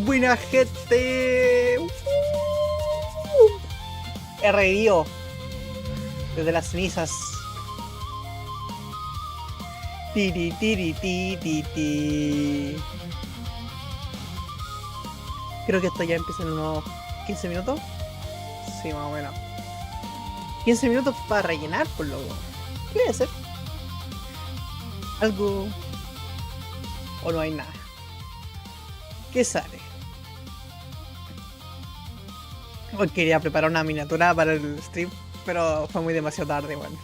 Buena gente. He revivido desde las cenizas. Tiri, tiri, ti, ti, ti. Creo que esto ya empieza en unos 15 minutos. Sí, más o menos. 15 minutos para rellenar, por loco. ¿Qué debe ser? Algo. O no hay nada. ¿Qué sale? Hoy quería preparar una miniatura para el stream, pero fue muy demasiado tarde, weón.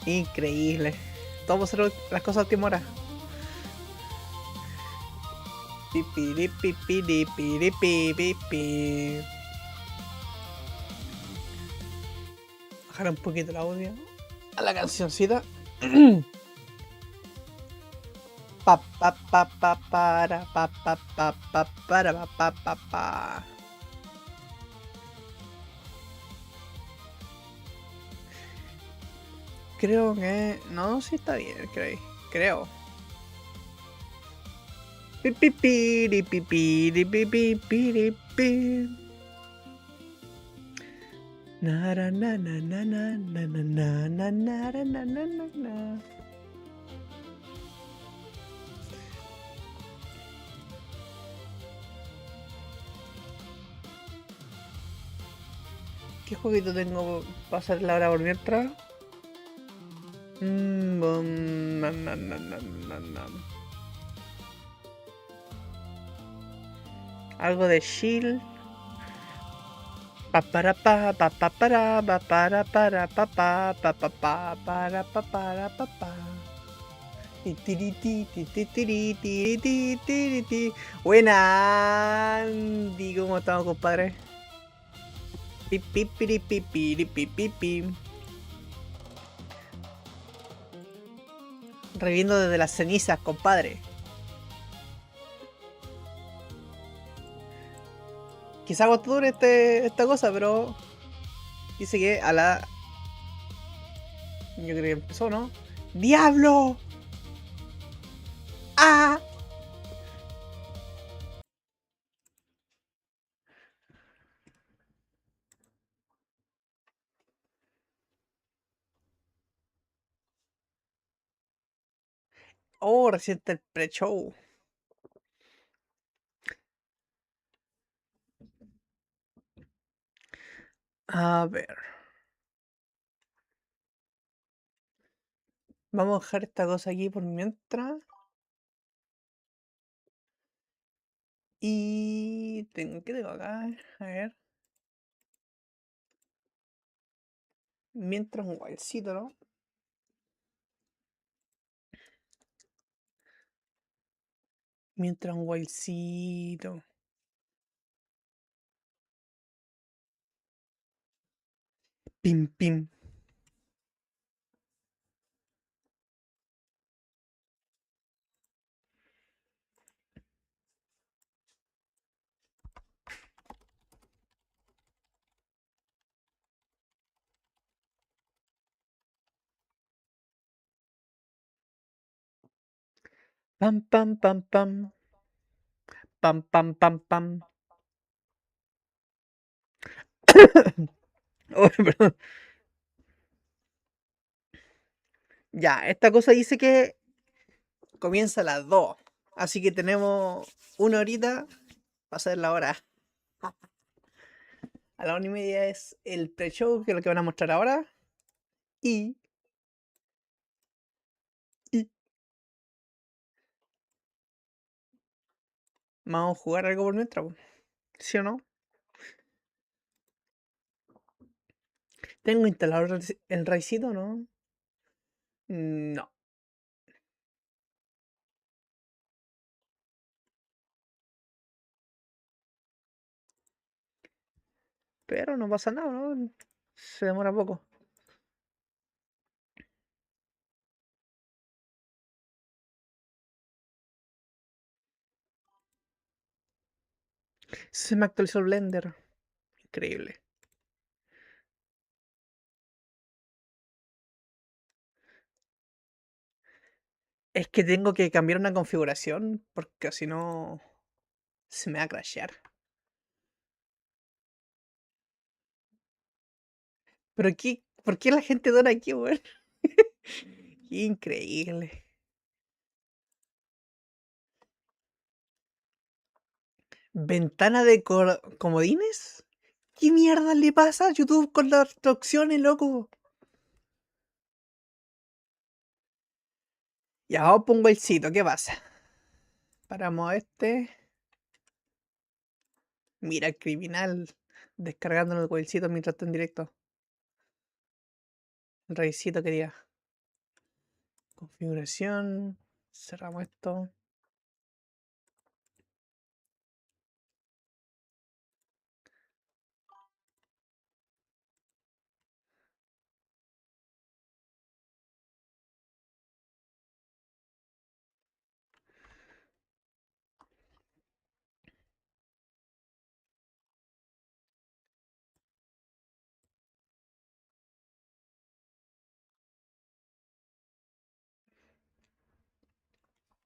Increíble. Todo hacer las cosas a última hora. Bajar un poquito el audio a la cancioncita. Pa pa pa pa para pa pa pa pa para pa pa pa pa. Creo que no, sí está bien, creo. Pi pi pi pi pi pi pi pi pi. Na na na na na na na na na na na na na na. ¿Qué jueguito tengo para hacer la hora por mientras? Algo de chill. Pa para pa pa pa para pa para pa pa pa pa para pa pa. Buena Andy, ¿cómo estamos, compadre? Reviviendo desde las cenizas, compadre. Quizá agosto dure esta cosa, pero dice que a la... Yo creo que empezó, ¿no? ¡Diablo! ¡Ah! Oh, reciente el pre-show. A ver. Vamos a dejar esta cosa aquí por mientras. Y ¿qué tengo acá? A ver. Mientras un guaycito, ¿no? Mientras un guaycito. Pim, pim. Pam, pam, pam, pam. Pam, pam, pam, pam. Oh, perdón. Ya, esta cosa dice que comienza a las 2. Así que tenemos una horita para hacer la hora. A la 1:30 es el pre-show, que es lo que van a mostrar ahora. Y, y vamos a jugar algo por mientras, po. ¿Sí o no? ¿Tengo instalado el Raicito o no? No. Pero no pasa nada, ¿no? Se demora poco. Se me actualizó el Blender. Increíble. Es que tengo que cambiar una configuración porque si no se me va a crashear. Pero qué, ¿por qué la gente dona aquí, weón? Increíble. ¿Ventana de comodines? ¿Qué mierda le pasa a YouTube con las opciones, loco? Ya, vamos pongo el sitio, ¿qué pasa? Paramos a este. Mira, el criminal descargando el webcito mientras está en directo. El revisito quería. Configuración. Cerramos esto.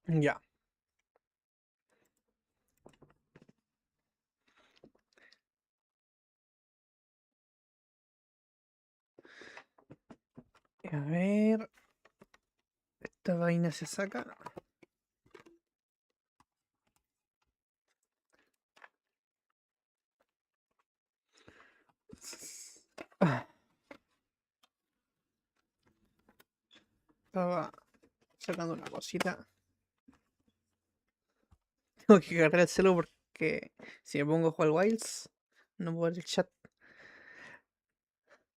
Ya. A ver. Esta vaina se saca. Ah, estaba sacando una cosita. Tengo que agarrar el celu porque si me pongo a jugar Wilds, no puedo ver el chat.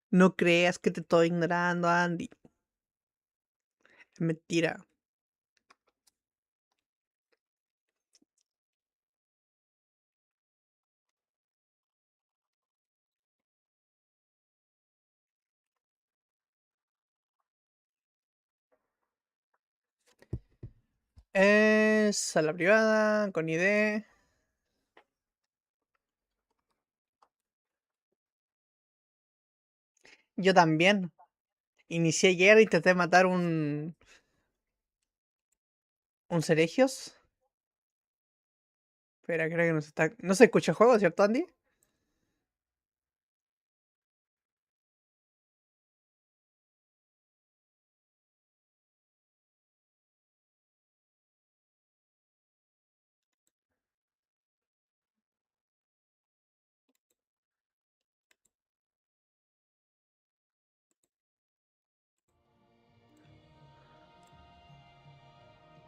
No creas que te estoy ignorando, Andy. Es mentira. Es sala privada, con ID. Yo también. Inicié ayer, intenté matar un Ceregios. Espera, creo que no se está. No se escucha el juego, ¿cierto, Andy?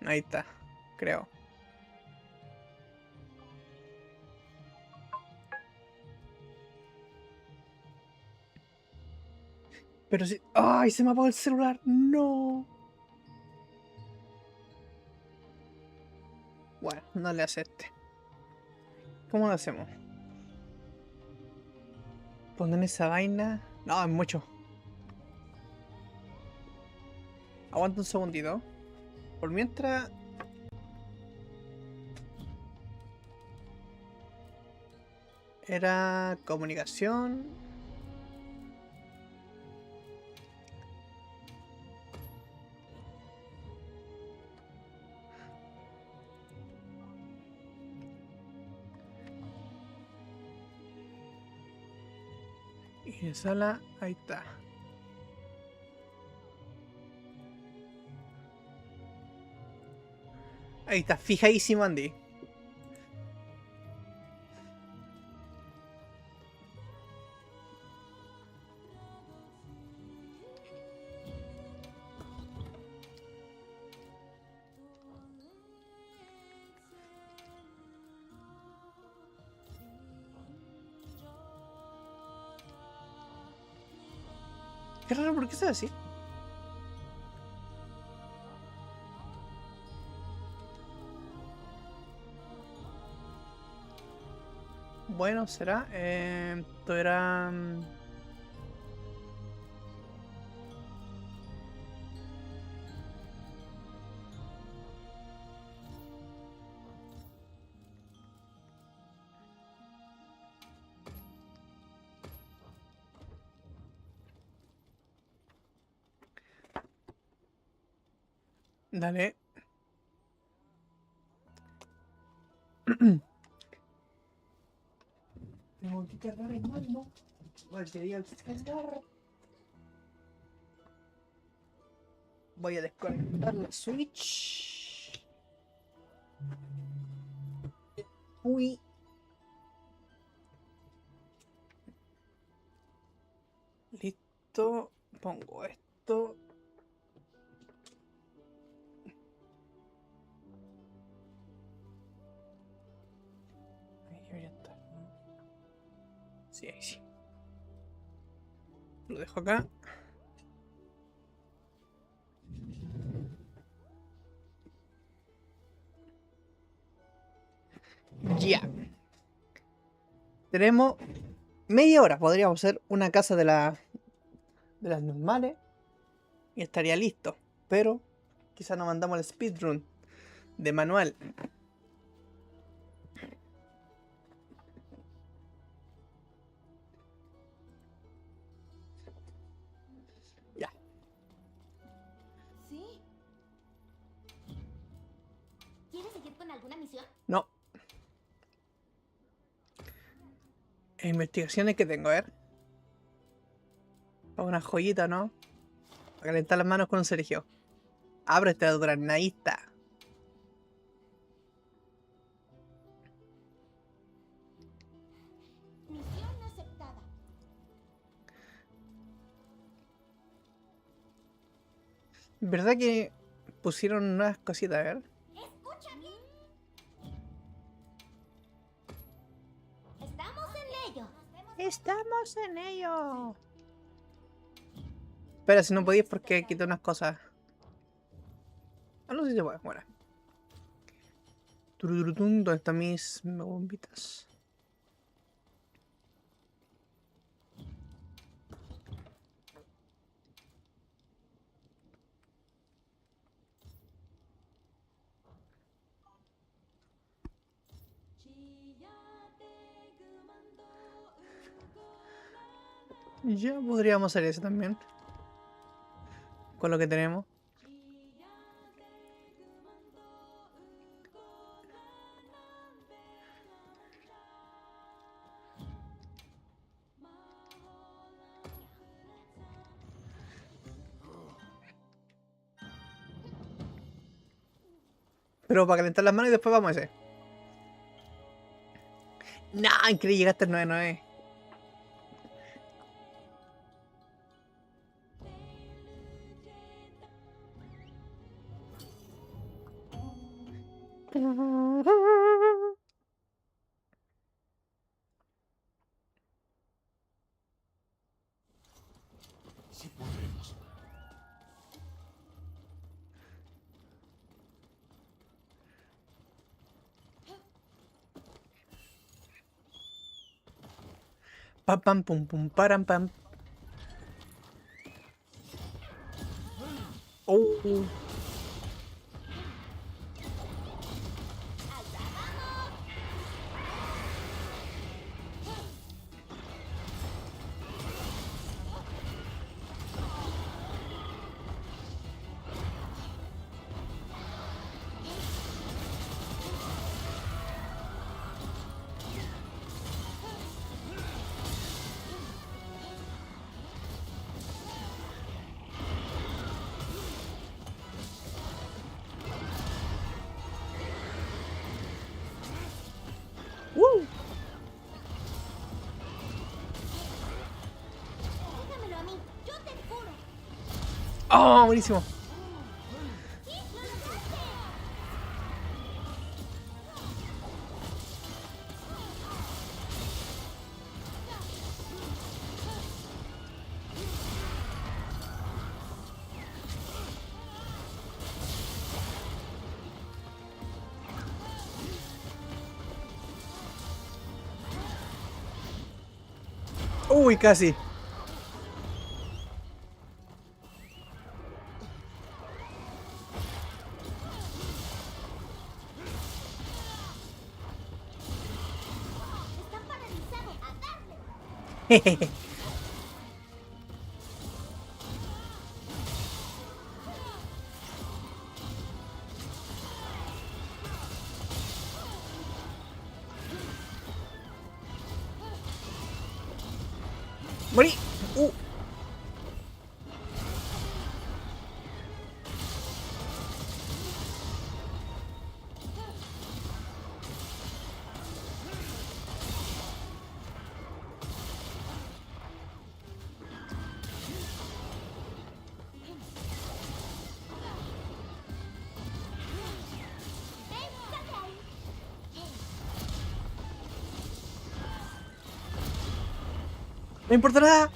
Ahí está, creo. Pero sí. ¡Ay! Se me apagó el celular. No. Bueno, no le hace este. ¿Cómo lo hacemos? Poner esa vaina. No, es mucho. Aguanta un segundito. Por mientras. Era comunicación. Y en sala. Ahí está. Ahí está, fijadísimo, Andy. Qué raro, ¿por qué se ve así? Bueno, será. Esto era. Dale. Tengo que cargar el mando. Volvería a descargar. Voy a desconectar la Switch. Uy. Listo. Pongo esto. Ahí debería estar, ¿no? Sí, ahí sí. Lo dejo acá. Ya. Tenemos media hora. Podríamos hacer una casa de las normales y estaría listo. Pero quizá nos mandamos el speedrun de manual. Ya. ¿Sí? ¿Quieres seguir con alguna misión? No. Investigaciones que tengo, a ver. Una joyita, ¿no? Para calentar las manos con un Sergio. Abre esta granadista. Misión aceptada. ¿Verdad que pusieron unas cositas, a ver? Escucha bien. Estamos en ello. ¡Estamos en ello! Espera, si no podías porque quité unas cosas. Ah, no sé si se puede. Bueno. Tururutun, ¿dónde están mis bombitas? Ya podríamos hacer eso también. Con lo que tenemos. Pero para calentar las manos y después vamos a ese. Nah, increíble, llegaste al 9-9. Sí podremos. Pam pam pum pum param pam. Oh. Woo. Déjamelo a mí. Yo te juro. Oh, buenísimo. ¡Sí! ¡Lo lograste! Uy, casi. Están paralizados. ¡A darle! Jejeje. ¡Morí! Estate ahí. ¡No importa nada!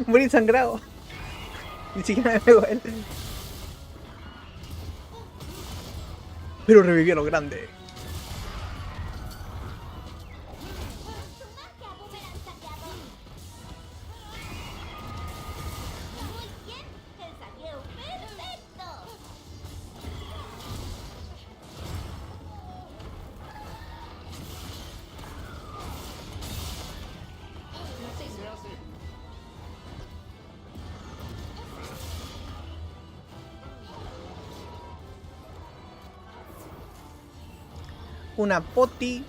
Morí sangrado. Ni siquiera me pegó él. Pero revivió a lo grande. Tu magia boomerang saqueador. Muy bien. El saqueo perfecto. Una poti.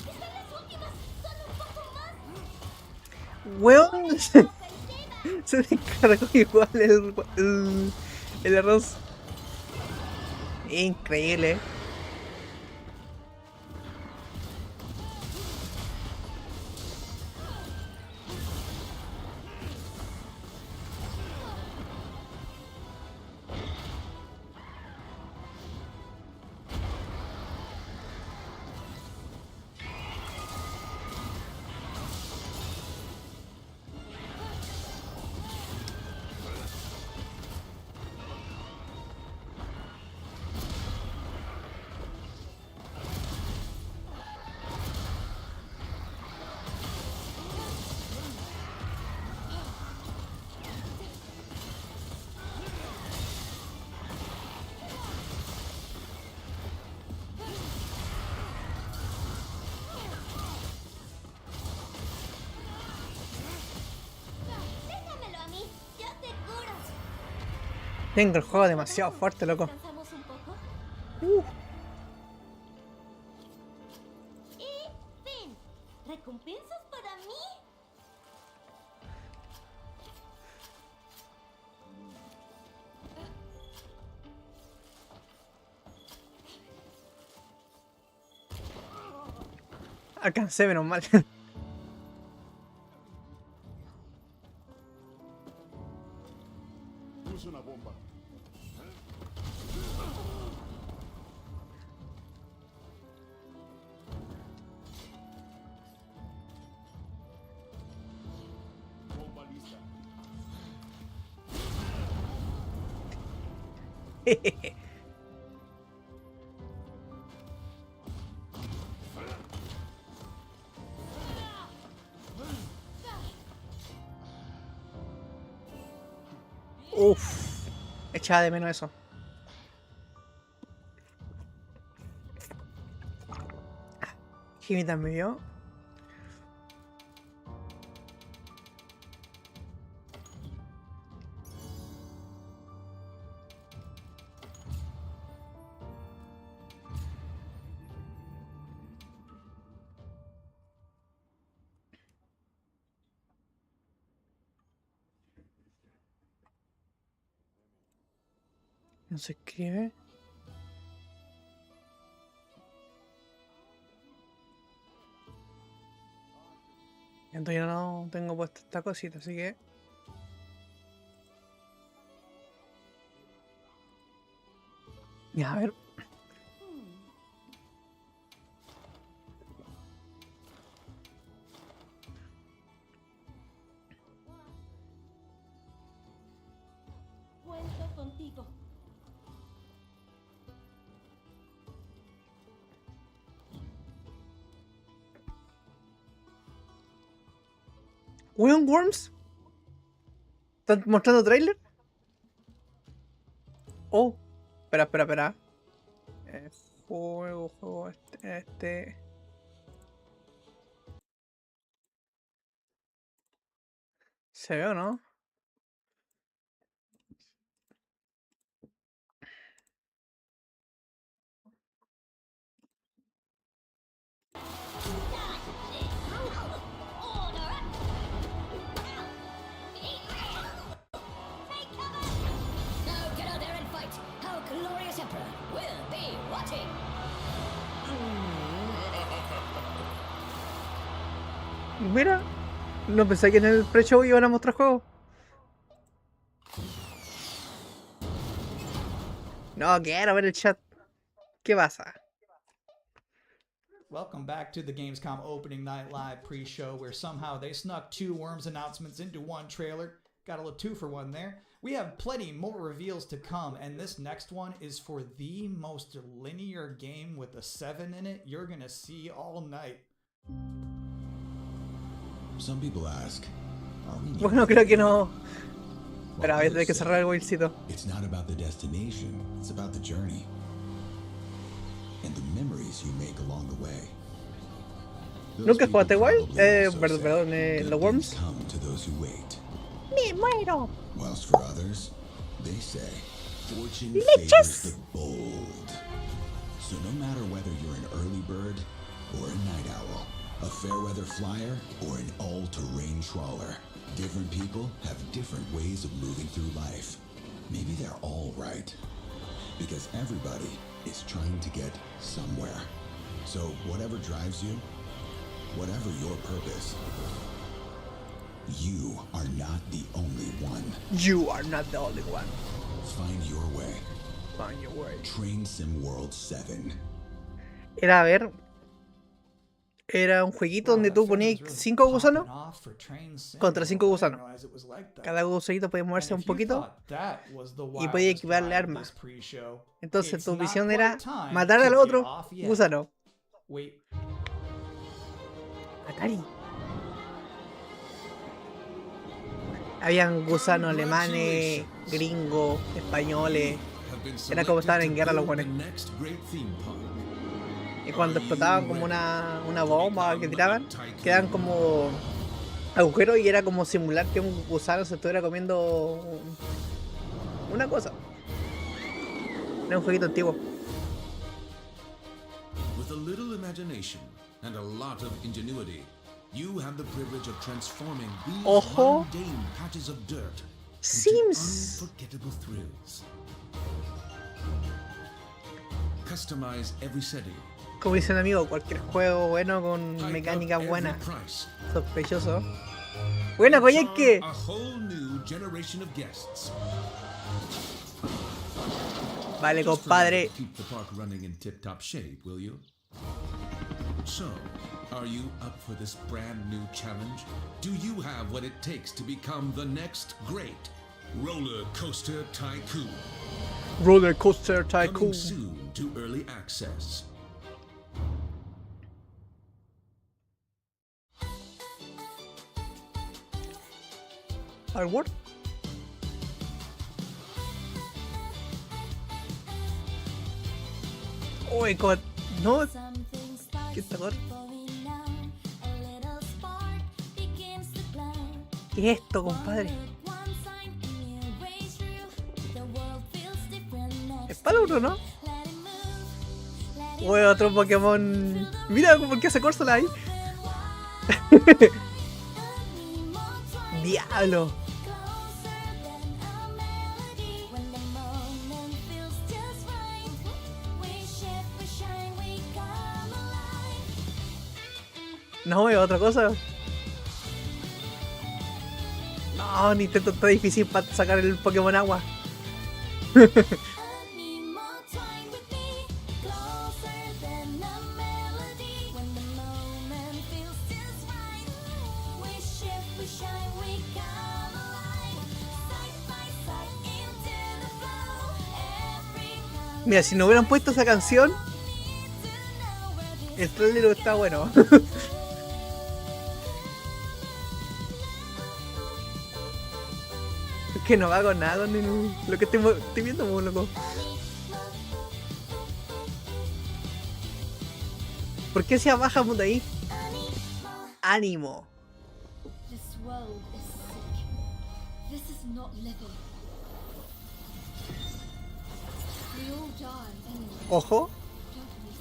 Están las últimas. Solo un poco más. Weón. Ofensiva. Se descargó igual el arroz. Increíble. Déjamelo a mí. Yo te curo. Tengo el juego demasiado fuerte, loco. ¿Descansamos un poco? Uh, Y fin. ¿Recompensas para mí? alcancé, menos mal. Puse una bomba. Bomba lista. Uff, echaba de menos eso. Jimmy también vio. No se escribe. Entonces yo no tengo puesta esta cosita, así que... Ya, a ver. Cuento contigo. ¿Weon Worms? ¿Están mostrando trailer? Oh, espera. Juego, este. ¿Se ve o no? Now get out there and fight. Our glorious emperor will be watching. Mira, no pensé que en el pre-show iban a mostrar juegos. No, quiero ver el chat. ¿Qué pasa? Welcome back to the Gamescom opening night live pre-show where somehow they snuck 2 Worms announcements into 1 trailer. Got a little 2-for-1 there. We have plenty more reveals to come, and this next one is for the most linear game with a 7 in it you're gonna see all night. Some people ask, are we Bueno, creo que no. Pero a ver, hay que cerrar el wheelcito. It's not about the destination, it's about the journey. And the memories you make along the way. ¿Nunca jugaste igual? Perdón, Perdón, los Worms. come to those who wait. ¡Me muero! Whilst for others, they say, fortune Leches. favors the bold. So no matter whether you're an early bird or a night owl, a fair weather flyer or an all-terrain trawler, different people have different ways of moving through life. Maybe they're all right. Because everybody is trying to get somewhere. So whatever drives you, whatever your purpose, you are not the only one. You are not the only one. Find your way. Find your way. Train Sim World 7. Era, a ver. Era un jueguito donde tú ponías 5 gusanos contra 5 gusanos. Cada gusanito podía moverse un poquito y podía equiparle armas. Entonces tu misión era matar al otro gusano. Atari. Habían gusanos alemanes, gringos, españoles. Era como estaban en guerra los buenos. Y cuando explotaban como una bomba que tiraban, quedaban como agujeros y era como simular que un gusano se estuviera comiendo una cosa. Era un jueguito antiguo. With a little imagination and a lot of ingenuity, you have the privilege of transforming these Ojo. mundane patches of dirt Sims. into unforgettable thrills. Customize every setting. Como dice un amigo, cualquier juego bueno con Hike mecánica up every buena. price. Sospechoso. Buena, Coyeque. A whole new generation of guests. Vale, Just compadre. remember to keep the park running in tip-top shape, will you? So, are you up for this brand new challenge? Do you have what it takes to become the next great Roller Coaster Tycoon? Roller Coaster Coming Tycoon. soon to early access. Hardware. Uy, no. ¿Qué está ahora? ¿Qué es esto, compadre? Es para uno, ¿no? Uy, otro Pokémon. Mira por qué hace Corsola ahí. Diablo. No veo otra cosa. No, Nintendo está difícil para sacar el Pokémon agua. Mira, si no hubieran puesto esa canción, el trailer está bueno. Es que no va con nada ni lo que estoy viendo, muy loco. ¿Por qué se baja puta ahí? Ánimo. This world is sick. This is not living. We all die anyway, Ojo. don't we?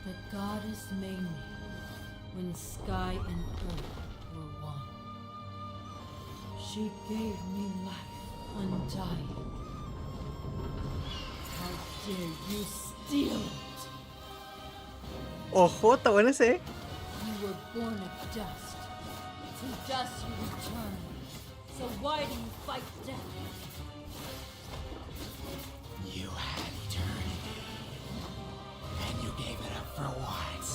The goddess made me when sky and earth were one. She gave me life undying. How dare you steal it? Ojo, está bueno ese, You were born of dust. To dust you return. So why do you fight death? You had eternity, and you gave it up for what?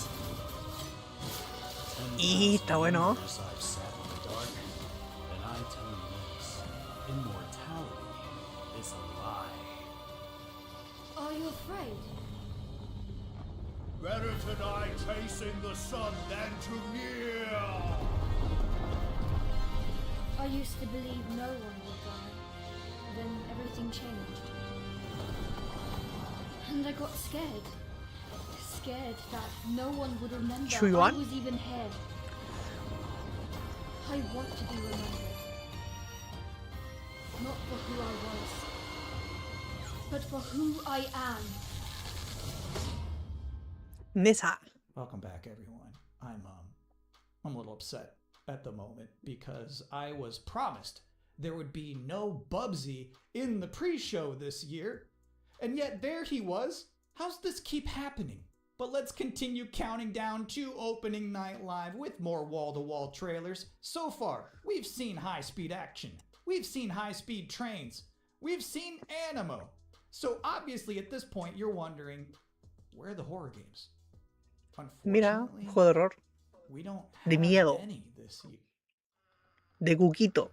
Y está bueno. I've sat in the dark, and I tell you this, immortality is a lie. Are you afraid? Better to die chasing the sun than to kneel. I used to believe no one would die. Then everything changed. And I got scared. Scared that no one would remember I Chuyuan? was even here. I want to be remembered. Not for who I was, but for who I am. Nessa. Welcome back, everyone. I'm a little upset at the moment because I was promised there would be no Bubsy in the pre-show this year, and yet there he was. How's this keep happening? But let's continue counting down to opening night live with more wall-to-wall trailers. So far, we've seen high-speed action. We've seen high-speed trains. We've seen Animo. So obviously at this point you're wondering, where are the horror games? Mira, Unfortunately, juego de horror. we don't De have miedo. any this year. De Cuquito.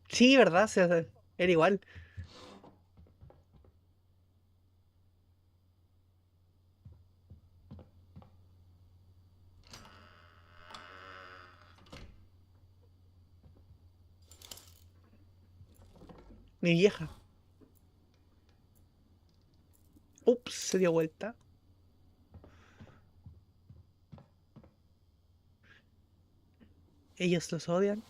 Sí, ¿verdad? Era igual. Mi vieja. Ups, se dio vuelta. Ellos los odian.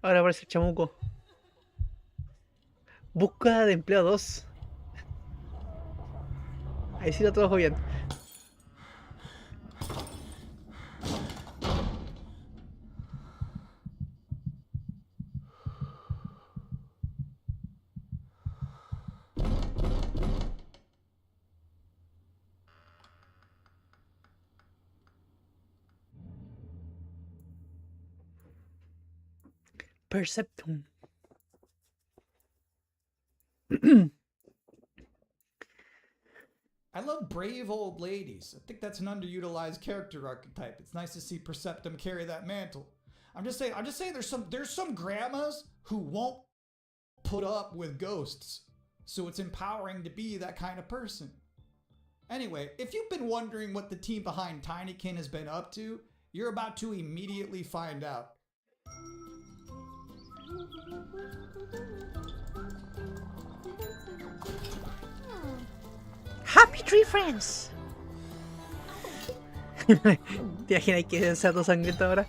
Ahora aparece el chamuco. Búsqueda de empleo 2. Ahí sí lo trabajo bien. Perceptum. I love brave old ladies. I think that's an underutilized character archetype. It's nice to see Perceptum carry that mantle. I'm just saying there's some grandmas who won't put up with ghosts. So it's empowering to be that kind of person. Anyway, if you've been wondering what the team behind Tinykin has been up to, you're about to immediately find out. Happy Tree Friends. ¿Te imaginas que sea todo sangriento ahora?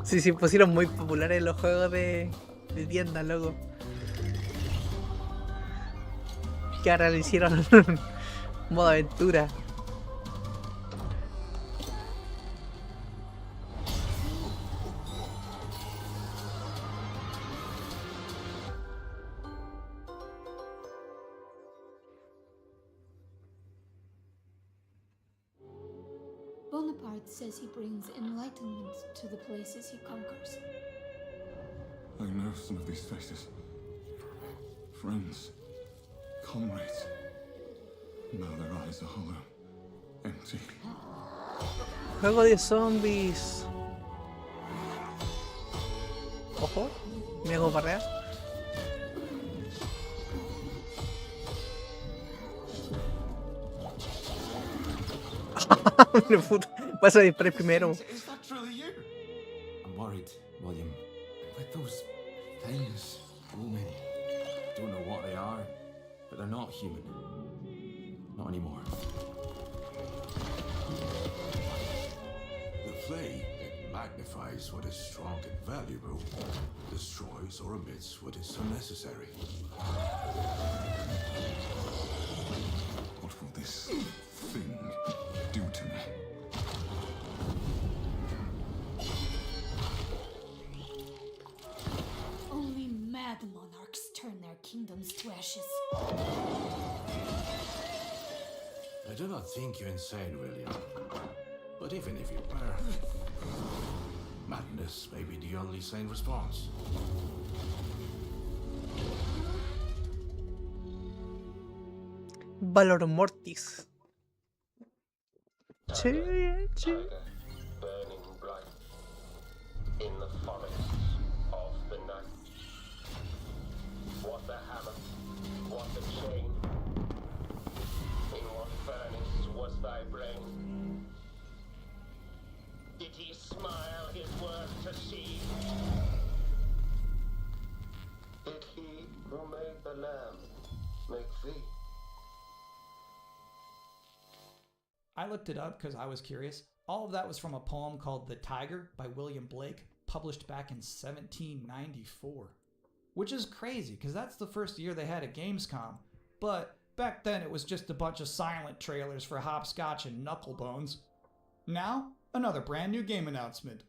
Sí, sí, pusieron muy populares los juegos de tienda, loco. Que ahora le hicieron modo aventura. Bonaparte says he brings enlightenment to the places he conquers. I know some of these faces. Friends. Comrades. Now their eyes are hollow. Empty. Juego de zombies. Ojo. Me hago barrear. Puta, vas a disparar primero. Is that truly you? I'm worried, William. With those things looming. Don't know what they are, but they're not human. Not anymore. The flame, it magnifies what is strong and valuable, destroys or omits what is unnecessary. What will this thing do to me? Only mad monarchs turn their kingdoms to ashes. I do not think you insane, William. But even if you were, madness may be the only sane response. Valor Mortis. Sí, sí. Burning bright in the forests of the night. What the hammer, what the chain, in what furnace was thy brain? Did he smile his worth to see? Did he who made the lamb make thee? I looked it up because I was curious. All of that was from a poem called The Tiger by William Blake, published back in 1794. Which is crazy, because that's the first year they had a Gamescom. But back then it was just a bunch of silent trailers for Hopscotch and Knucklebones. Now, another brand new game announcement.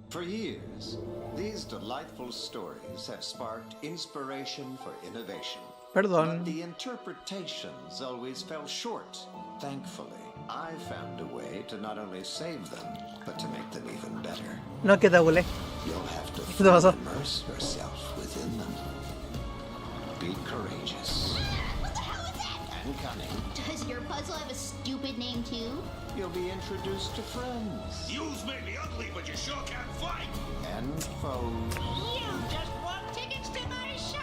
For years, these delightful stories have sparked inspiration for innovation. Perdón. But the interpretations always fell short. Thankfully, I found a way to not only save them, but to make them even better. No, que te volé. You'll have to ¿Qué te pasó? immerse yourself within them. Be courageous. What the hell is that? And cunning. Does your puzzle have a stupid name too? You'll be introduced to friends. Yous may be ugly, but you sure can fight! And foes. You just want tickets to my show!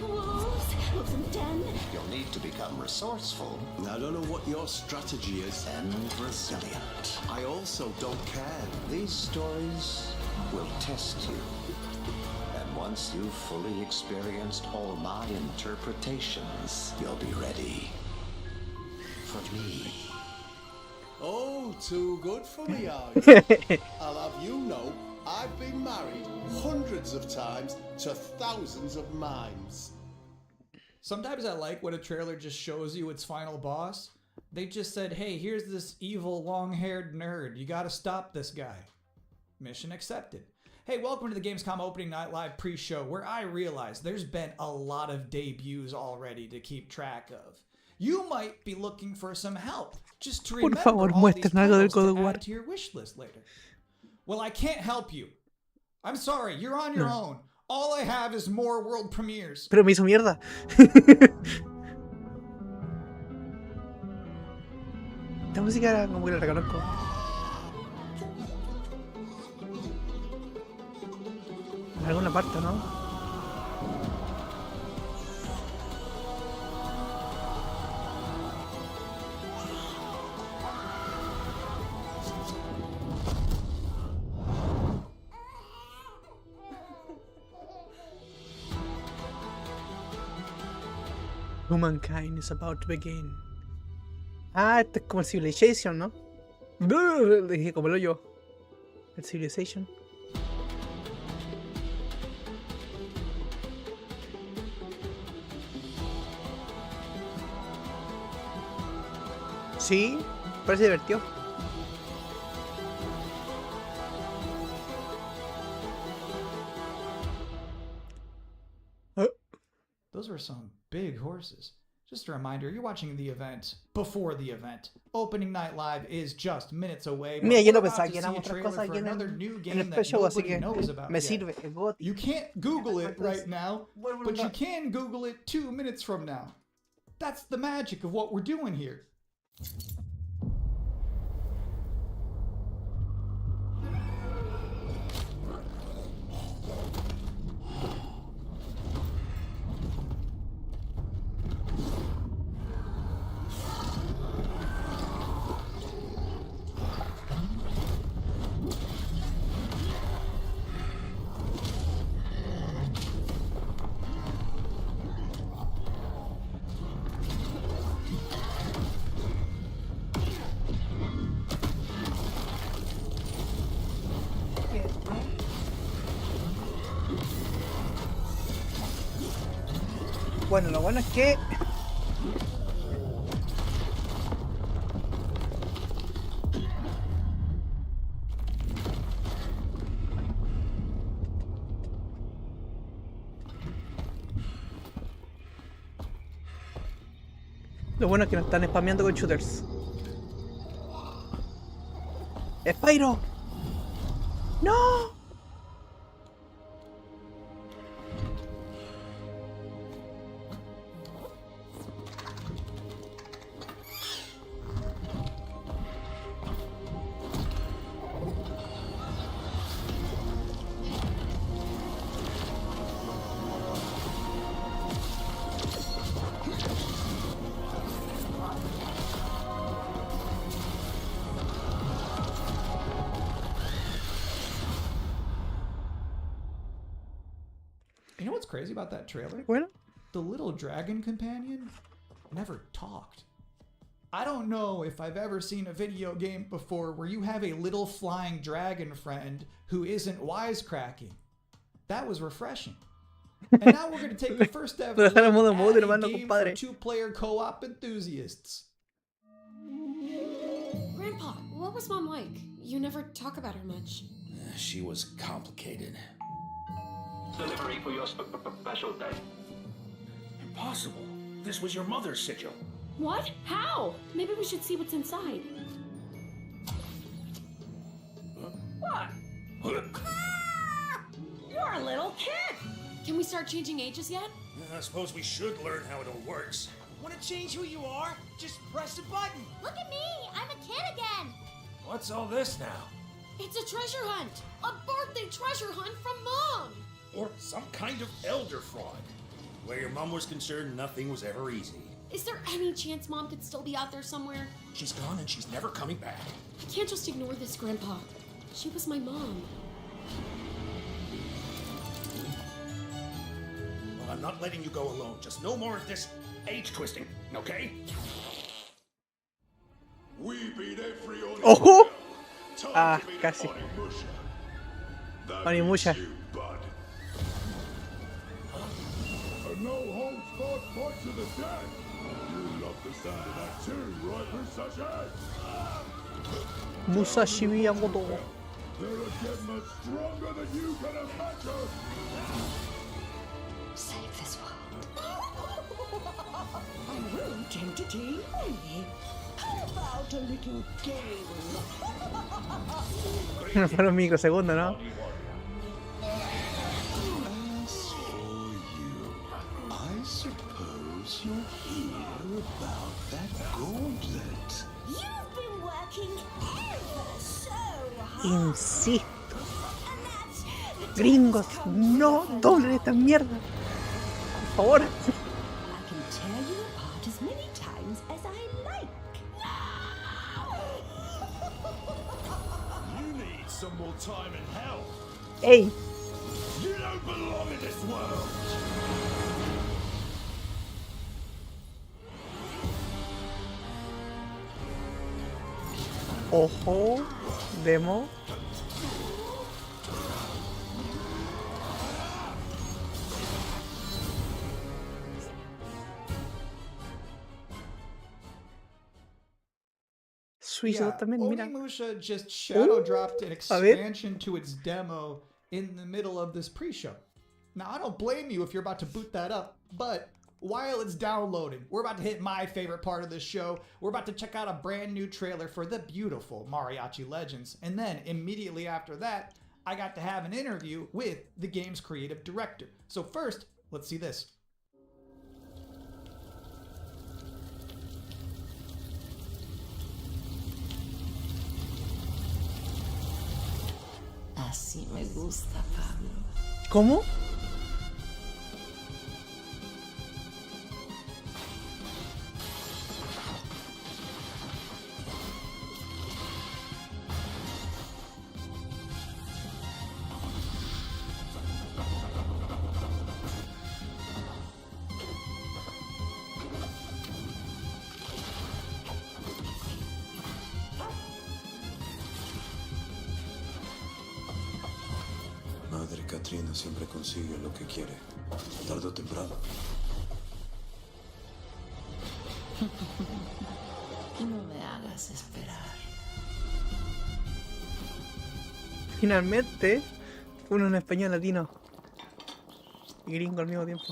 Wolves and den. You'll need to become resourceful I don't know what your strategy is. and resilient. I also don't care. These stories will test you. And once you've fully experienced all my interpretations, you'll be ready for me. Oh, too good for me, are you? I'll have you know, I've been married hundreds of times to thousands of mimes. Sometimes I like when a trailer just shows you its final boss. They just said, hey, here's this evil long-haired nerd. You gotta stop this guy. Mission accepted. Hey, welcome to the Gamescom Opening Night Live pre-show, where I realize there's been a lot of debuts already to keep track of. You might be looking for some help, just to remember favor, all these muestren algo del titles God to of War. add to your wish list later. Well, I can't help you. I'm sorry, you're on your own. All I have is more world premieres. Pero me hizo mierda. Esta música era como que la reconozco. En alguna parte, ¿no? Humankind is about to begin. Ah, este es como el Civilization, ¿no? Le dije como el hoyo. El Civilization. Sí, parece divertido. Those were some big horses. Just a reminder, you're watching the event before the event. Opening Night Live is just minutes away. Mira, yo no We're about pensaba to que see eran a otras trailer cosas for aquí another en new el game that special, así nobody que knows about me yet. sirve. El GOTY. You can't Google it right now, but you can Google it 2 minutes from now. That's the magic of what we're doing here. Bueno, lo bueno es que nos están spameando con shooters. ¡Spyro! ¡No! You know what's crazy about that trailer? Bueno. The little dragon companion never talked. I don't know if I've ever seen a video game before where you have a little flying dragon friend who isn't wisecracking. That was refreshing. And now we're going to take the first ever look at a game for two-player co-op enthusiasts. Grandpa, what was Mom like? You never talk about her much. She was complicated. Delivery for your special day. Impossible. This was your mother's sigil. What? How? Maybe we should see what's inside. What? You're a little kid. Can we start changing ages yet? I suppose we should learn how it all works. Want to change who you are? Just press a button. Look at me. I'm a kid again. What's all this now? It's a treasure hunt. A birthday treasure hunt from Mom. Or some kind of elder fraud. Where your mom was concerned, nothing was ever easy. Is there any chance Mom could still be out there somewhere? She's gone and she's never coming back. I can't just ignore this, Grandpa. She was my mom. Well, I'm not letting you go alone. Just no more of this age twisting, okay? ¡Ojo! Ah, casi. Onimusha. No holds barred fight to the death. You love the sound of that too, right, Musashi? Musashi Miyamoto. They're again much stronger than you can imagine. Save this world. I won't entertain me. How about a little game? Fueron microsegundos, ¿no? I suppose you'll hear about that gauntlet. You've been working ever so hard. Insisto. Gringos, no doblen esta mierda. Por favor. I can tear you apart as many times as I like. You need some more time in hell. Hey. You don't belong in this world. Ojo, demo. Suizo también, mira. Onimusha just shadow dropped an expansion to its demo in the middle of this pre-show. Now, I don't blame you if you're about to boot that up, but while it's downloading, we're about to hit my favorite part of this show. We're about to check out a brand new trailer for the beautiful Mariachi Legends. And then immediately after that, I got to have an interview with the game's creative director. So first, let's see this. Así me gusta, Pablo. ¿Cómo? Madre Katrina siempre consigue lo que quiere, tarde o temprano. No me hagas esperar. Finalmente, uno en español latino y gringo al mismo tiempo.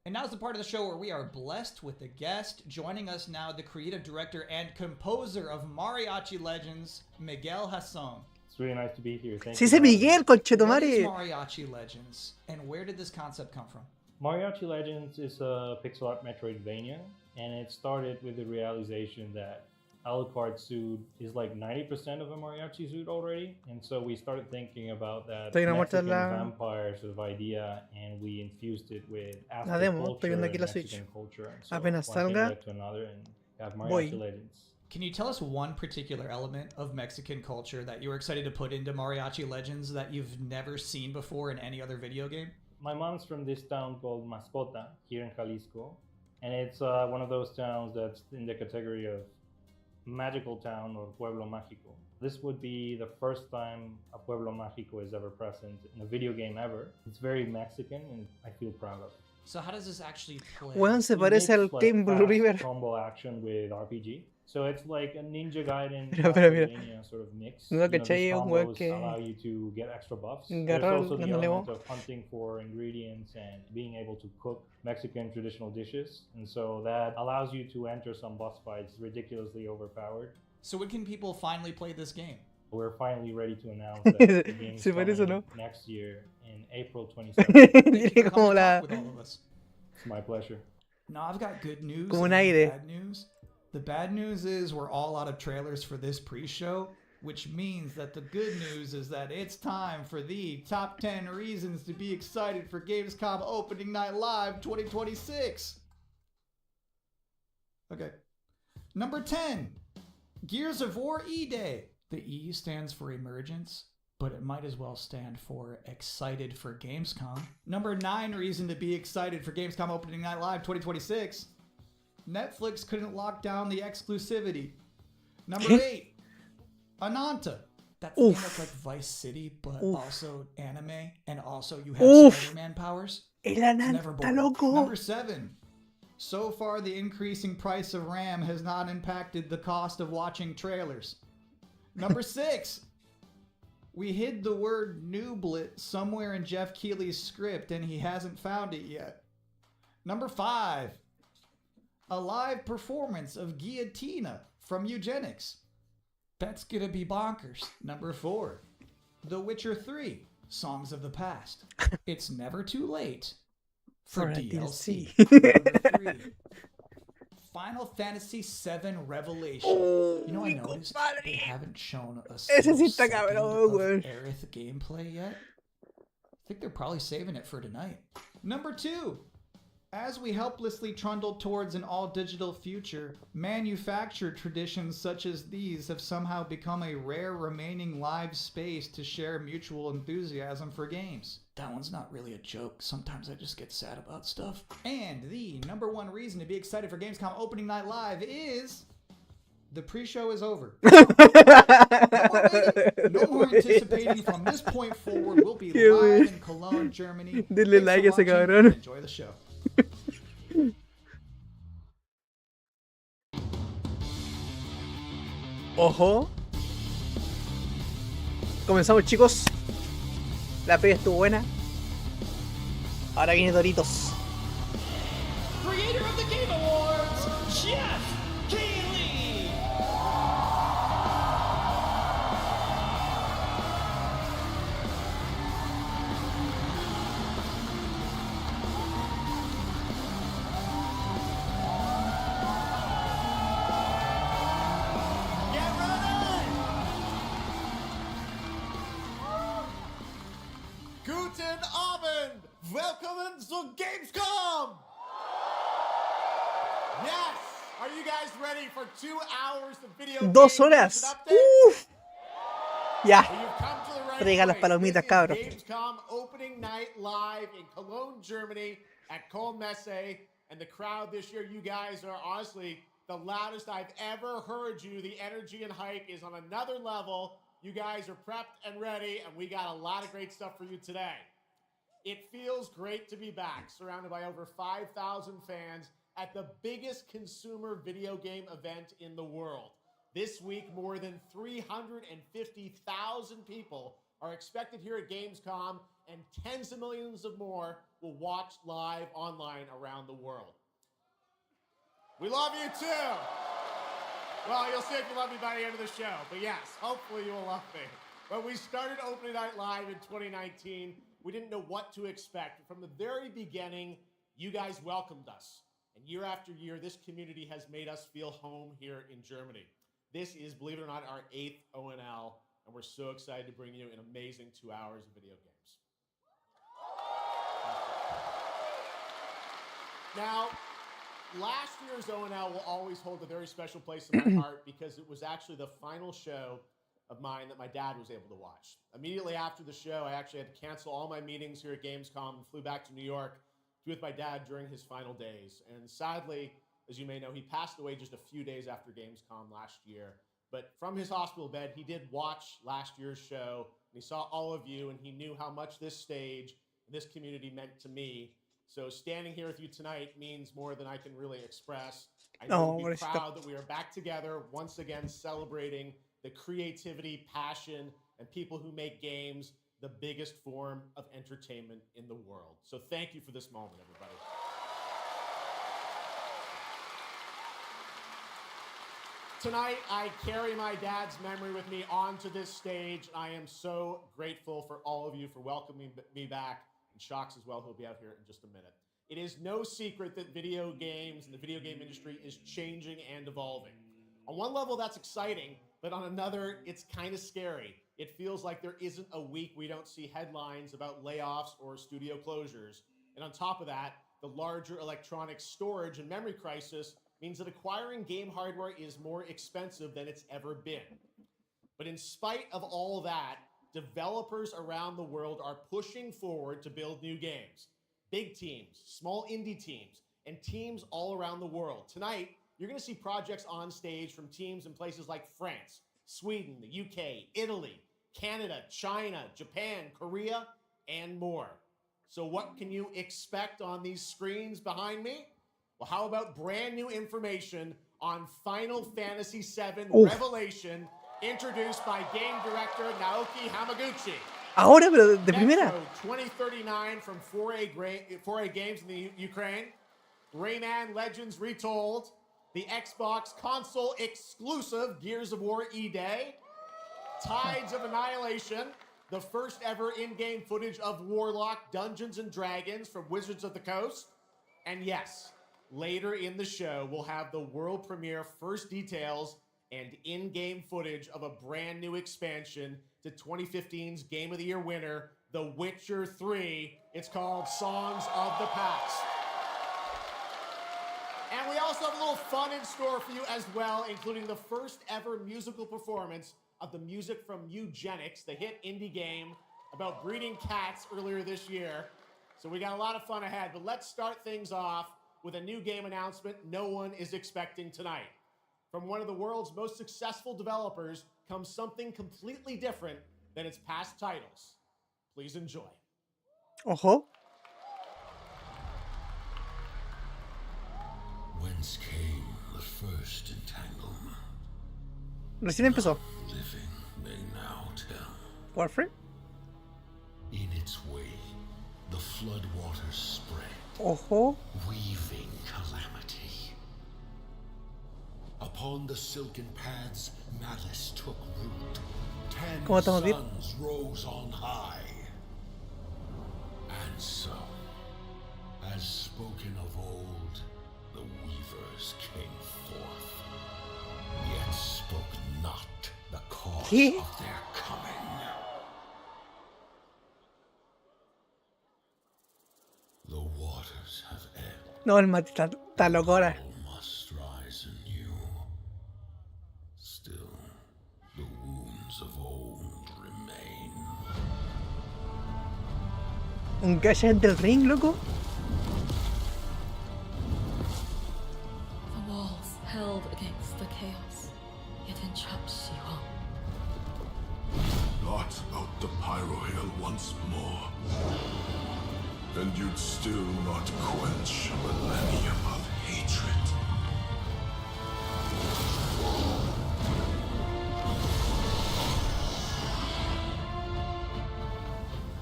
And now's the part of the show where we are blessed with a guest. Joining us now, the creative director and composer of Mariachi Legends, Miguel Hasson. It's really nice to be here. Thank Sí, you. ese Miguel, What is conchetumare. Mariachi Legends, and where did this concept come from? Mariachi Legends is a pixel art Metroidvania, and it started with the realization that Alucard's suit is like 90% of a mariachi suit already, and so we started thinking about that Estoy Mexican enamorada. vampire sort of idea, and we infused it with La Aztec demo, estoy culture viendo and aquí la Switch. Mexican culture, and so Apenas one thing salga, led to another, and we have voy. Mariachi Legends. Can you tell us one particular element of Mexican culture that you were excited to put into Mariachi Legends that you've never seen before in any other video game? My mom's from this town called Mascota here in Jalisco, and it's one of those towns that's in the category of magical town or pueblo mágico. This would be the first time a pueblo mágico is ever present in a video game ever. It's very Mexican and I feel proud of it. So how does this actually play? Weón, se We parece mix, al like, Team Blue fast River. combo action with RPG. So it's like a Ninja Gaiden Mira. Castlevania sort of mix. No, You know, ¿cachai? these Un weón combos que allow you to get extra buffs. agarró There's also the dándole element bo. of hunting for ingredients and being able to cook Mexican traditional dishes. And so that allows you to enter some boss fights ridiculously overpowered. So when can people finally play this game? We're finally ready to announce that the game's Se parece, coming ¿no? next year in April 27th. Tiene como la... With all of us. It's my pleasure. Now I've got good news Como un and aire. bad news. The bad news is we're all out of trailers for this pre-show, which means that the good news is that it's time for the top 10 reasons to be excited for Gamescom Opening Night Live 2026. Okay. Number 10, Gears of War E-Day. The E stands for emergence, but it might as well stand for excited for Gamescom. Number 9 reason to be excited for Gamescom Opening Night Live 2026. Netflix couldn't lock down the exclusivity. Number 8, Ananta. That's the game that's like Vice City, but also anime, and also you have Spider-Man powers. El It's never Ananta, boring. loco. Number 7, so far the increasing price of RAM has not impacted the cost of watching trailers. Number 6, we hid the word nooblet somewhere in Jeff Keighley's script and he hasn't found it yet. Number 5, a live performance of Guillotina from Eugenics. That's gonna be bonkers. Number 4, The Witcher 3, Songs of the Past. It's never too late for a DLC. DLC. Number 3, Final Fantasy VII Revelation. Oh, You know, I mi noticed compadre. they haven't shown a Ese single sí está second cabrón, of weón. Aerith gameplay yet. I think they're probably saving it for tonight. Number 2, as we helplessly trundle towards an all-digital future, manufactured traditions such as these have somehow become a rare remaining live space to share mutual enthusiasm for games. That one's not really a joke. Sometimes I just get sad about stuff. And the number 1 reason to be excited for Gamescom Opening Night Live is... the pre-show is over. No more anticipating. From this point forward, we'll be live in Cologne, Germany. Denle Thanks like for a ese watching cabrón. and enjoy the show. Ojo. Comenzamos, chicos. La pega estuvo buena. Ahora viene Doritos. creator of the Game Awards, Jeff Keighley. Guten Abend! Welcome to Gamescom! Yes! Are you guys ready for 2 hours of video game 2 news and horas. updates? Uf. Ya. Well, you've come to the right Traigan las place. palomitas, This is cabros. Gamescom opening night live in Cologne, Germany at Kohlmesse. And the crowd this year, you guys are honestly the loudest I've ever heard you. The energy and hype is on another level. You guys are prepped and ready, and we got a lot of great stuff for you today. It feels great to be back, surrounded by over 5,000 fans at the biggest consumer video game event in the world. This week, more than 350,000 people are expected here at Gamescom, and tens of millions of more will watch live online around the world. We love you too. Well, you'll see if you love me by the end of the show. But yes, hopefully you will love me. When we started Opening Night Live in 2019, we didn't know what to expect. From the very beginning, you guys welcomed us. And year after year, this community has made us feel home here in Germany. This is, believe it or not, our 8th ONL, and we're so excited to bring you an amazing 2 hours of video games. Now, last year's ONL will always hold a very special place in my heart because it was actually the final show of mine that my dad was able to watch. Immediately after the show, I actually had to cancel all my meetings here at Gamescom and flew back to New York to be with my dad during his final days. And sadly, as you may know, he passed away just a few days after Gamescom last year. But from his hospital bed, he did watch last year's show, and he saw all of you, and he knew how much this stage and this community meant to me. So standing here with you tonight means more than I can really express. I know we'll be proud that we are back together once again celebrating the creativity, passion, and people who make games the biggest form of entertainment in the world. So thank you for this moment, everybody. Tonight, I carry my dad's memory with me onto this stage. I am so grateful for all of you for welcoming me back, and Shocks as well, who'll be out here in just a minute. It is no secret that video games and the video game industry is changing and evolving. On one level, that's exciting, but on another, it's kind of scary. It feels like there isn't a week we don't see headlines about layoffs or studio closures. And on top of that, the larger electronic storage and memory crisis means that acquiring game hardware is more expensive than it's ever been. But in spite of all that, developers around the world are pushing forward to build new games. Big teams, small indie teams, and teams all around the world. Tonight, you're going to see projects on stage from teams in places like France, Sweden, the UK, Italy, Canada, China, Japan, Korea, and more. So what can you expect on these screens behind me? Well, how about brand new information on Final Fantasy VII Revelation, introduced by game director Naoki Hamaguchi. Ahora, pero de primera. Metro 2039 from 4A Games in the Ukraine. Rayman Legends Retold. The Xbox console exclusive Gears of War E-Day. Tides of Annihilation. The first ever in-game footage of Warlock Dungeons & Dragons from Wizards of the Coast. And yes, later in the show, we'll have the world premiere first details and in-game footage of a brand new expansion to 2015's Game of the Year winner, The Witcher 3. It's called Songs of the Past. And we also have a little fun in store for you as well, including the first ever musical performance of the music from Eugenics, the hit indie game about breeding cats earlier this year. So we got a lot of fun ahead, but let's start things off with a new game announcement no one is expecting tonight. From one of the world's most successful developers comes something completely different than its past titles. Please enjoy. Ojo. Whence came the first entanglement? Recién empezó. Living may now tell. Warframe. In its way, the flood waters spread, Ojo. weaving Upon the silken paths, malice took root. 10 ¿Cómo estamos, Deep? suns rose on high. And so, as spoken of old, the weavers came forth, yet spoke not the cause ¿Qué? of their coming. The waters have ebbed. No, el Mati está loco ahora. All must rise anew. Still, the wounds of old remain. ¿Un gacha del ring, loco? The walls held against the chaos, yet entrapped Shiho. Blot out the Pyro Hill once more, and you'd still not quench a millennium of hatred.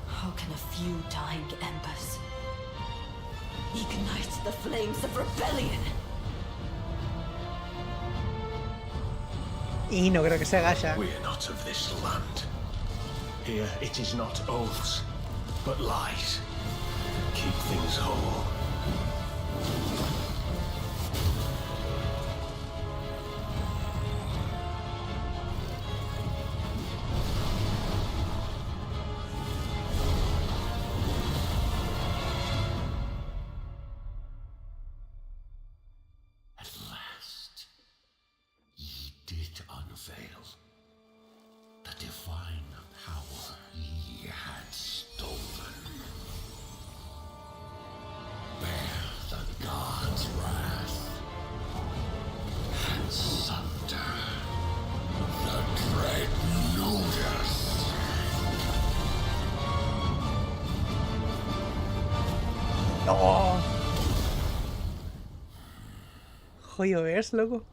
How can a few dying embers ignite the flames of rebellion? Y no creo que sea gacha. We are not of this land. Here it is not oaths, but lies that keep things whole. At last, ye did unveil the divine power ye had stolen. Bear the god's wrath and sunder the dread Ludus. No. Joyoverse, loco.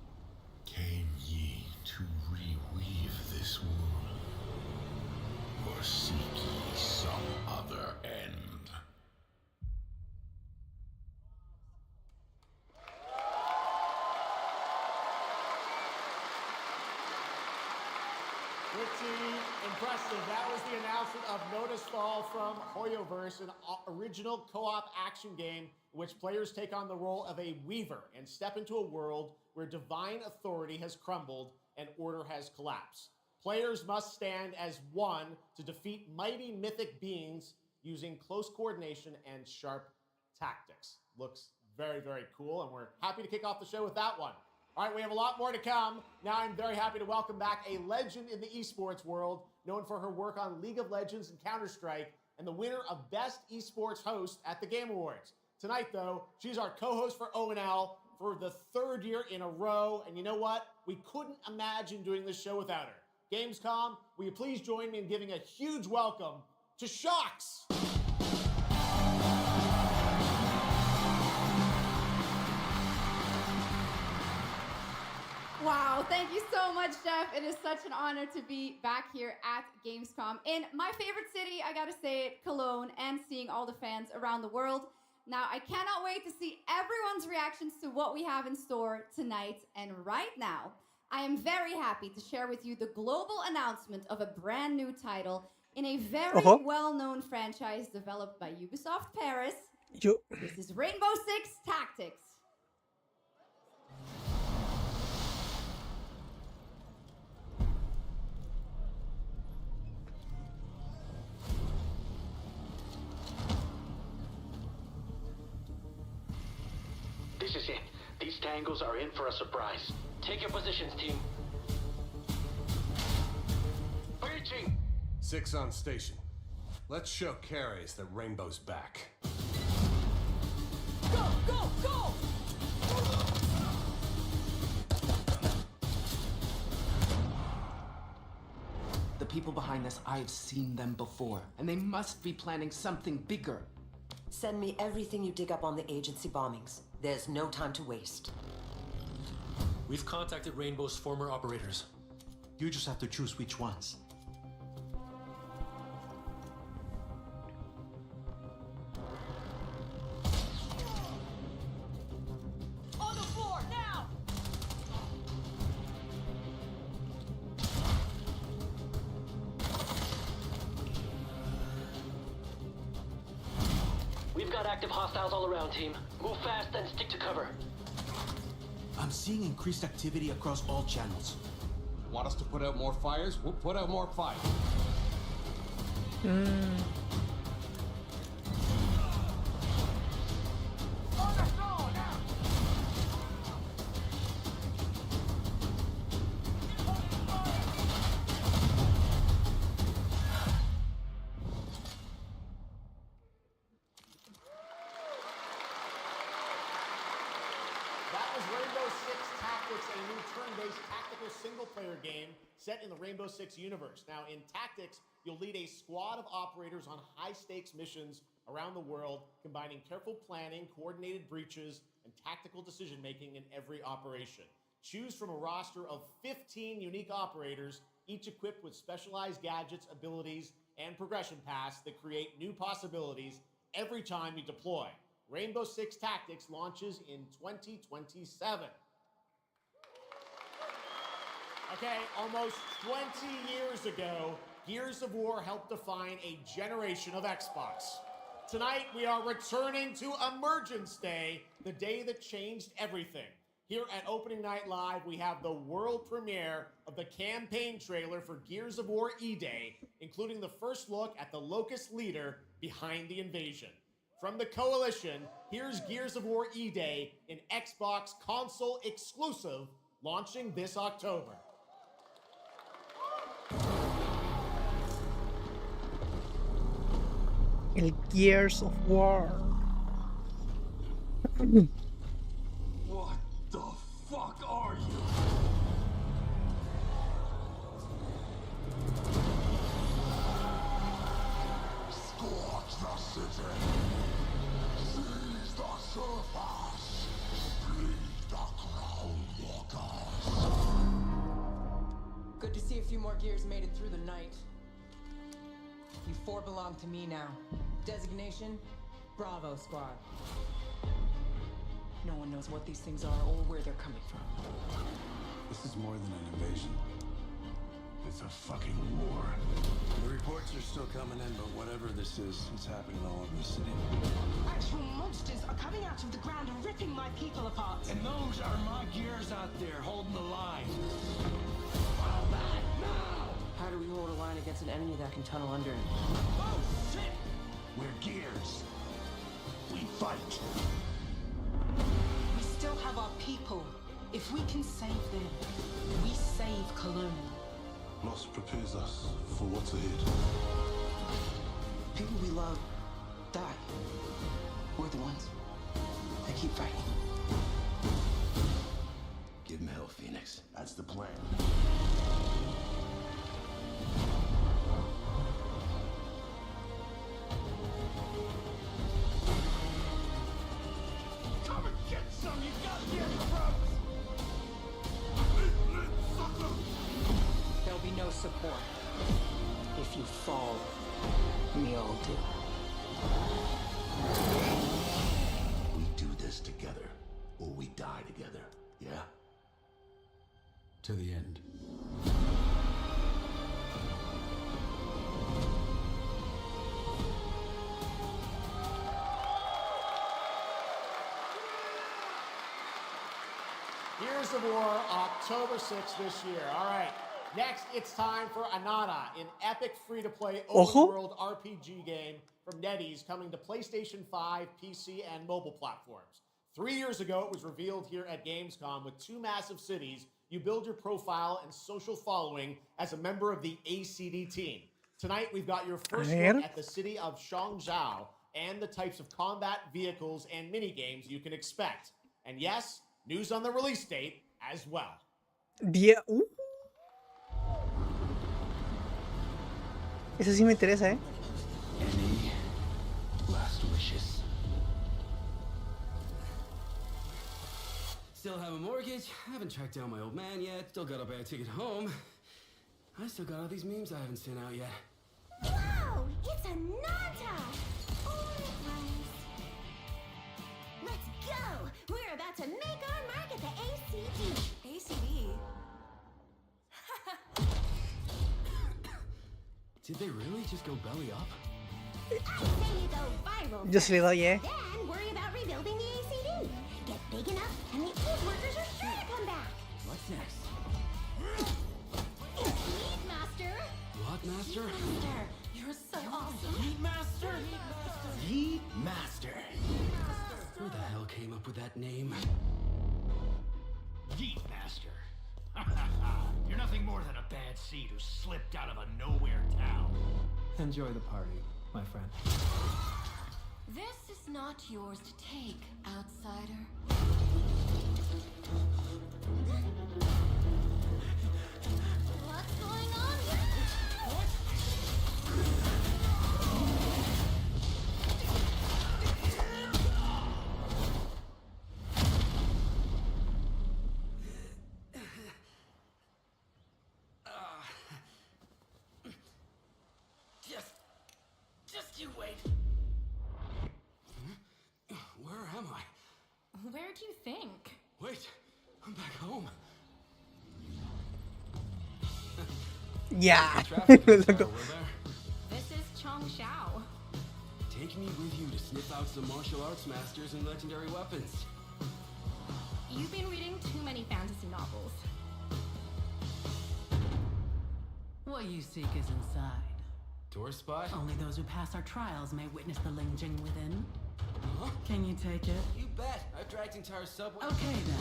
Came ye to reweave this world, or seek ye some other end? Pretty impressive. That was the announcement of Notice Fall from Hoyoverse, an original co-op action game in which players take on the role of a weaver and step into a world where divine authority has crumbled and order has collapsed. Players must stand as one to defeat mighty mythic beings using close coordination and sharp tactics. Looks very, very cool, and we're happy to kick off the show with that one. All right, we have a lot more to come. Now I'm very happy to welcome back a legend in the esports world, known for her work on League of Legends and Counter-Strike, and the winner of Best Esports Host at the Game Awards. Tonight, though, she's our co-host for ONL for the third year in a row, and you know what? We couldn't imagine doing this show without her. Gamescom, will you please join me in giving a huge welcome to Shocks? Wow, thank you so much, Jeff. It is such an honor to be back here at Gamescom in my favorite city, I gotta say it, Cologne, and seeing all the fans around the world. Now, I cannot wait to see everyone's reactions to what we have in store tonight. And right now, I am very happy to share with you the global announcement of a brand new title in a very well-known franchise developed by Ubisoft Paris. This is Rainbow Six Tactics. This is it. These tangles are in for a surprise. Take your positions, team. Breaching! 6 on station. Let's show Carries that Rainbow's back. Go, go, go! The people behind this, I've seen them before, and they must be planning something bigger. Send me everything you dig up on the agency bombings. There's no time to waste. We've contacted Rainbow's former operators. You just have to choose which ones. On the floor, now! got active hostiles all around, team. Move fast and stick to cover. I'm seeing increased activity across all channels. Want us to put out more fires? We'll put out more fires. That was Rainbow Six Tactics, a new turn-based tactical single-player game set in the Rainbow Six universe. Now, in Tactics, you'll lead a squad of operators on high-stakes missions around the world, combining careful planning, coordinated breaches, and tactical decision-making in every operation. Choose from a roster of 15 unique operators, each equipped with specialized gadgets, abilities, and progression paths that create new possibilities every time you deploy. Rainbow Six Tactics launches in 2027. Okay, almost 20 years ago, Gears of War helped define a generation of Xbox. Tonight, we are returning to Emergence Day, the day that changed everything. Here at Opening Night Live, we have the world premiere of the campaign trailer for Gears of War E-Day, including the first look at the Locust leader behind the invasion. From the Coalition, here's Gears of War E-Day, an Xbox console exclusive, launching this October. El Gears of War. What the fuck are you? Scorch the city. Seize the surface. Bleed the crown walkers. Good to see a few more Gears made it through the night. You four belong to me now. Designation, Bravo Squad. No one knows what these things are or where they're coming from. This is more than an invasion. It's a fucking war. The reports are still coming in, but whatever this is, it's happening all over the city. Actual monsters are coming out of the ground and ripping my people apart. And those are my Gears out there holding the line. How do we hold a line against an enemy that can tunnel under it? Oh, shit! We're Gears. We fight. We still have our people. If we can save them, we save Cologne. Loss prepares us for what's ahead. People we love die. We're the ones that keep fighting. Give him hell, Phoenix. That's the plan. Come and get some, you goddamn crooks! There'll be no support. If you fall, we all do. We do this together, or we die together, yeah? To the end. Gears of War, October 6th this year. All right. Next, it's time for Anana, an epic free-to-play open-world RPG game from NetEase coming to PlayStation 5, PC, and mobile platforms. 3 years ago, it was revealed here at Gamescom with 2 massive cities. You build your profile and social following as a member of the ACD team. Tonight, we've got your first look at the city of Shangzhou and the types of combat vehicles and minigames you can expect. And yes, news on the release date as well. Eso sí me interesa, ¿eh? Any last wishes? Still have a mortgage, haven't tracked down my old man yet, still got a bad ticket home. I still got all these memes I haven't sent out yet. Wow! It's a Nata! All at once. Let's go! We're about to make our mark at the ACD. ACD? Did they really just go belly up? you go viral. Yo sí le doy, Then worry about rebuilding the ACD. Get big enough, and the old workers are sure to come back. What's next? Meat Master. What, Master? Master, you're so awesome. Heat Master? Heat Master. Who the hell came up with that name? Yeet Master. You're nothing more than a bad seed who slipped out of a nowhere town. Enjoy the party, my friend. This is not yours to take, outsider. What's going on here? Just you wait. Where am I? Where do you think? Wait, I'm back home. Ya. Traffic in this tower, will there? This is Chong Shao. Take me with you to sniff out some martial arts masters and legendary weapons. You've been reading too many fantasy novels. What you seek is inside. Tourist spot? Only those who pass our trials may witness the Ling Jing within. Huh? Can you take it? You bet. I've dragged entire subway. Okay then.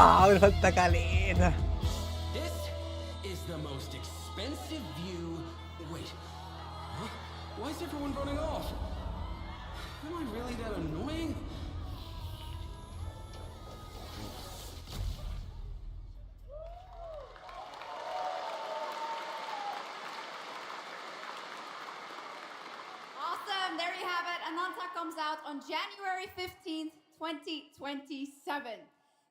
Ah, me falta caleta. This is the most expensive view. Wait. Huh? Why is everyone running off? Am I really that annoying? Awesome, there you have it. Ananta comes out on January 15th, 2027.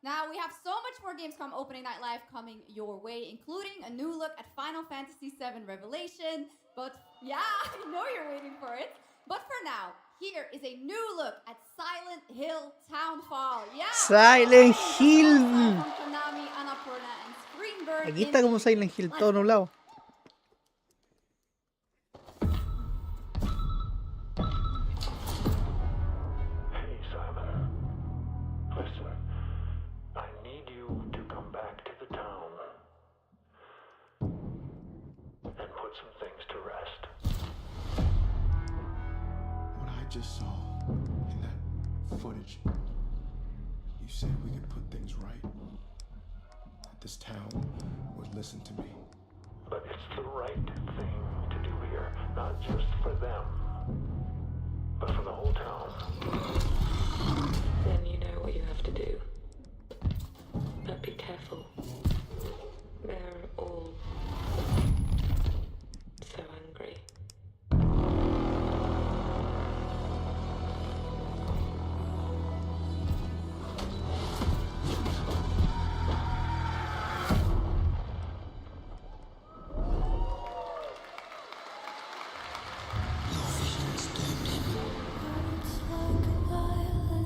Now, we have so much more Gamescom Opening Night Live coming your way, including a new look at Final Fantasy VII Revelation. But yeah, I know you're waiting for it. But for now, here is a new look at Silent Hill Townfall. Yeah! Silent Hill. From Konami, Annapurna, and Screenbird. Aquí está como Silent Hill, todo nublado. Hey, Simon. Listen, I need you to come back to the town and put some things to rest. What I just saw in that footage, you said we could put things right. That this town would listen to me. But it's the right thing to do here, not just for them, but for the whole town. Then you know what you have to do. But be careful. They're all so angry.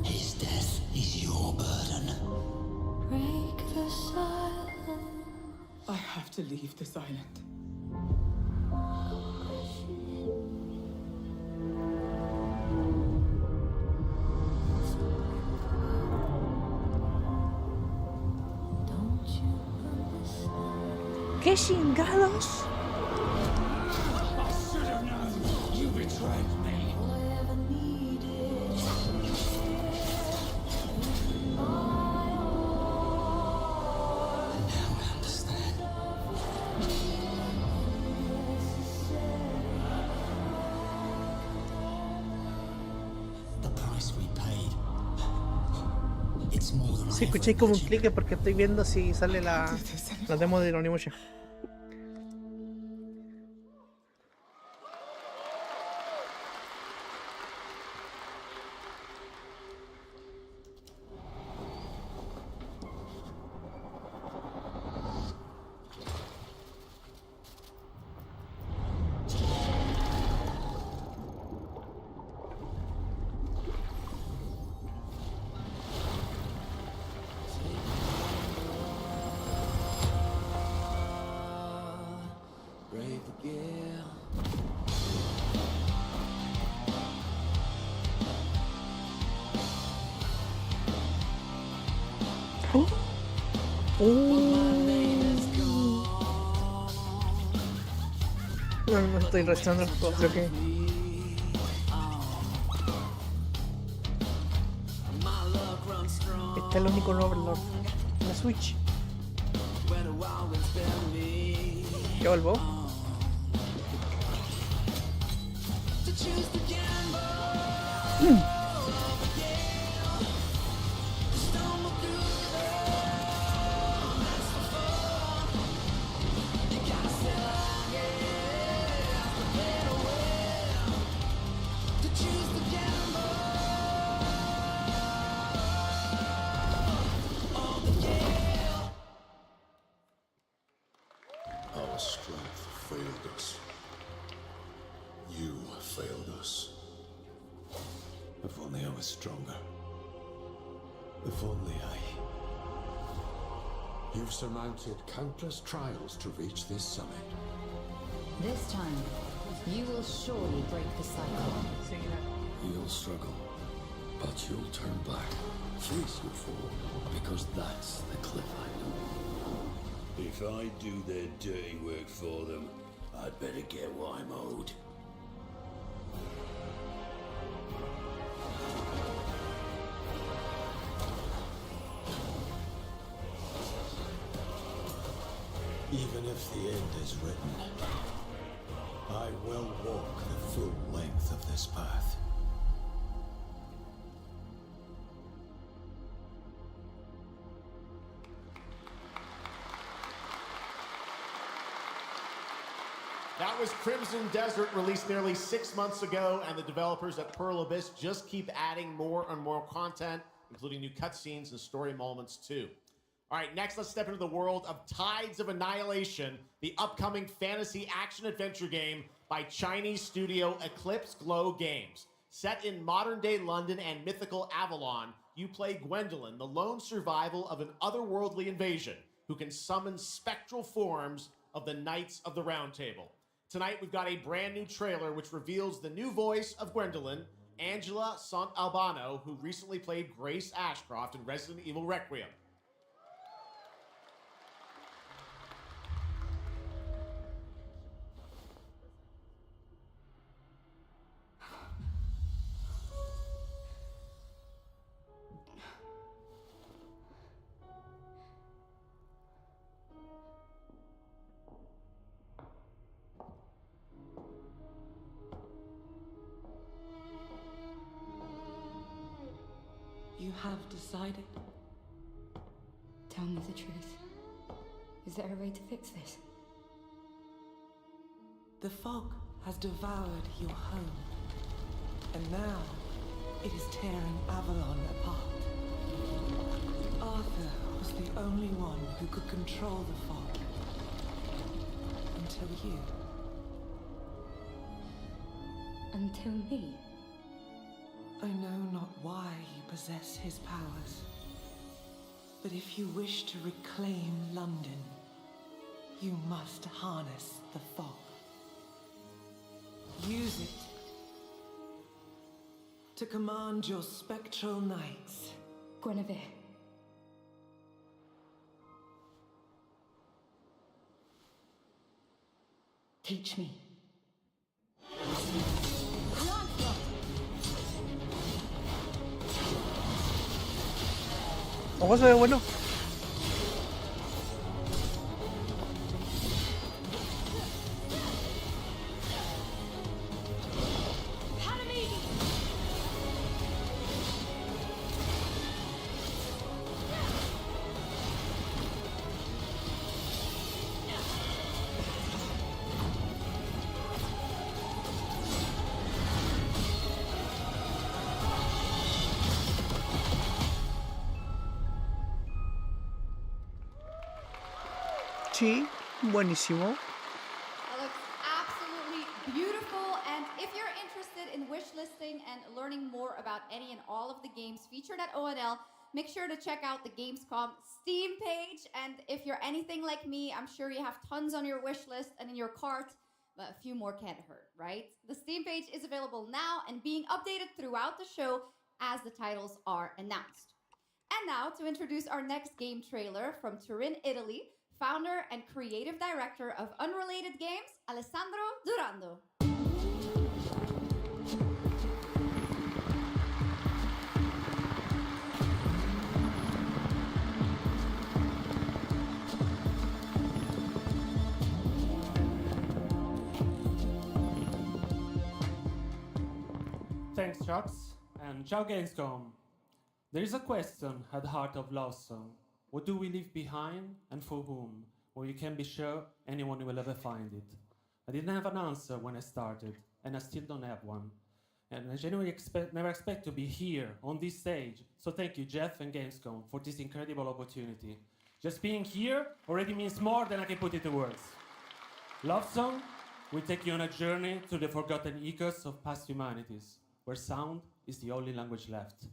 His death is your burden. Break the silence. I have to leave this island. ¿Qué chingados? I should have known. You betrayed me. The price we paid. It's more than Si I ever escucháis como un imagined. clic es porque estoy viendo si sale la demo de Onimusha. the gale. No estoy reaccionando al juego, creo que. Este es el único Overlord. La Switch. ¿Ya vuelvo? Our strength failed us. You failed us. If only I was stronger. If only I... You've surmounted countless trials to reach this summit. This time, you will surely break the cycle. You'll struggle, but you'll turn back, face your fall, because that's the cliff I know. If I do their dirty work for them, I'd better get what I'm owed. Even if the end is written, I will walk the full length of this path. That was Crimson Desert, released nearly 6 months ago, and the developers at Pearl Abyss just keep adding more and more content, including new cutscenes and story moments too. All right, next let's step into the world of Tides of Annihilation, the upcoming fantasy action-adventure game by Chinese studio Eclipse Glow Games. Set in modern-day London and mythical Avalon, you play Gwendolyn, the lone survival of an otherworldly invasion, who can summon spectral forms of the Knights of the Round Table. Tonight, we've got a brand new trailer which reveals the new voice of Gwendolyn, Angela Sant Albano, who recently played Grace Ashcroft in Resident Evil Requiem. You have decided? Tell me the truth. Is there a way to fix this? The fog has devoured your home, and now it is tearing Avalon apart. Arthur was the only one who could control the fog. Until you. Until me? I know not why you possess his powers, but if you wish to reclaim London, you must harness the fog. Use it to command your spectral knights. Guinevere. Teach me. Ojo, se ve bueno. Sí, buenísimo. That looks absolutely beautiful, and if you're interested in wishlisting and learning more about any and all of the games featured at ONL, make sure to check out the Gamescom Steam page, and if you're anything like me, I'm sure you have tons on your wish list and in your cart. but a few more can't hurt, right? The Steam page is available now and being updated throughout the show as the titles are announced. And now to introduce our next game trailer from Turin, Italy, founder and creative director of Unrelated Games, Alessandro Durando. Thanks, Chucks, and ciao Gamescom. There is a question at the heart of Love Song. What do we leave behind and for whom? Well, you can be sure anyone will ever find it. I didn't have an answer when I started, and I still don't have one. And I genuinely never expect to be here on this stage. So thank you, Jeff and Gamescom, for this incredible opportunity. Just being here already means more than I can put into words. Love Song will take you on a journey through the forgotten echoes of past humanities, where sound is the only language left.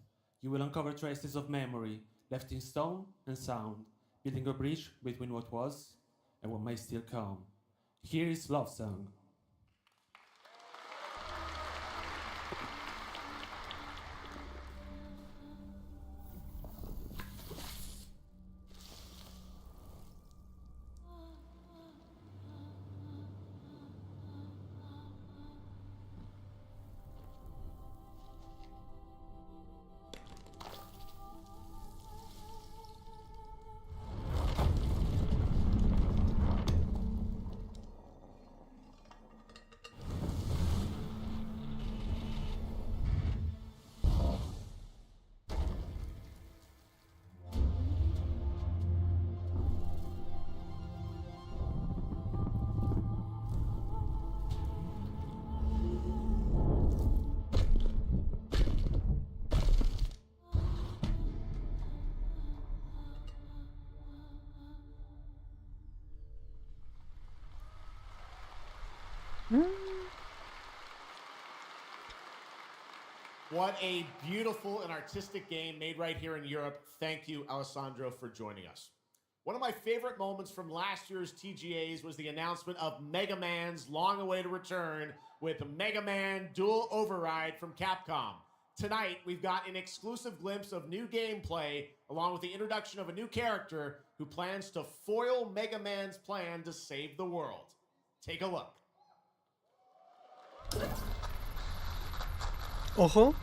You will uncover traces of memory, left in stone and sound, building a bridge between what was and what may still come. Here is Love Song. What a beautiful and artistic game made right here in Europe. Thank you, Alessandro, for joining us. One of my favorite moments from last year's TGAs was the announcement of Mega Man's long-awaited return with Mega Man Dual Override from Capcom. Tonight, we've got an exclusive glimpse of new gameplay, along with the introduction of a new character who plans to foil Mega Man's plan to save the world. Take a look. Ojo.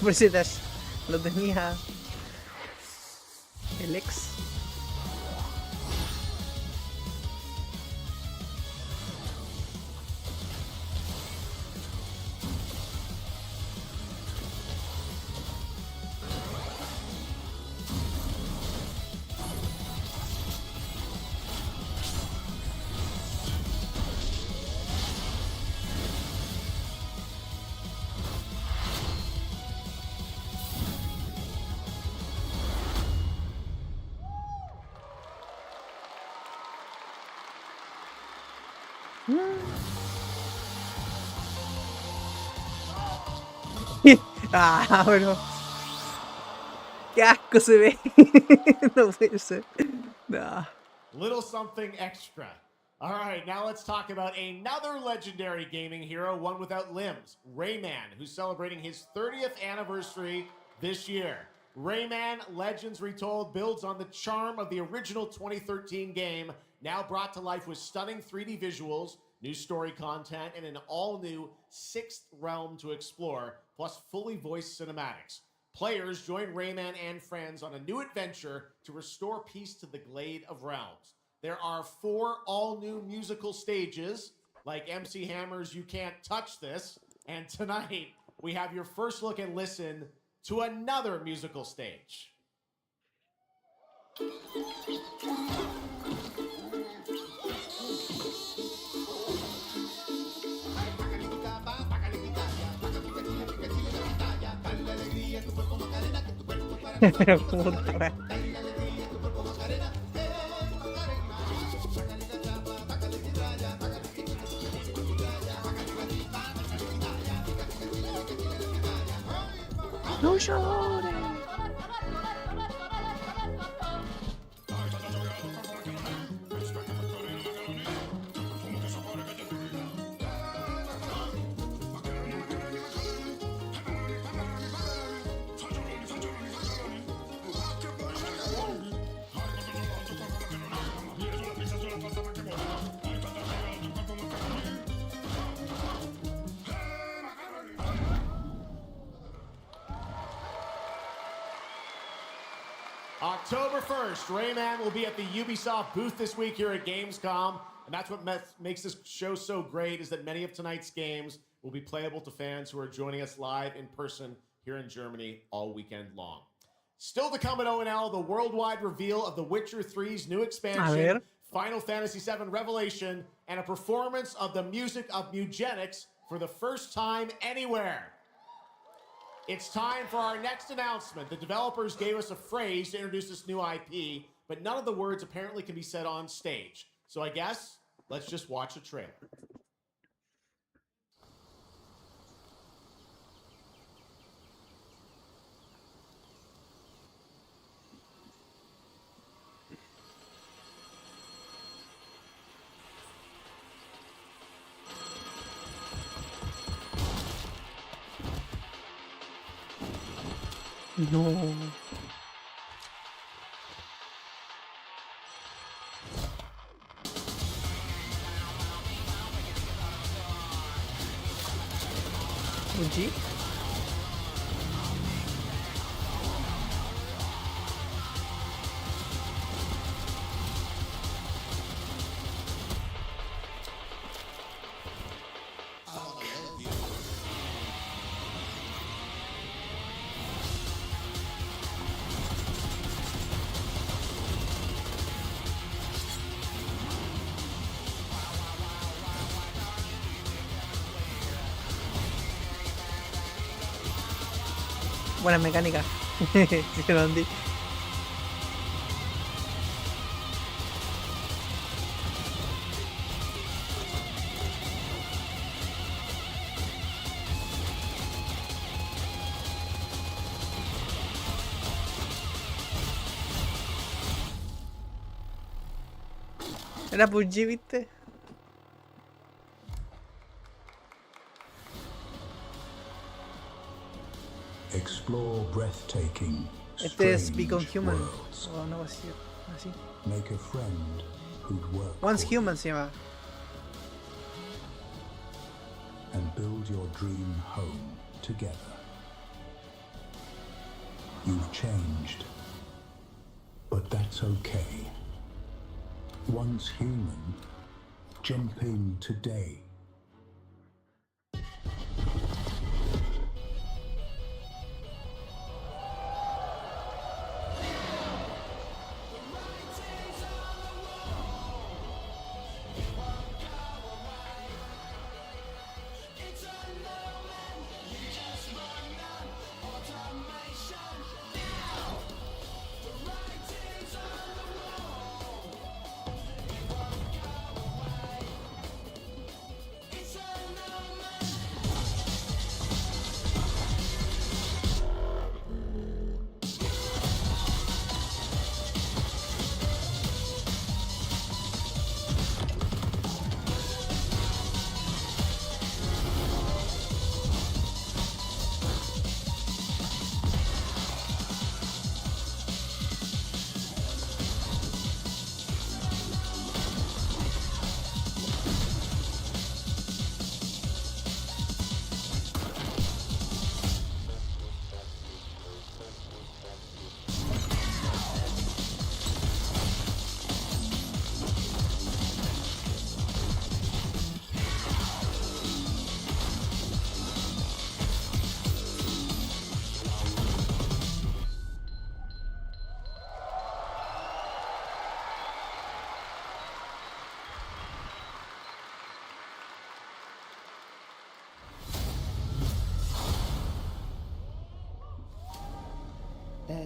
Pobrecita, lo tenía el ex. Ah, bueno. Qué asco se ve. No puede ser. Nah. Little something extra. All right, now let's talk about another legendary gaming hero, one without limbs, Rayman, who's celebrating his 30th anniversary this year. Rayman Legends Retold builds on the charm of the original 2013 game, now brought to life with stunning 3D visuals, new story content, and an all-new sixth realm to explore, plus fully voiced cinematics. Players join Rayman and friends on a new adventure to restore peace to the Glade of Realms. There are 4 all-new musical stages, like MC Hammer's You Can't Touch This, and tonight, we have your first look and listen to another musical stage. Puta. No llores. October 1st, Rayman will be at the Ubisoft booth this week here at Gamescom. And that's what makes this show so great, is that many of tonight's games will be playable to fans who are joining us live in person here in Germany all weekend long. Still to come at ONL, the worldwide reveal of The Witcher 3's new expansion, Final Fantasy VII Revelation, and a performance of the music of Mugenics for the first time anywhere. It's time for our next announcement. The developers gave us a phrase to introduce this new IP, but none of the words apparently can be said on stage. So I guess let's just watch the trailer. No. G? Buena mecánica. Sí, lo andí. Era PUBG, ¿viste? Explore breathtaking, Este es strange Become Human. worlds. O no, así. Make a friend who'd work Once for Human se llama. you and build your dream home together. You've changed, but that's okay. Once human, jump in today.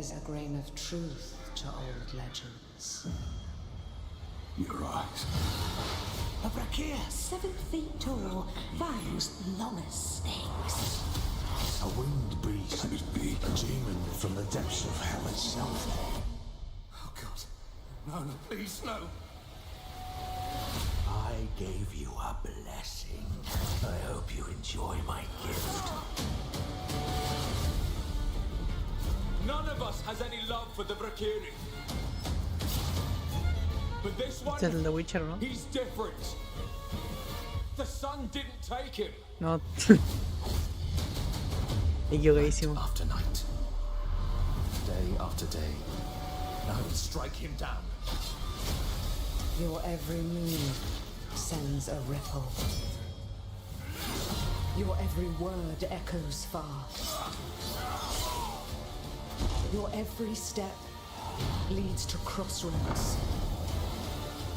is a grain of truth to old legends. Your eyes. A brachia, 7 feet tall, fangs long as snakes. A winged beast. Can it be a demon from the depths of hell itself? Oh God. No, please, no. I gave you a blessing. I hope you enjoy my gift. None of us has any love for the Brakiri. But this one, Este es el de Witcher, ¿no? he's different. The sun didn't take him. No. Equivocadísimo. After night. Day after day. I will strike him down. Your every move sends a ripple. Your every word echoes far. Your every step leads to crossroads.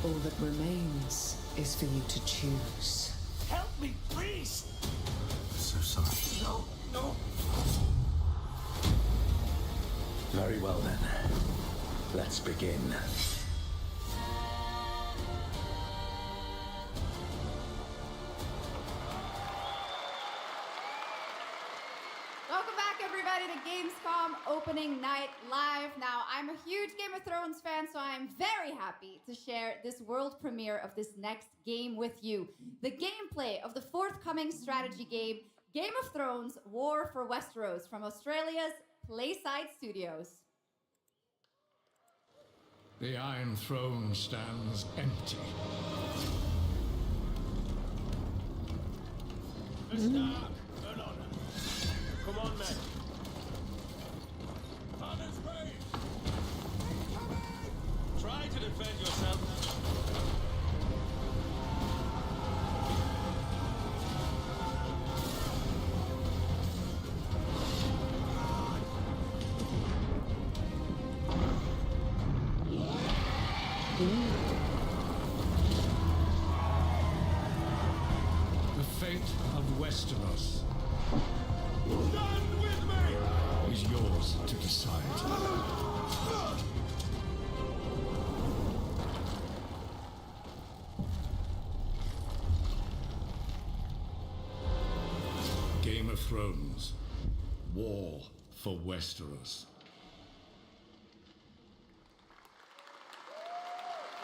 All that remains is for you to choose. Help me, please! I'm so sorry. No, no. Very well then. Let's begin. Welcome back, everybody, to Gamescom opening night live. Now, I'm a huge Game of Thrones fan, so I'm very happy to share this world premiere of this next game with you. The gameplay of the forthcoming strategy game, Game of Thrones War for Westeros, from Australia's Playside Studios. The Iron Throne stands empty. Come on, men. Try to defend yourself. The fate of Westeros Stand with me! is yours to decide. Game of Thrones. War for Westeros.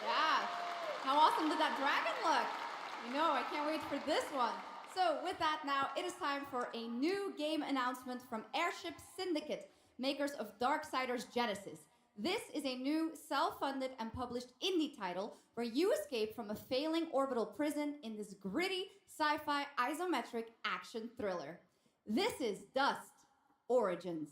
Yeah. How awesome did that dragon look? You know, I can't wait for this one. So with that now, it is time for a new game announcement from Airship Syndicate, makers of Darksiders Genesis. This is a new self-funded and published indie title where you escape from a failing orbital prison in this gritty sci-fi isometric action thriller. This is Dust Origins.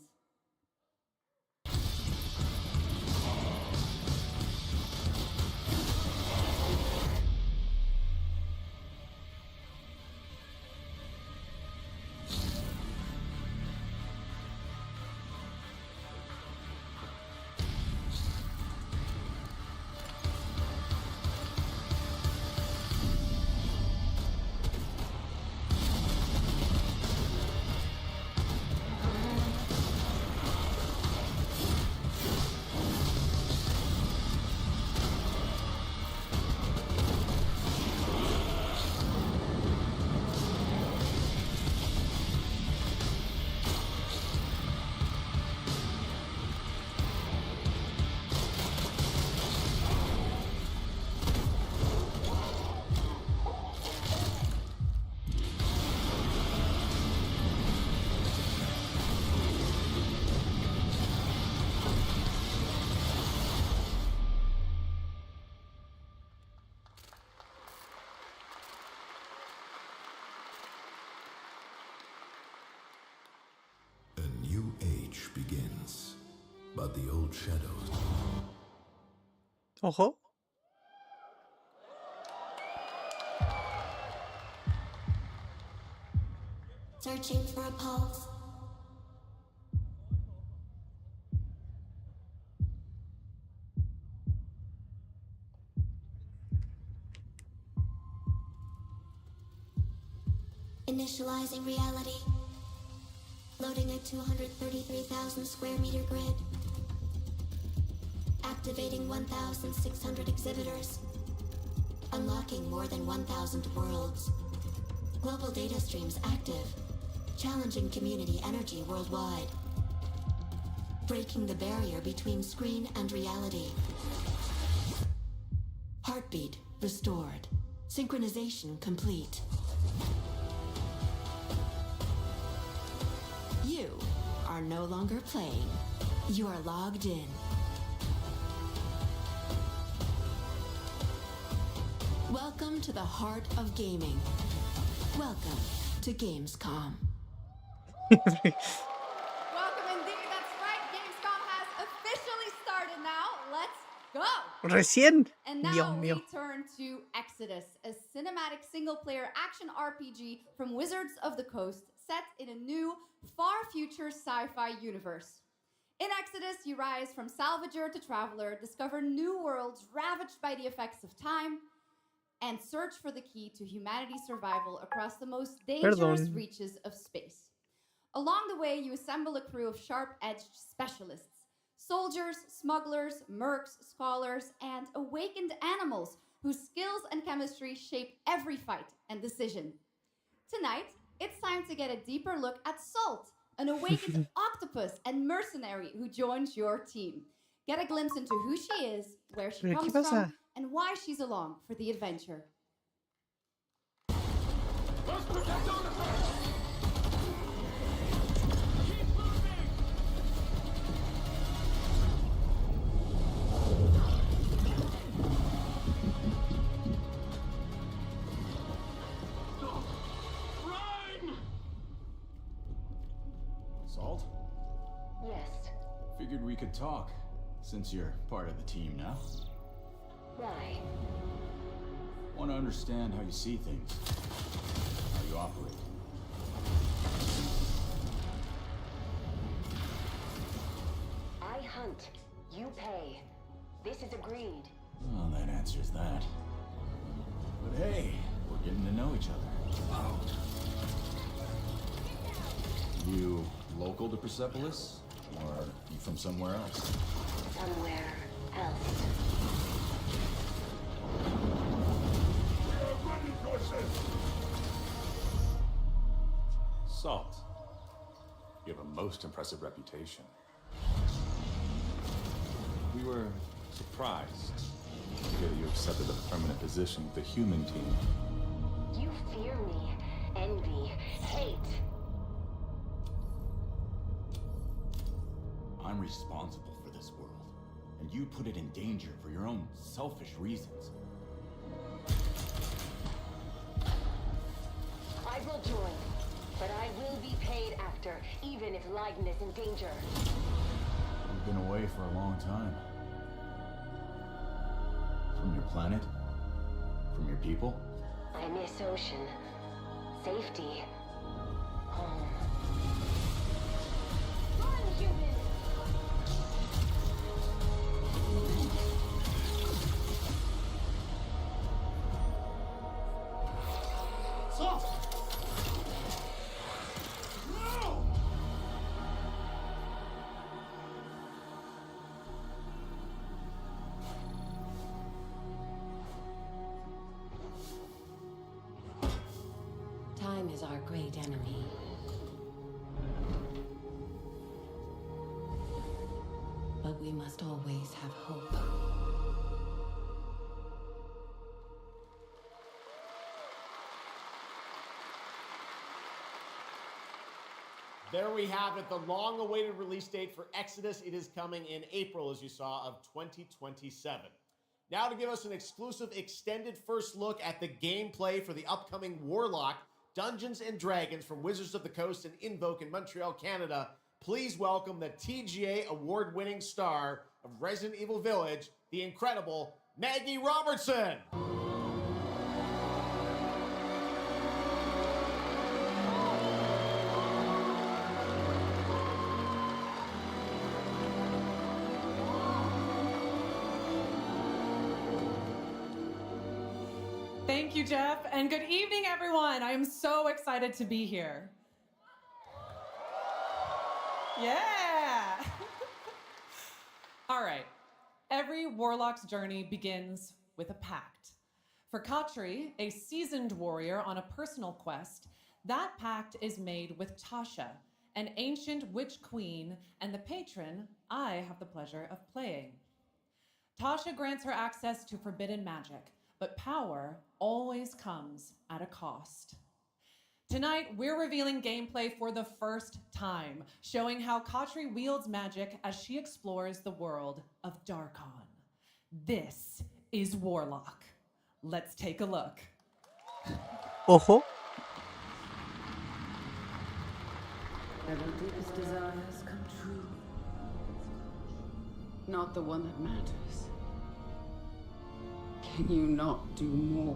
Begins, but the old shadows. Ojo. Searching for a pulse. Initializing reality. Loading a 233,000 square meter grid. Activating 1,600 exhibitors. Unlocking more than 1,000 worlds. Global data streams active. Challenging community energy worldwide. Breaking the barrier between screen and reality. Heartbeat restored. Synchronization complete. You are no longer playing. You are logged in. Welcome to the heart of gaming. Welcome to Gamescom. Welcome indeed, that's right. Gamescom has officially started now. Let's go! Recién. And Dios now mío. we turn to Exodus, a cinematic single-player action RPG from Wizards of the Coast, set in a new, far-future sci-fi universe. In Exodus, you rise from salvager to traveler, discover new worlds ravaged by the effects of time, and search for the key to humanity's survival across the most dangerous reaches of space. Along the way, you assemble a crew of sharp-edged specialists, soldiers, smugglers, mercs, scholars, and awakened animals whose skills and chemistry shape every fight and decision. Tonight, it's time to get a deeper look at Salt, an awakened octopus and mercenary who joins your team. Get a glimpse into who she is, where she ¿Pero qué comes pasa? from, and why she's along for the adventure. Salt? Yes. Figured we could talk, since you're part of the team now. Why? Want to understand how you see things, how you operate. I hunt. You pay. This is agreed. Well, that answers that. But hey, we're getting to know each other. You local to Persepolis? Or you from somewhere else? Somewhere else. Salt. You have a most impressive reputation. We were surprised to hear that you accepted a permanent position with the human team. You fear me, envy, hate. I'm responsible for this world, and you put it in danger for your own selfish reasons. I will join, but I will be paid after, even if Leiden is in danger. You've been away for a long time. From your planet? From your people? I miss ocean, safety, home. Run, human! Salt! No! Time is our great enemy. But we must always have hope. There we have it, the long-awaited release date for Exodus. It is coming in April, as you saw, of 2027. Now to give us an exclusive extended first look at the gameplay for the upcoming Warlock Dungeons & Dragons from Wizards of the Coast and Invoke in Montreal, Canada, please welcome the TGA award-winning star of Resident Evil Village, the incredible Maggie Robertson. Thank you, Jeff, and good evening, everyone. I am so excited to be here. Yeah. All right. Every warlock's journey begins with a pact. For Katri, a seasoned warrior on a personal quest, that pact is made with Tasha, an ancient witch queen and the patron I have the pleasure of playing. Tasha grants her access to forbidden magic, but power always comes at a cost. Tonight, we're revealing gameplay for the first time, showing how Katri wields magic as she explores the world of Darkon. This is Warlock. Let's take a look. Ojo. Ever deepest desires come true. Not the one that matters. Can you not do more?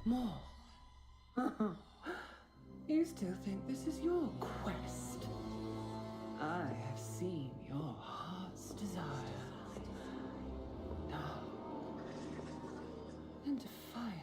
More? You still think this is your quest? I have seen your heart's desire. Dark and defiant.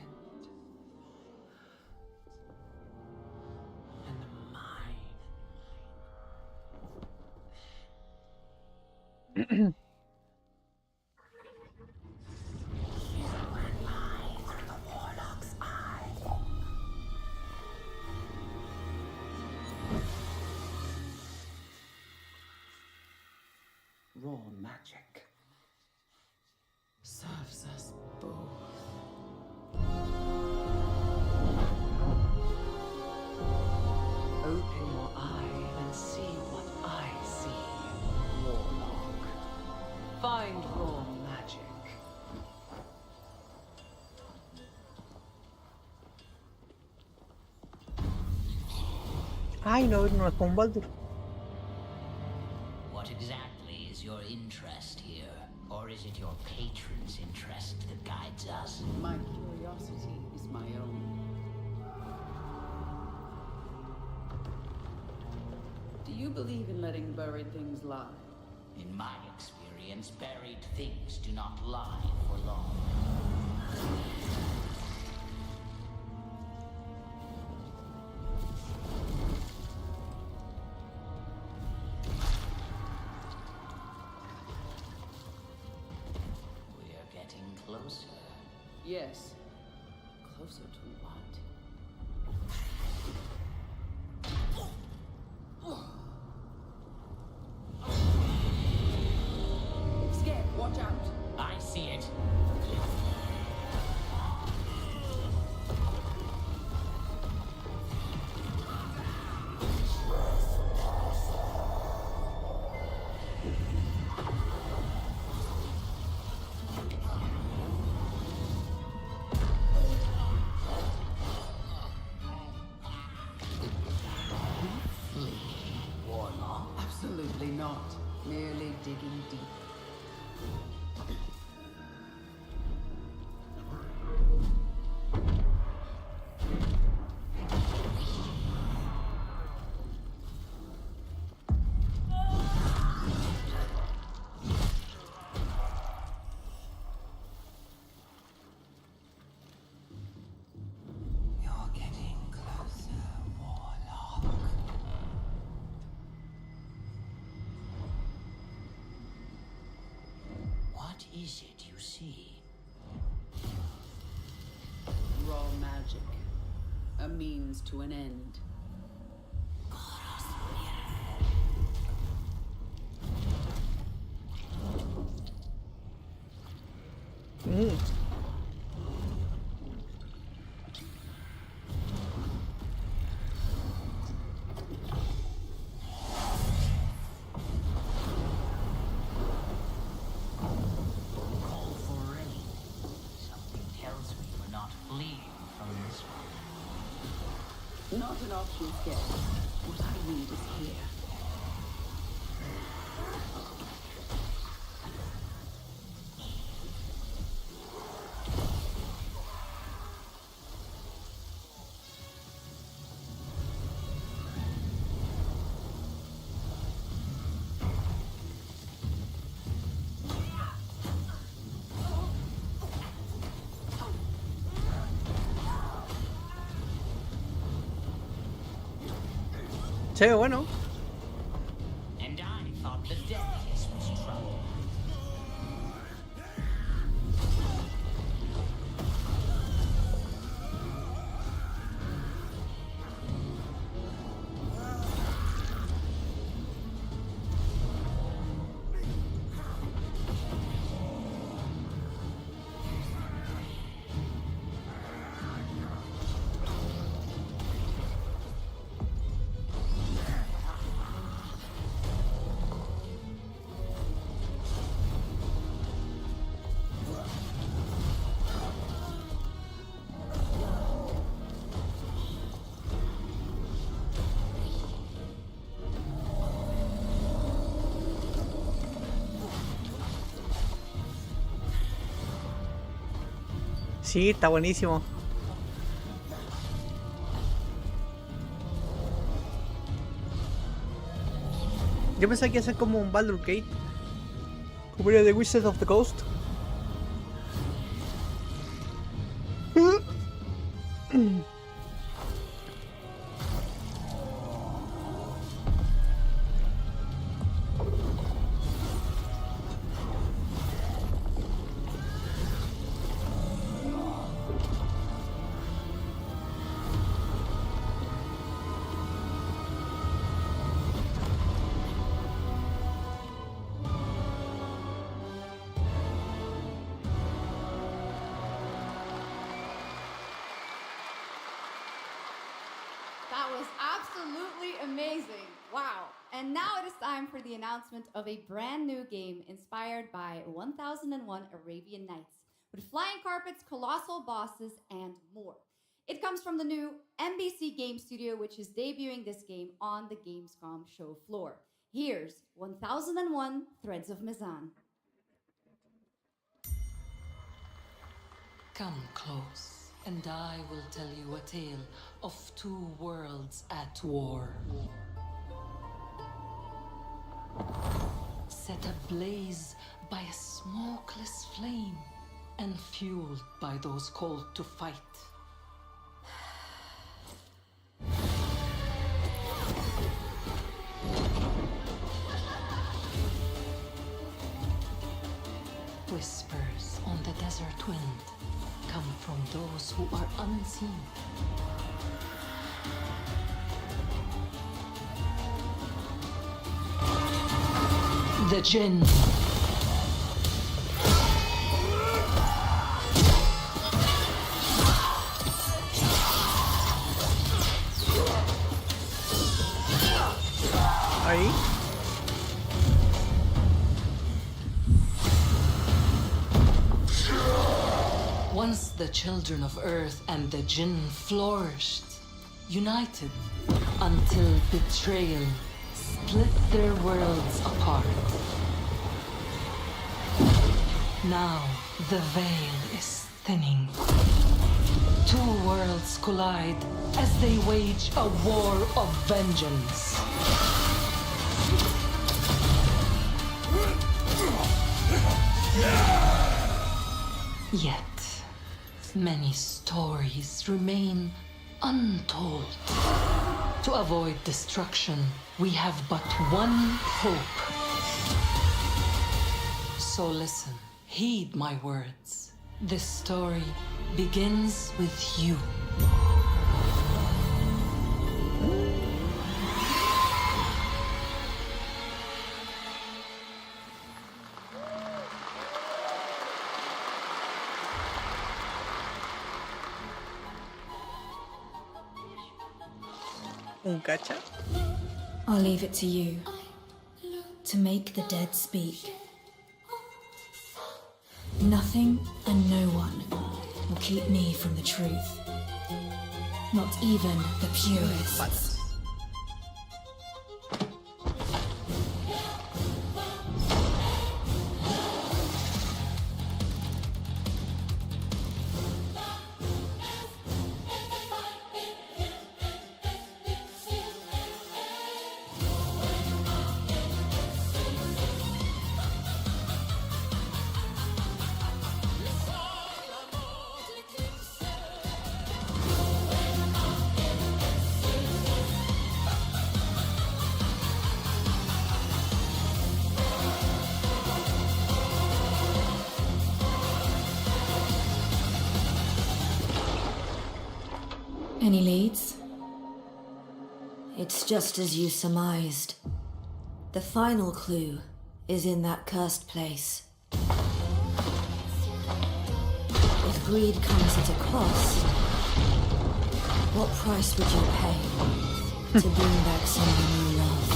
Raw magic serves us both. Open your eye and see what I see, Warlock. Find raw magic. Ay, no es con Baldur. What exactly is your interest here? Or is it your patron's interest that guides us? My curiosity is my own. Do you believe in letting buried things lie? In my experience, buried things do not lie for long. Closer. Yes. Closer to what? It's scared. Watch out. I see it. Absolutely not. Merely digging deep. You're getting closer, Warlock. What is it you see? Raw magic. A means to an end. Not an option scared. What I need is here. Se ve bueno. Sí, está buenísimo. Yo pensé que iba a ser como un Baldur's Gate, como era The Wizard of the Coast. That was absolutely amazing. Wow. And now it is time for the announcement of a brand new game inspired by 1001 Arabian Nights, with flying carpets, colossal bosses, and more. It comes from the new NBC Game Studio, which is debuting this game on the Gamescom show floor. Here's 1001 Threads of Mizan. Come close, and I will tell you a tale of two worlds at war. Set ablaze by a smokeless flame, and fueled by those called to fight. Whispers on the desert wind come from those who are unseen. The Jinn. Ahí. Once the children of Earth and the Jinn flourished, united, until betrayal split their worlds apart. Now the veil is thinning. Two worlds collide as they wage a war of vengeance. Yet, many stories remain untold. To avoid destruction, we have but one hope. So listen, heed my words. This story begins with you. Un cacha. I'll leave it to you to make the dead speak. Nothing and no one will keep me from the truth. Not even the purists. Any leads? It's just as you surmised. The final clue is in that cursed place. If greed comes at a cost, what price would you pay to bring back someone you love?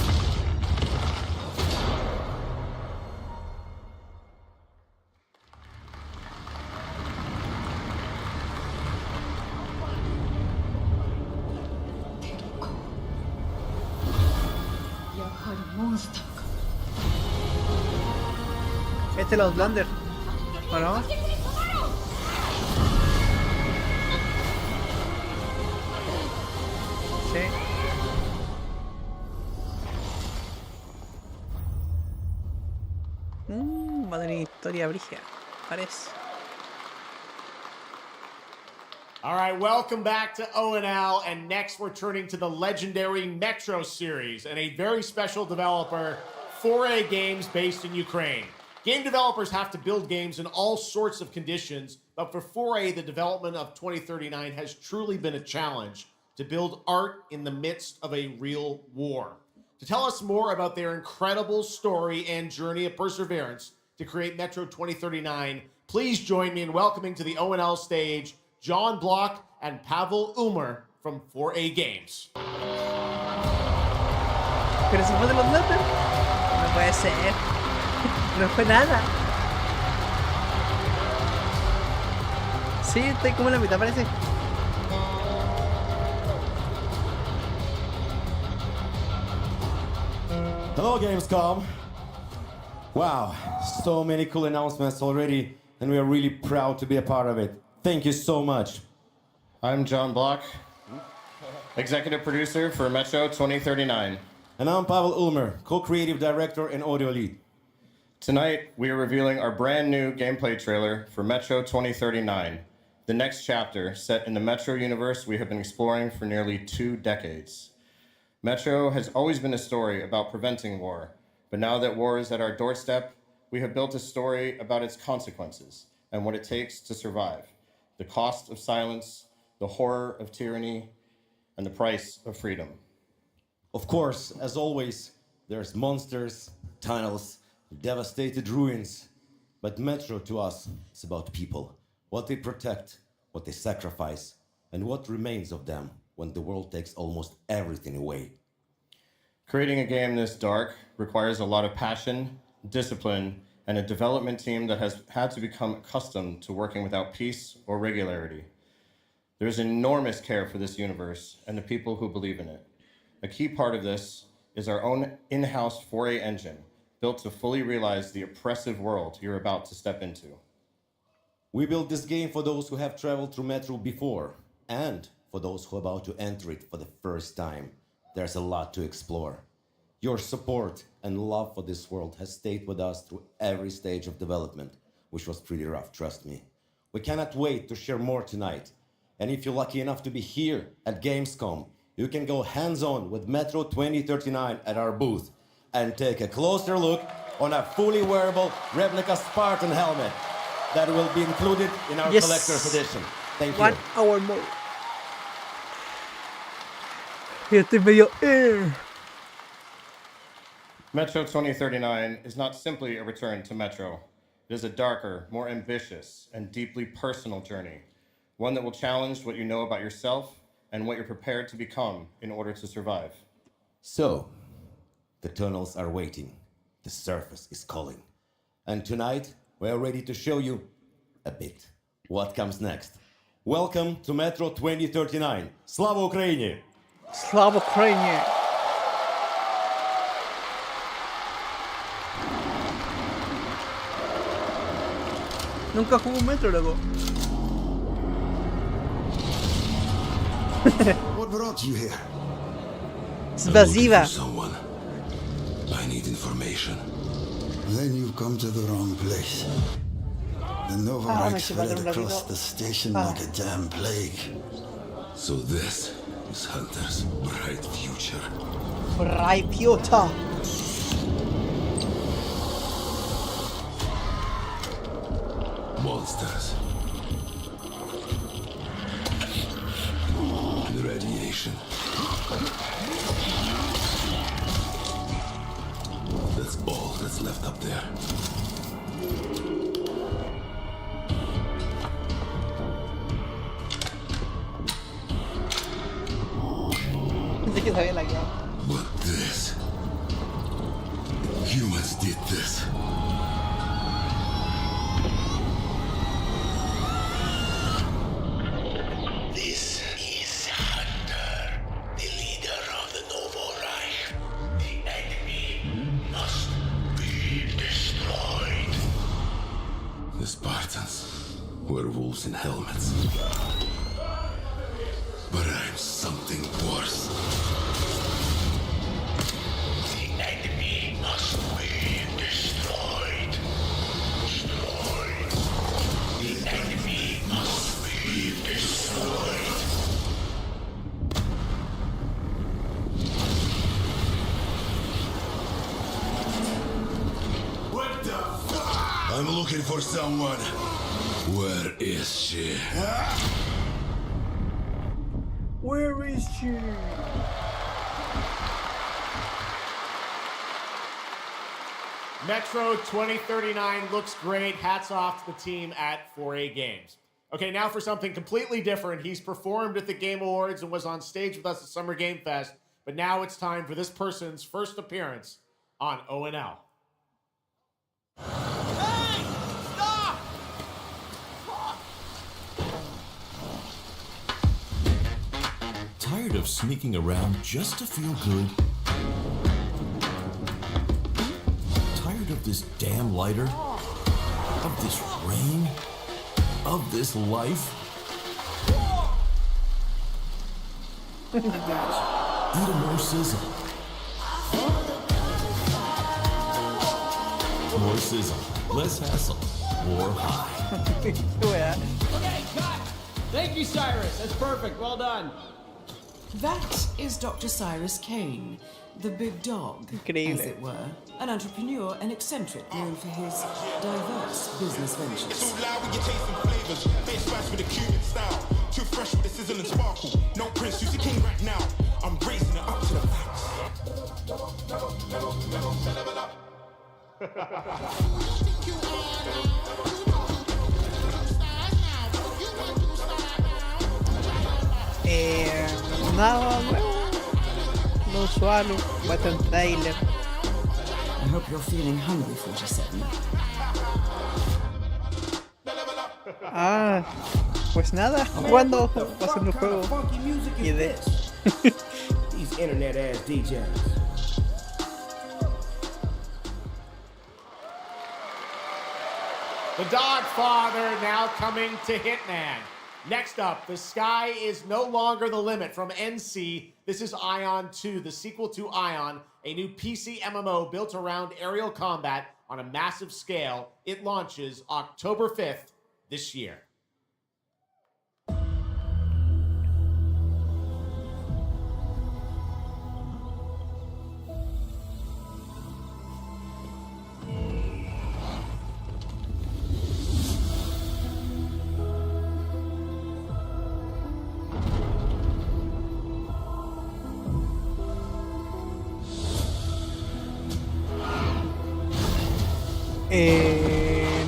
Este es el Outlander, ¿o no? Historia brígida, parece. All right, welcome back to ONL, and next we're turning to the legendary Metro series and a very special developer, 4A Games, based in Ukraine. Game developers have to build games in all sorts of conditions, but for 4A, the development of 2039 has truly been a challenge to build art in the midst of a real war. To tell us more about their incredible story and journey of perseverance to create Metro 2039, please join me in welcoming to the ONL stage John Block and Pavel Umer from 4A Games. Pero se fue de los datos. No puede ser. No fue nada. Sí, estoy como en la mitad, parece. Hello, Gamescom. Wow, so many cool announcements already, and we are really proud to be a part of it. Thank you so much. I'm John Block, executive producer for Metro 2039. And I'm Pavel Ulmer, co-creative director and audio lead. Tonight, we are revealing our brand new gameplay trailer for Metro 2039, the next chapter set in the Metro universe we have been exploring for nearly 2 decades. Metro has always been a story about preventing war, but now that war is at our doorstep, we have built a story about its consequences and what it takes to survive. The cost of silence, the horror of tyranny, and the price of freedom. Of course, as always, there's monsters, tunnels, devastated ruins. But Metro to us is about people, what they protect, what they sacrifice, and what remains of them when the world takes almost everything away. Creating a game this dark requires a lot of passion, discipline, and a development team that has had to become accustomed to working without peace or regularity. There's enormous care for this universe and the people who believe in it. A key part of this is our own in-house 4A engine, built to fully realize the oppressive world you're about to step into. We built this game for those who have traveled through Metro before, and for those who are about to enter it for the first time. There's a lot to explore. Your support and love for this world has stayed with us through every stage of development, which was pretty rough, trust me. We cannot wait to share more tonight. And if you're lucky enough to be here at Gamescom, you can go hands-on with Metro 2039 at our booth and take a closer look on a fully wearable replica Spartan helmet that will be included in our collector's edition. Thank you. 1 hour more. Estoy medio. Metro 2039 is not simply a return to Metro. It is a darker, more ambitious, and deeply personal journey. One that will challenge what you know about yourself and what you're prepared to become in order to survive. So, the tunnels are waiting. The surface is calling. And tonight, we are ready to show you a bit what comes next. Welcome to Metro 2039. Slava Ukraini! Slava Ukraini! Nunca jugué un Metro, loco. What brought you here? Spasiba. Someone. I need information. Then you've come to the wrong place. The Novarax spread across the station like a damn plague. So this is Hunter's bright future. Bright future. Monsters. And radiation. That's all that's left up there. But this... Humans did this. This is Hunter, the leader of the Novorreich. The enemy must be destroyed. The Spartans were wolves in helmets. But I'm something worse. The enemy must be destroyed. What the fuck? I'm looking for someone. Where is she? Where is she? Metro 2039 looks great. Hats off to the team at 4A Games. Okay, now for something completely different. He's performed at the Game Awards and was on stage with us at Summer Game Fest, but now it's time for this person's first appearance on ONL. Hey! Stop! Tired of sneaking around just to feel good? Tired of this damn lighter? Of this rain? Of this life? Eat a more sizzle. More sizzle, less hassle, more high. Okay, cut! Thank you, Cyrus. That's perfect. Well done. That is Dr. Cyrus Kane, the big dog, Increíble. as it were. An entrepreneur and eccentric known for his diverse business ventures. It's all loud when you're tasting flavors. Face fresh with a Cuban style. Too fresh with the sizzle and sparkle. No prince, who's the king right now? I'm raising it up to the max. Nada nuevo. Lo usual, bastante trailer. I hope you're feeling hungry, 47. Ah, pues nada, jugando, pasando el juego. Y de. These internet ass DJs. The Dog Father now coming to Hitman. Next up, the sky is no longer the limit from NC. This is Ion 2, the sequel to Ion, a new PC MMO built around aerial combat on a massive scale. It launches October 5th this year.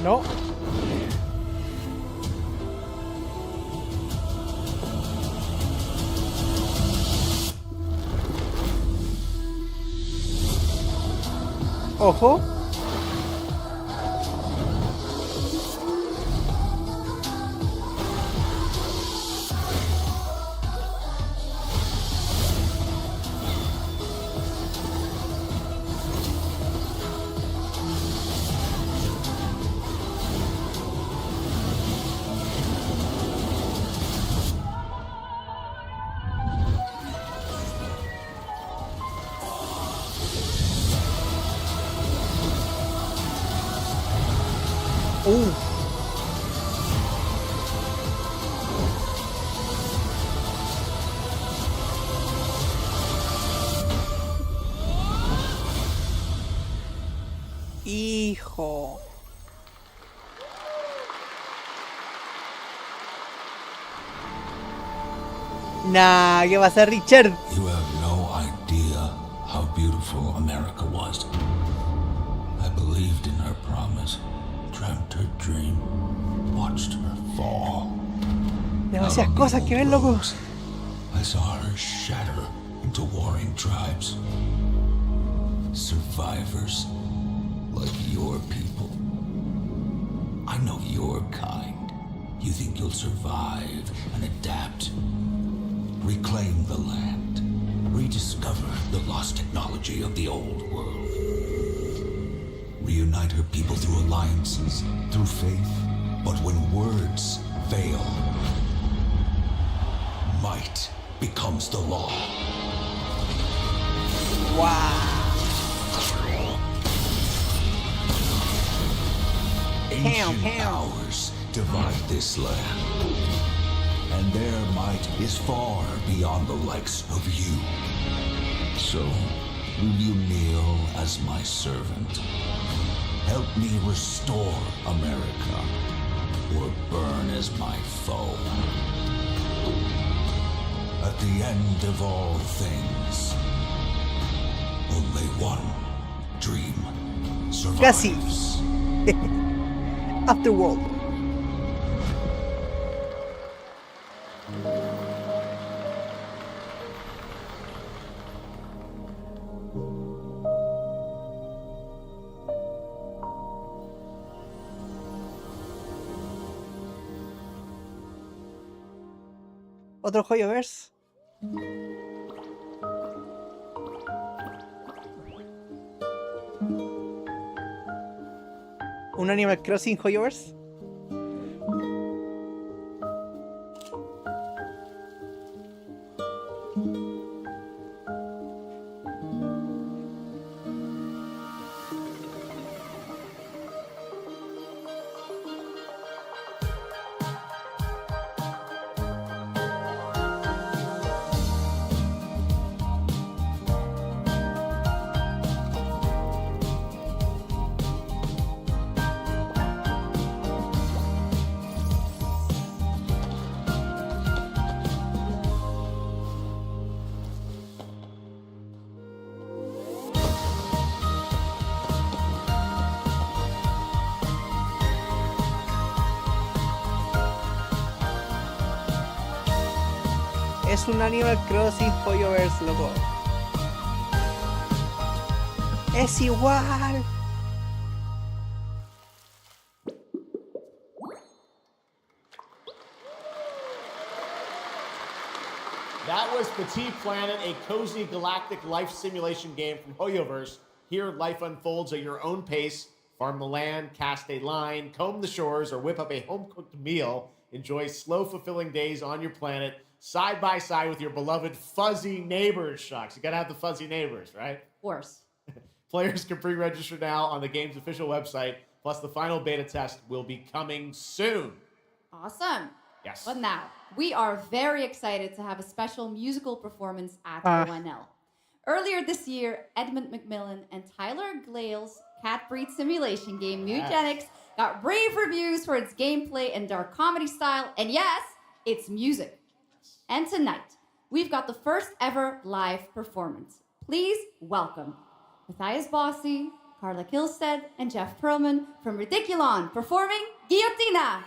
No. Ojo. Hijo. Nah, ¿qué va a hacer Richard? You have no idea how beautiful America was. I believed in her promise, dreamt her dream, watched her fall. Demasiadas cosas que ver, loco. I saw her shatter into warring tribes. Survivors like your people. I know your kind. You think you'll survive and adapt. Reclaim the land. Rediscover the lost technology of the old world. Reunite her people through alliances, through faith. But when words fail, might becomes the law. Wow. Ancient powers divide this land, and their might is far beyond the likes of you. So, will you kneel as my servant? Help me restore America, or burn as my foe. At the end of all things, only one dream Casi. survives. Afterworld. Otro Hoyoverse. Un Animal Crossing Hoyoverse. Es un Animal Crossing Hoyoverse, loco. Es igual. That was Petit Planet, a cozy galactic life simulation game from Hoyoverse. Here, life unfolds at your own pace. Farm the land, cast a line, comb the shores, or whip up a home-cooked meal. Enjoy slow, fulfilling days on your planet, side by side with your beloved fuzzy neighbors, Shocks. You gotta have the fuzzy neighbors, right? Of course. Players can pre-register now on the game's official website, plus the final beta test will be coming soon. Awesome. Yes. But now, we are very excited to have a special musical performance at ONL. Earlier this year, Edmund McMillan and Tyler Glale's cat breed simulation game, Mutagenics, got rave reviews for its gameplay and dark comedy style, and yes, it's music. And tonight, we've got the first ever live performance. Please welcome Matthias Bossi, Carla Kilstead, and Jeff Perlman from Ridiculon performing Guillotina.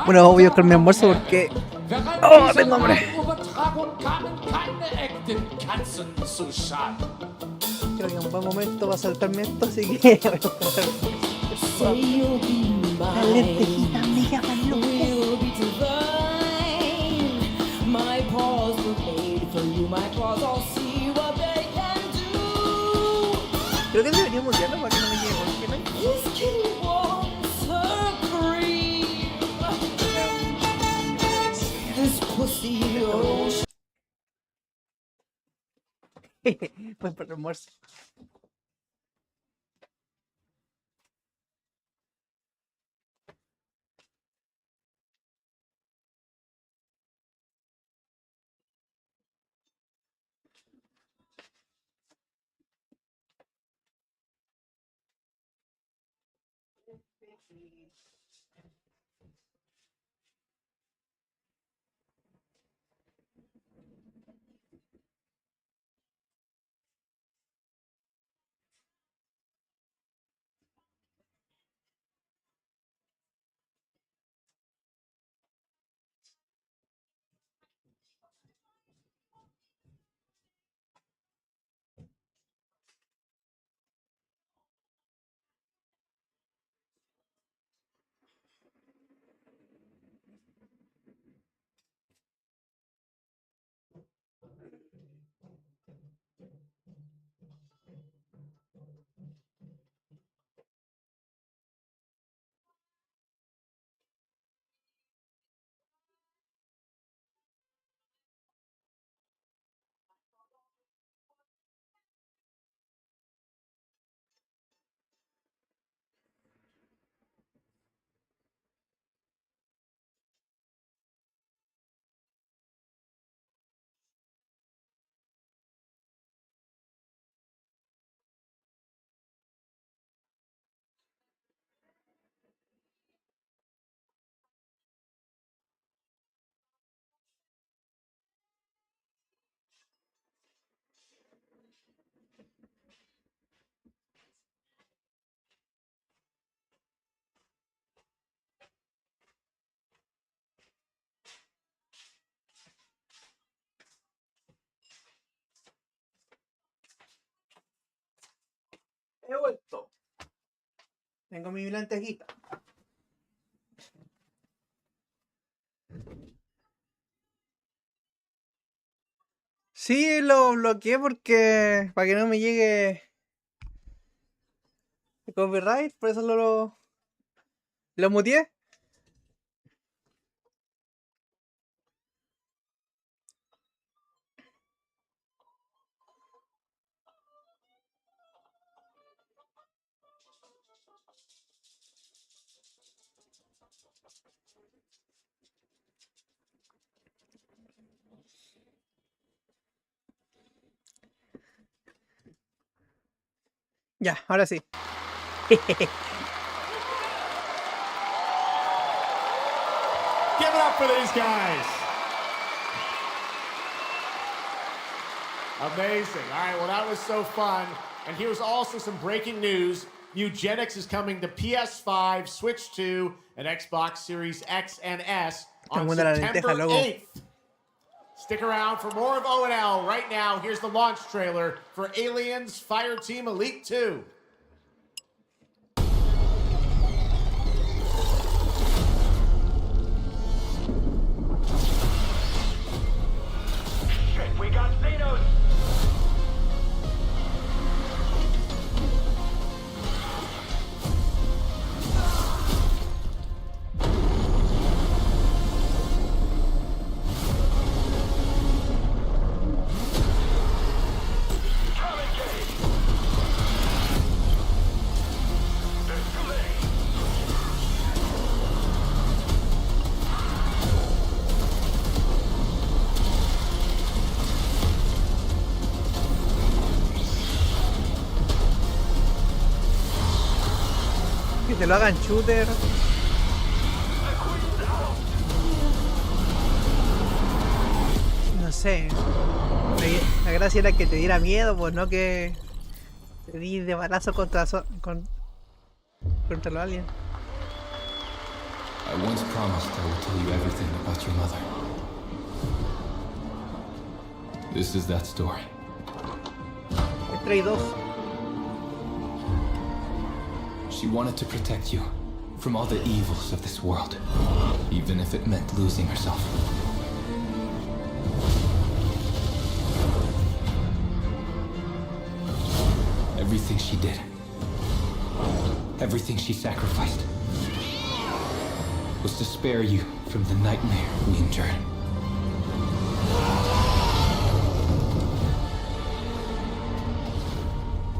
Bueno, voy a buscar mi almuerzo porque... ¡Oh, tengo hambre! Creo que es un buen momento para saltarme esto, así que voy a buscar... Las lentejitas me llaman loco. My paws were made for you, my claws, I'll see what they can do. Creo que debería mutearlo para que no me llegue cualquier. This kitty wants her cream. This pussy, oh. Pues para el almuerzo. Tengo mi lentejita. Sí, lo bloqueé porque para que no me llegue el copyright, por eso lo muteé. Ya, ahora sí. Give it up for these guys. Amazing. All right, well, that was so fun. And here's also some breaking news. Eugenics is coming to PS5, Switch 2, and Xbox Series X and S on September 8th. Stick around for more of O&L. Right now, here's the launch trailer for Aliens Fireteam Elite 2. Shit, we got Xenos! Que te lo hagan shooter. No sé. La gracia era que te diera miedo, pues no que te di de balazo contra los aliens. I once promised I would tell you everything about your mother. This is that story. Stray 2. She wanted to protect you from all the evils of this world, even if it meant losing herself. Everything she did, everything she sacrificed, was to spare you from the nightmare we endured.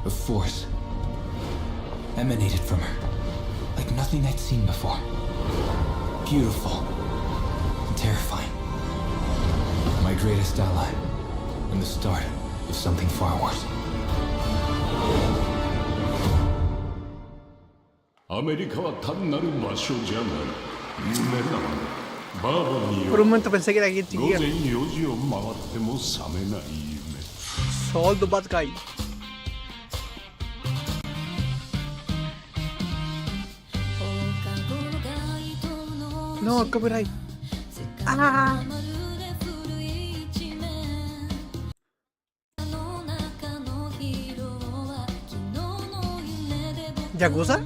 A force emanated from her, like nothing I'd seen before. Beautiful and terrifying. My greatest ally, and the start of something far worse. アメリカは単なる場所じゃない。夢なの。バーボンによ Por un momento pensé que era Guilty 午前 Gear. 4時を回っても覚めない夢。 Soul the bad guy. No, el copyright. Ah. ¿Yakuza?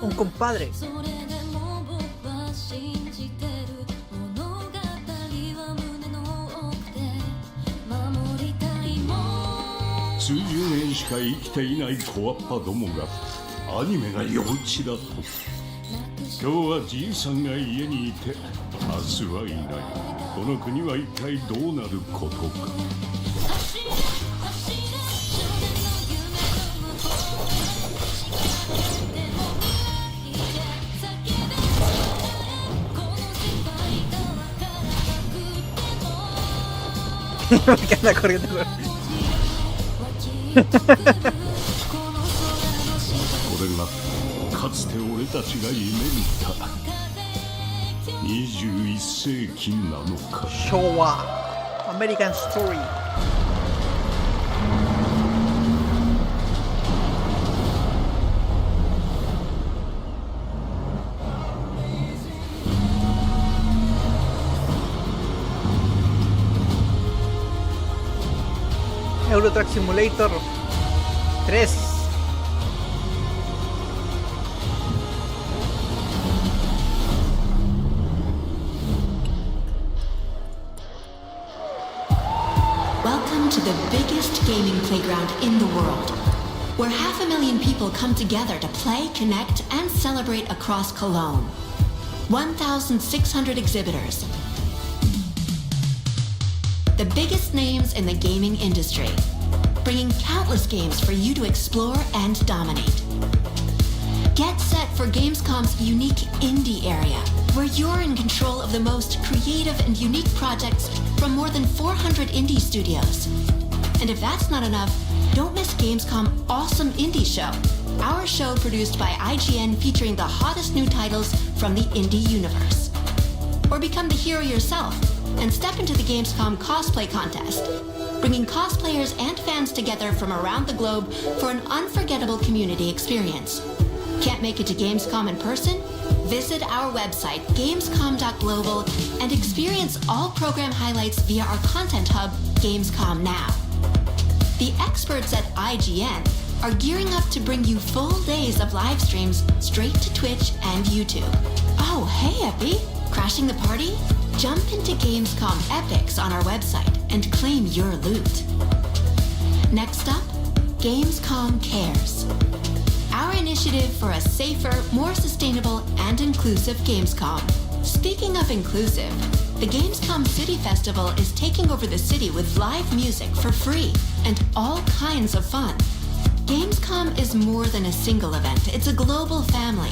Un compadre.数十年しか生きていない小アッパどもがアニメが幼稚だと。今日はじいさんが家にいて明日はいない。この国は一体どうなることか。Porque anda corriendo. これがかつて俺たちが夢見た21世紀なのか。昭和 American Story. Euro Truck Simulator 3. Welcome to the biggest gaming playground in the world, where 500,000 people come together to play, connect, and celebrate across Cologne. 1,600 exhibitors. The biggest names in the gaming industry, bringing countless games for you to explore and dominate. Get set for Gamescom's unique indie area, where you're in control of the most creative and unique projects from more than 400 indie studios. And if that's not enough, don't miss Gamescom Awesome Indie Show, our show produced by IGN featuring the hottest new titles from the indie universe. Or become the hero yourself and step into the Gamescom cosplay contest, bringing cosplayers and fans together from around the globe for an unforgettable community experience. Can't make it to Gamescom in person? Visit our website, gamescom.global, and experience all program highlights via our content hub, Gamescom Now. The experts at IGN are gearing up to bring you full days of live streams straight to Twitch and YouTube. Oh, hey, Epi! Crashing the party? Jump into Gamescom Epics on our website and claim your loot. Next up, Gamescom Cares, our initiative for a safer, more sustainable, and inclusive Gamescom. Speaking of inclusive, the Gamescom City Festival is taking over the city with live music for free and all kinds of fun. Gamescom is more than a single event, it's a global family.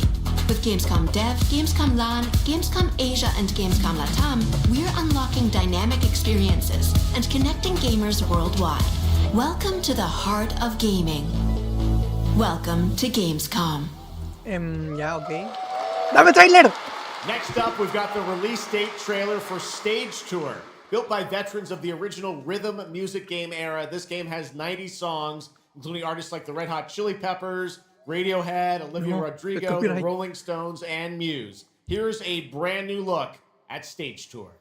With Gamescom Dev, Gamescom LAN, Gamescom Asia, and Gamescom Latam, we're unlocking dynamic experiences and connecting gamers worldwide. Welcome to the heart of gaming. Welcome to Gamescom. Ya, ok. ¡Dame trailer! Next up, we've got the release date trailer for Stage Tour. Built by veterans of the original rhythm music game era, this game has 90 songs, including artists like the Red Hot Chili Peppers, Radiohead, Olivia Rodrigo, the Rolling Stones, and Muse. Here's a brand new look at Stage Tour.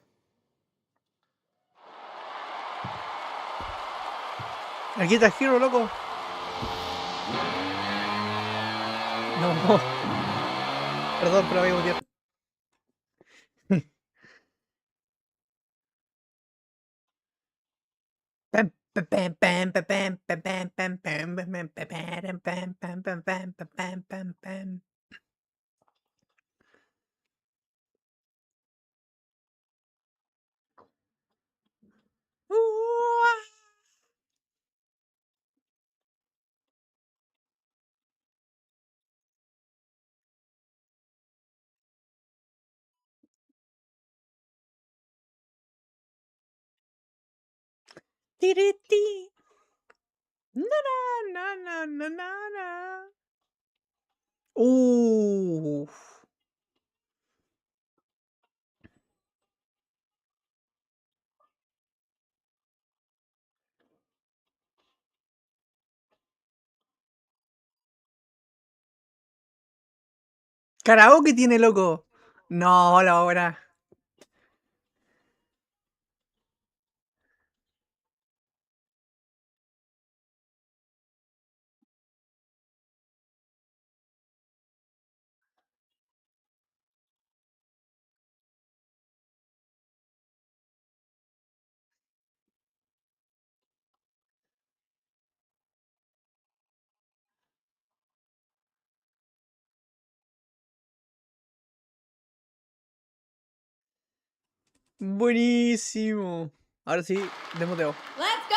Aquí está Hero, loco. No. Perdón, pero voy a mutear. Karaoke tiene, loco. No, la hora. Buenísimo. Ahora sí, desmuteo. Let's go!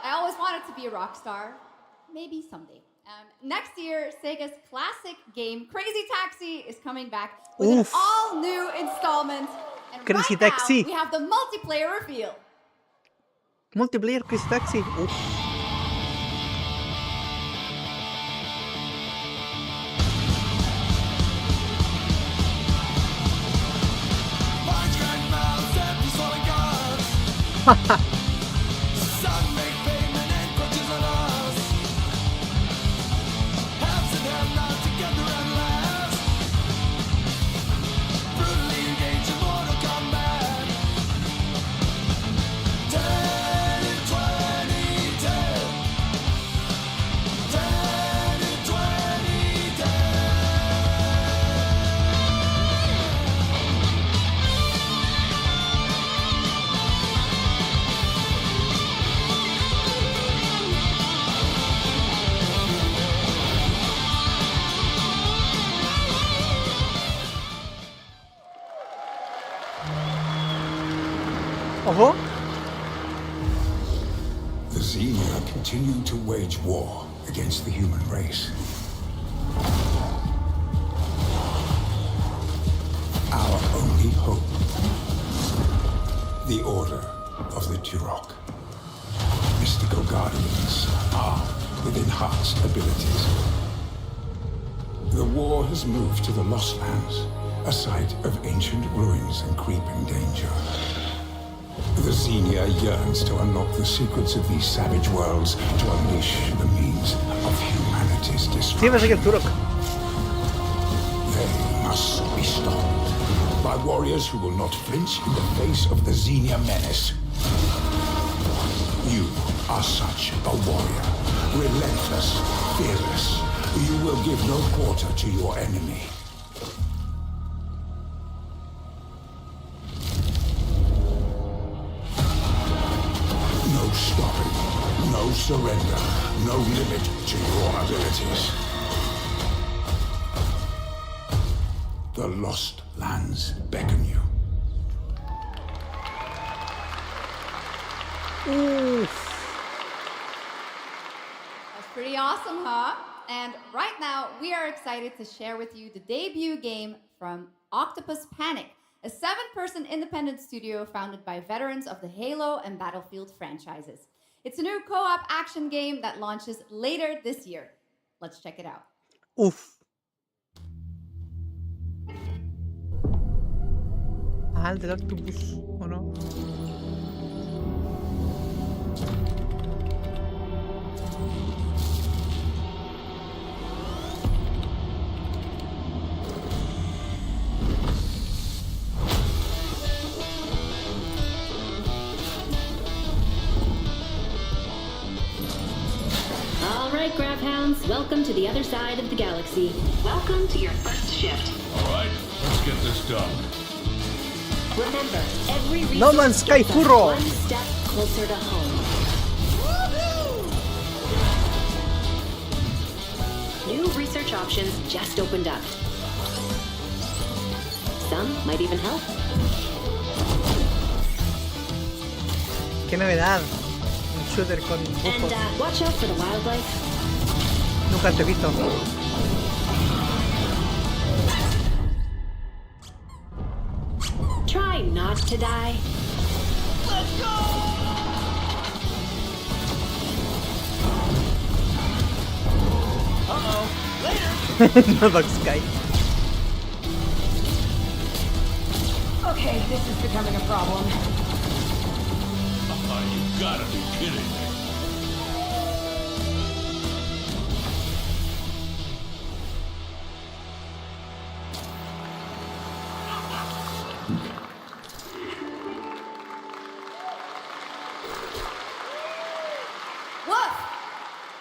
I always wanted to be a rock star. Maybe someday. Next year, Sega's classic game, Crazy Taxi, is coming back with an all-new installment. And Crazy right Taxi. now, we have the multiplayer reveal. Multiplayer Crazy Taxi. Ojo. The Xenia continue to wage war against the human race. Our only hope, the Order of the Turok. Mystical guardians armed with enhanced abilities. The war has moved to the Lost Lands, a site of ancient ruins and creeping danger. The Xenia yearns to unlock the secrets of these savage worlds to unleash the means of humanity's destruction. They must be stopped by warriors who will not flinch in the face of the Xenia menace. You are such a warrior, relentless, fearless. You will give no quarter to your enemy. No stopping, no surrender, no limit to your abilities. The Lost Lands beckon you. That's pretty awesome, huh? And right now, we are excited to share with you the debut game from Octopus Panic, a 7-person independent studio founded by veterans of the Halo and Battlefield franchises. It's a new co-op action game that launches later this year. Let's check it out. Uf. Ah, el del octopus, ¿o no? All right, Grab Hounds, welcome to the other side of the galaxy. Welcome to your first shift. All right, let's get this done. Remember, every resource No Man's Sky gets us Furro. one step closer to home. New research options just opened up. Some might even help. Qué novedad. Un shooter con And bufos. watch out for the wildlife. Nunca te he visto. Try not to die. Let's go! Uh-oh. Later! No Man's Sky. Okay, this is becoming a problem. You gotta be kidding me. Woof!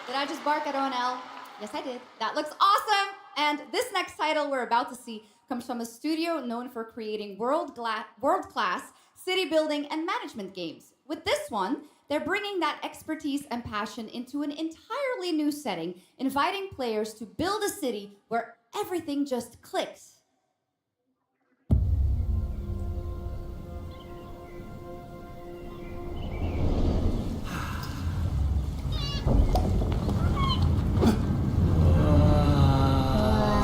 Did I just bark at ONL? Yes, I did. That looks awesome! And this next title we're about to see comes from a studio known for creating world-class city building and management games. With this one, they're bringing that expertise and passion into an entirely new setting, inviting players to build a city where everything just clicks.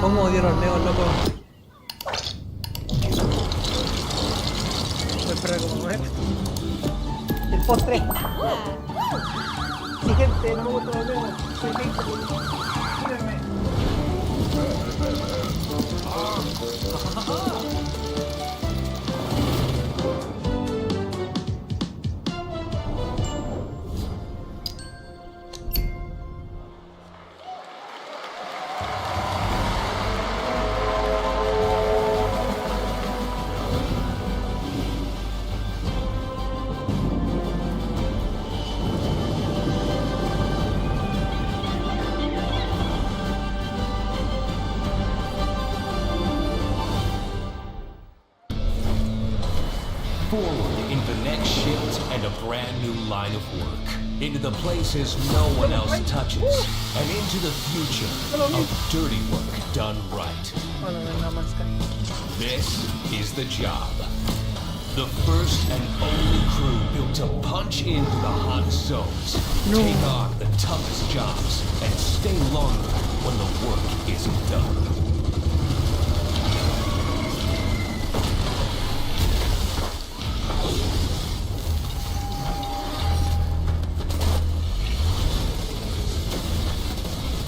¿Cómo odio los neos, loco? Voy a esperar como mujer. El postre. Sí, gente, no me gustan los neos. Soy gay. Mírenme. Forward into the next shift and a brand new line of work. Into the places no one else touches. And into the future of dirty work done right. Oh, no, no Man's Sky. This is the job. The first and only crew built to punch into the hottest zones, take on the toughest jobs, and stay longer when the work isn't done.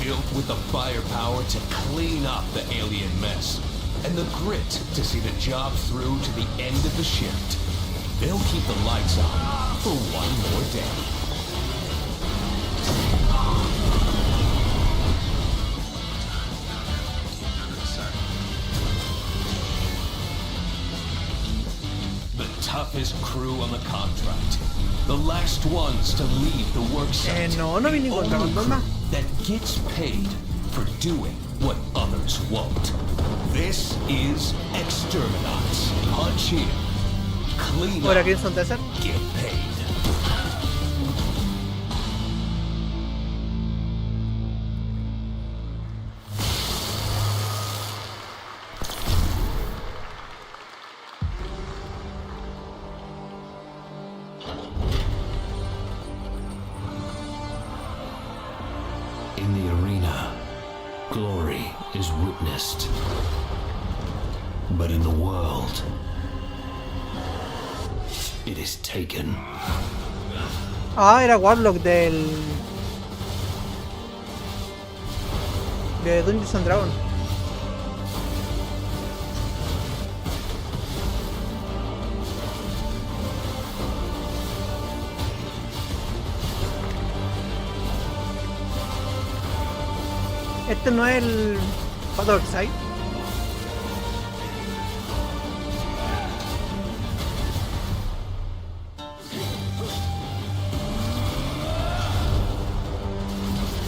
Built with the firepower to clean up the alien mess, and the grit to see the job through to the end of the shift. They'll keep the lights on for one more day. The toughest crew on the contract. The last ones to leave the work site. No viene con la bandoma. That gets paid for doing what others won't. This is Exterminats. Punch in, clean up, get paid. In the arena, glory is witnessed. But in the world, it is taken. Ah, era Warlock de Dungeons and Dragons. Este no es el Pato Oxide.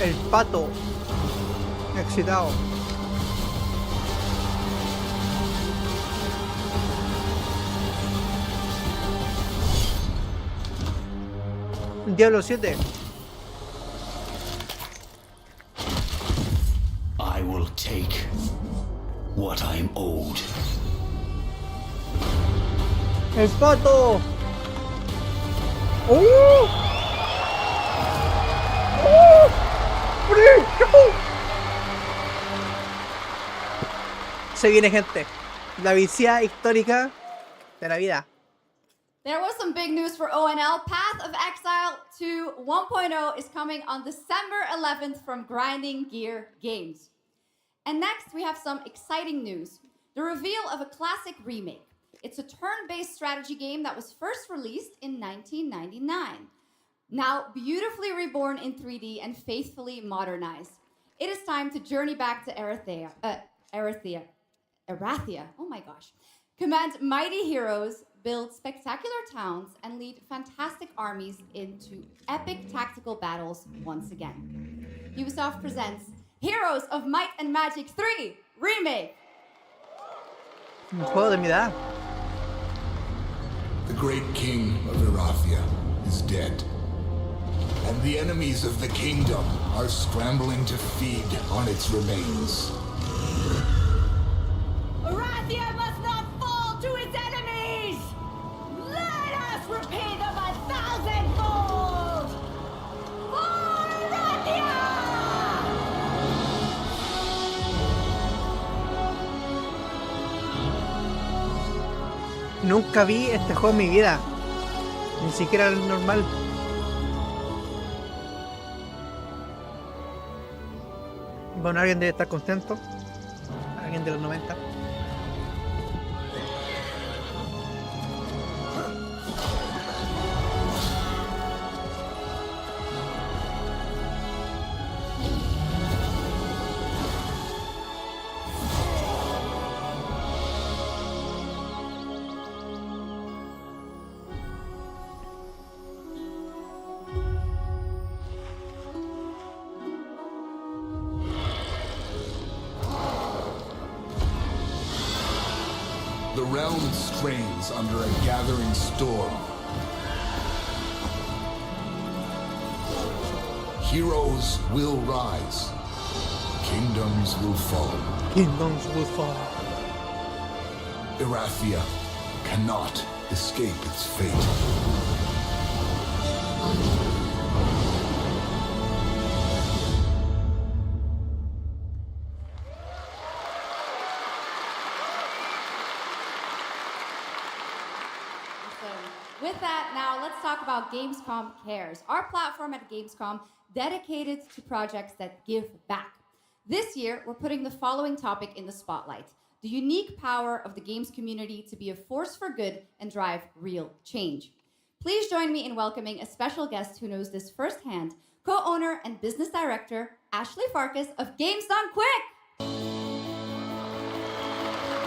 El pato excitado. Diablo 7. I will take what I'm owed. El pato. ¡Oh! Se viene, gente. La viciada histórica de la vida. There was some big news for ONL. Path of Exile 2 1.0 is coming on December 11th from Grinding Gear Games. And next, we have some exciting news. The reveal of a classic remake. It's a turn-based strategy game that was first released in 1999. Now beautifully reborn in 3D and faithfully modernized. It is time to journey back to Erathia. Oh my gosh. Command mighty heroes, build spectacular towns, and lead fantastic armies into epic tactical battles once again. Ubisoft presents Heroes of Might and Magic 3 Remake. Un juego de mi edad. The great king of Erathia is dead, and the enemies of the kingdom are scrambling to feed on its remains. Erathia must not fall to its enemies! Let us repay them 1,000-fold! For Erathia! Nunca vi este juego en mi vida. Ni siquiera el normal. Bueno, alguien debe estar contento. Alguien de los 90. The realm strains under a gathering storm. Heroes will rise. Kingdoms will fall. Kingdoms will fall. Erathia cannot escape its fate. With that, now let's talk about Gamescom Cares, our platform at Gamescom dedicated to projects that give back. This year, we're putting the following topic in the spotlight: the unique power of the games community to be a force for good and drive real change. Please join me in welcoming a special guest who knows this firsthand, co-owner and business director, Ashley Farkas of Games Done Quick!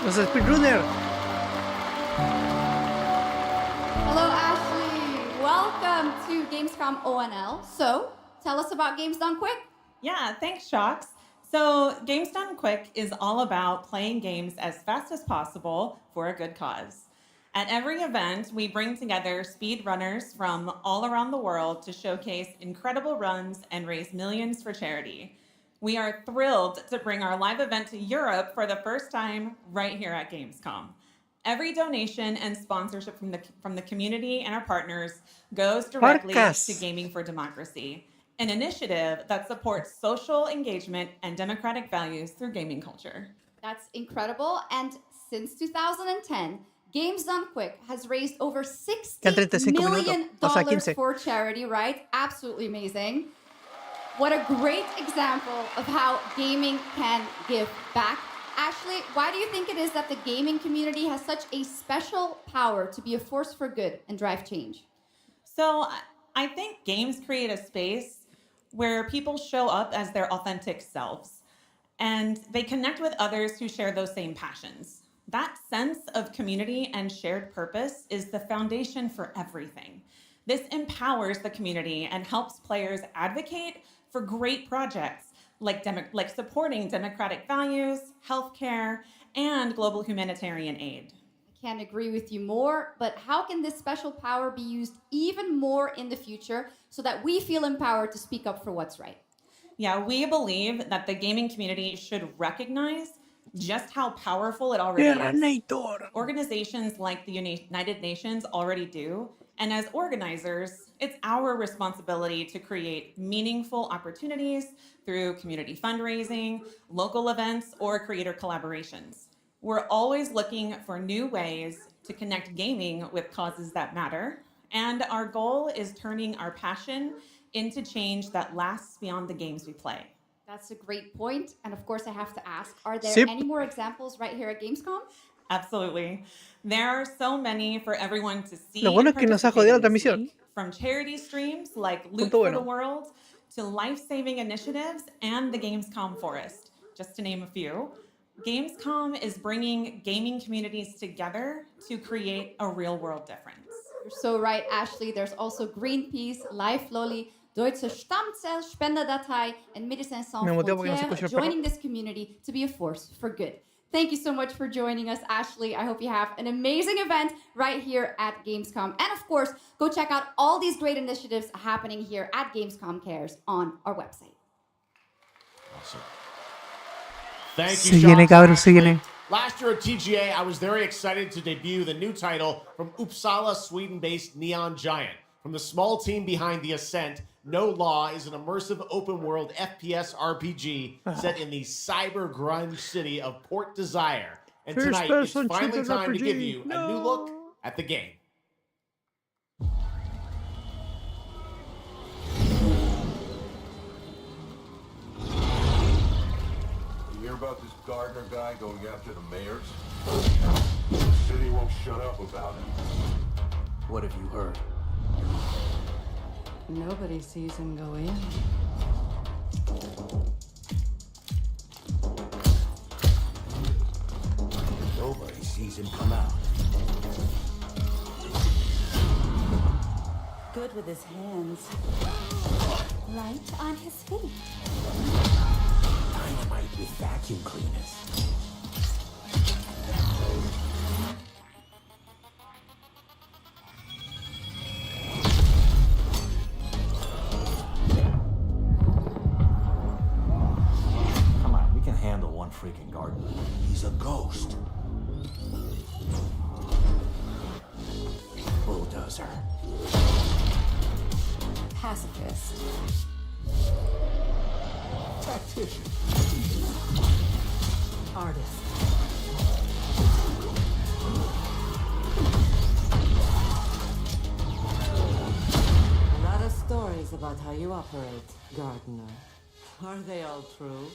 Los speedrunner. Hello, Ashley. Welcome to Gamescom ONL. So, tell us about Games Done Quick. Yeah, thanks, Shocks. So, Games Done Quick is all about playing games as fast as possible for a good cause. At every event, we bring together speedrunners from all around the world to showcase incredible runs and raise millions for charity. We are thrilled to bring our live event to Europe for the first time right here at Gamescom. Every donation and sponsorship from the community and our partners goes directly to Gaming for Democracy, an initiative that supports social engagement and democratic values through gaming culture. That's incredible. And since 2010, Games Done Quick has raised over $60 million for charity, right? Absolutely amazing. What a great example of how gaming can give back. Ashley, why do you think it is that the gaming community has such a special power to be a force for good and drive change? So I think games create a space where people show up as their authentic selves, and they connect with others who share those same passions. That sense of community and shared purpose is the foundation for everything. This empowers the community and helps players advocate for great projects like supporting democratic values, healthcare, and global humanitarian aid. I can't agree with you more, but how can this special power be used even more in the future so that we feel empowered to speak up for what's right? Yeah, we believe that the gaming community should recognize just how powerful it already is. Organizations like the United Nations already do, and as organizers, it's our responsibility to create meaningful opportunities through community fundraising, local events, or creator collaborations. We're always looking for new ways to connect gaming with causes that matter, and our goal is turning our passion into change that lasts beyond the games we play. That's a great point. And of course, I have to ask, are there any more examples right here at Gamescom? Absolutely. There are so many for everyone to see. Lo bueno es que nos ha jodido la transmisión. From charity streams like Loot for the World to life-saving initiatives and the Gamescom Forest, just to name a few. Gamescom is bringing gaming communities together to create a real-world difference. You're so right, Ashley. There's also Greenpeace, Life Lolly, Deutsche Stammzellspenderdatei, and Médecins Sans Frontières joining this community to be a force for good. Thank you so much for joining us, Ashley. I hope you have an amazing event right here at Gamescom. And of course, go check out all these great initiatives happening here at Gamescom Cares on our website. Awesome. Thank you, Sean. Last year at TGA, I was very excited to debut the new title from Uppsala, Sweden-based Neon Giant. From the small team behind The Ascent, No Law is an immersive open-world FPS RPG set in the cyber grunge city of Port Desire. And tonight, it's finally time to give you a new look at the game. You hear about this Gardner guy going after the mayors? The city won't shut up about him. What have you heard? Nobody sees him go in. Nobody sees him come out. Good with his hands. Light on his feet. Dynamite with vacuum cleaners. Handle one freaking garden. He's a ghost. enforcer. Pacifist. Tactician. Artist. A lot of stories about how you operate, Gardener. Are they all true?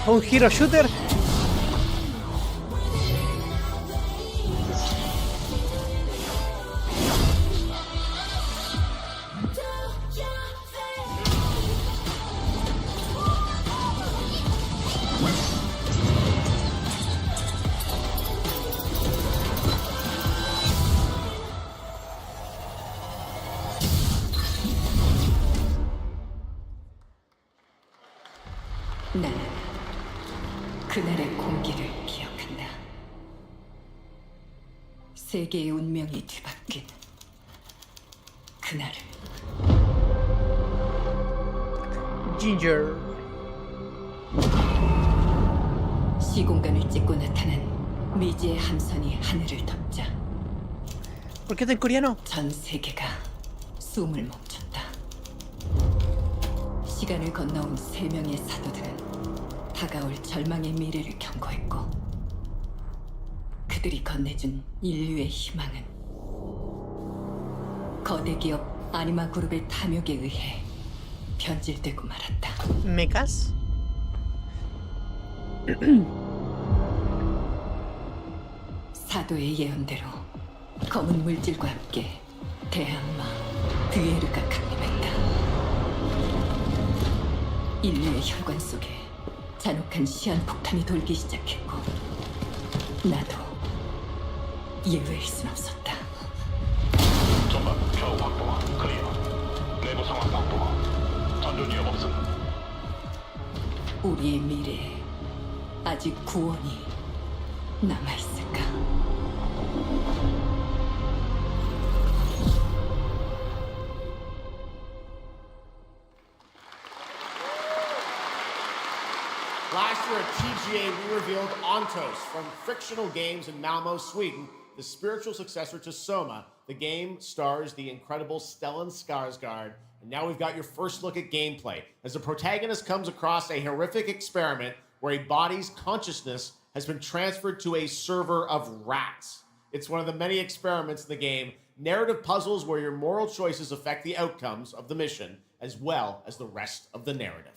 Un hero shooter. 나는 그날의 공기를 기억한다. 세계의 운명이 뒤바뀐 그날을. Ginger. 시공간을 찍고 나타난 미지의 함선이 하늘을 덮자. ¿Por qué está en coreano? 전 세계가 숨을 멈췄다. 시간을 건너온 3명의 사도들은 다가올 절망의 미래를 경고했고, 그들이 건네준 인류의 희망은 거대 기업 아니마 그룹의 탐욕에 의해 변질되고 말았다. ¿Mechas? 사도의 예언대로 검은 물질과 함께 대항마 드에르가 강림했다. 인류의 혈관 속에 잔혹한 시한폭탄이 돌기 시작했고, 나도 예외일 순 없었다. 전방 좌우 확보 클리어. 내부 상황 확보. 전조 지역 없음. 우리의 미래에 아직 구원이 남아있을까? Last year at TGA, we revealed Ontos from Frictional Games in Malmo, Sweden, the spiritual successor to Soma. The game stars the incredible Stellan Skarsgård, and now we've got your first look at gameplay as the protagonist comes across a horrific experiment where a body's consciousness has been transferred to a server of rats. It's one of the many experiments in the game, narrative puzzles where your moral choices affect the outcomes of the mission, as well as the rest of the narrative.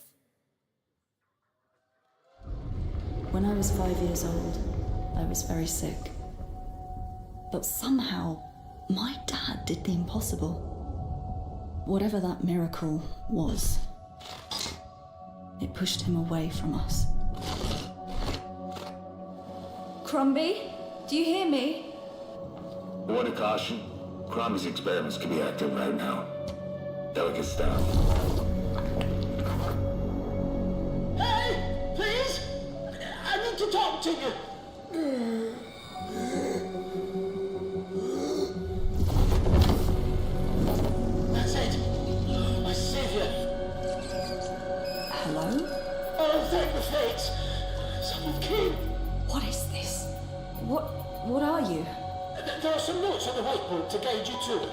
When I was 5 years old, I was very sick. But somehow, my dad did the impossible. Whatever that miracle was, it pushed him away from us. Crumby, do you hear me? A word of caution. Crombie's experiments can be active right now. Delicate stuff. Hey, please! I need to talk to you. That's it. My savior. Hello? Oh, thank the fates. Someone came. What is this? What are you? There are some notes on the whiteboard to guide you to it.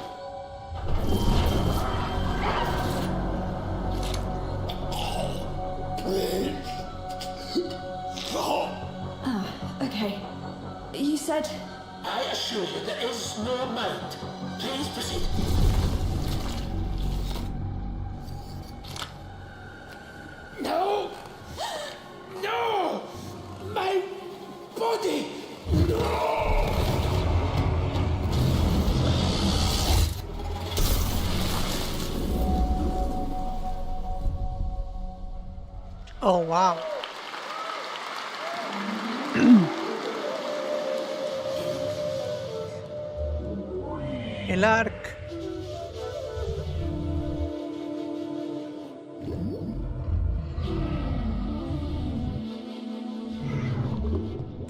Okay. You said... I assure you there is no mind. Please proceed. No! No! My body! No! Oh, wow. El ARC.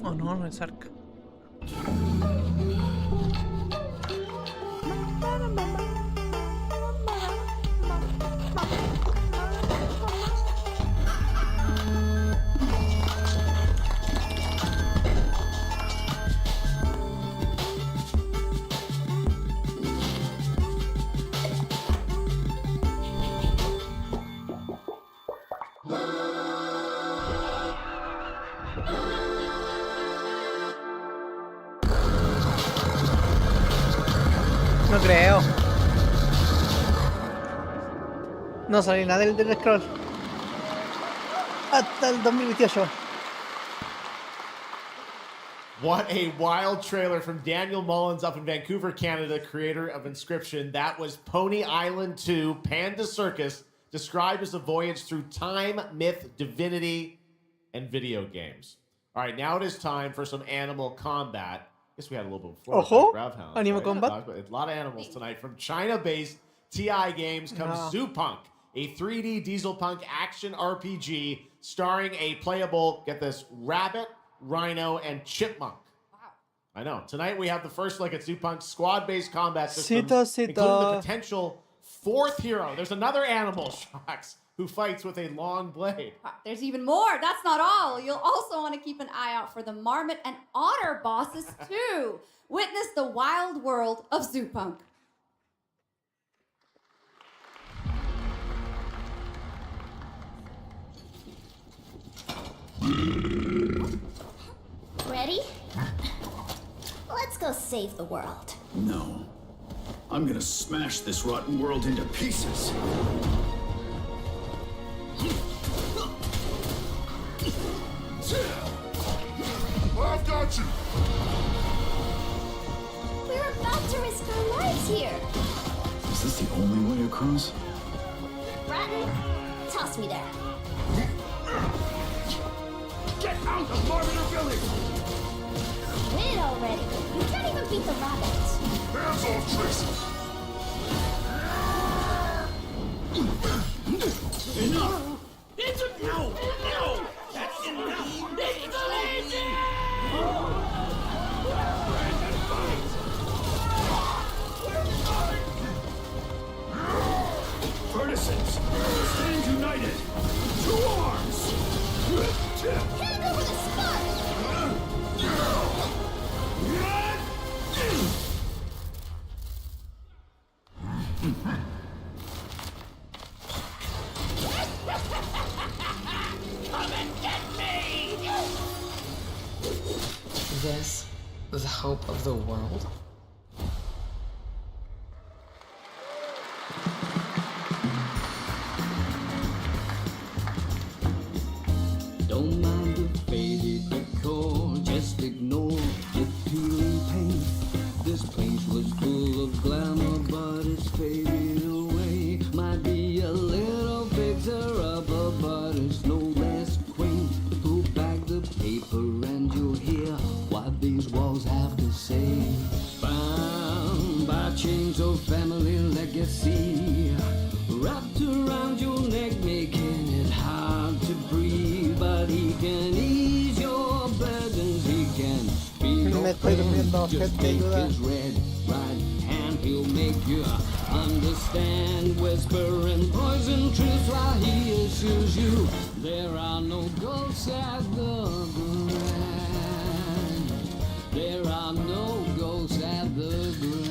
Oh no, no es arca. No creo. No salió nada del scroll. Hasta el 2028. What a wild trailer from Daniel Mullins up in Vancouver, Canada, creator of Inscription. That was Pony Island 2, Panda Circus, described as a voyage through time, myth, divinity, and video games. All right, now it is time for some animal combat. I guess we had a little bit before. Ojo, Gravehounds, animal right? combat. A lot of animals tonight. From China-based TI Games comes Zoopunk, a 3D diesel punk action RPG starring a playable, get this, rabbit, rhino, and chipmunk. Wow. I know. Tonight we have the first look at Zoopunk's squad-based combat system, including the potential fourth hero. There's another animal, Shocks, who fights with a long blade. There's even more. That's not all. You'll also want to keep an eye out for the marmot and otter bosses too. Witness the wild world of Zoopunk. Ready? Let's go save the world. No. I'm gonna smash this rotten world into pieces. I've got you! We're about to risk our lives here. Is this the only way across? Bratton, toss me there. Get out of Marvin Village! Quit already. You can't even beat the rabbits. Hands off, Tracy! Enough! It's a no! No! That's enough! It's amazing! Partisans, stand united! To arms! Hand over the spark! Come and get me! This, the hope of the world? Don't mind the faded decor, just ignore the peeling paint. This place was full of glamour, but it's faded away. Might be a little fixer-upper, but it's no less quaint. Pull back the paper and you'll hear what these walls have to say. Bound by chains of family legacy, wrapped around your neck, making it hard to breathe. But he can ease your burdens, he can be your friend. Just take his red right hand, he'll make you understand. Whispering poison truths while he assures you there are no ghosts at the grand. There are no ghosts at the grand.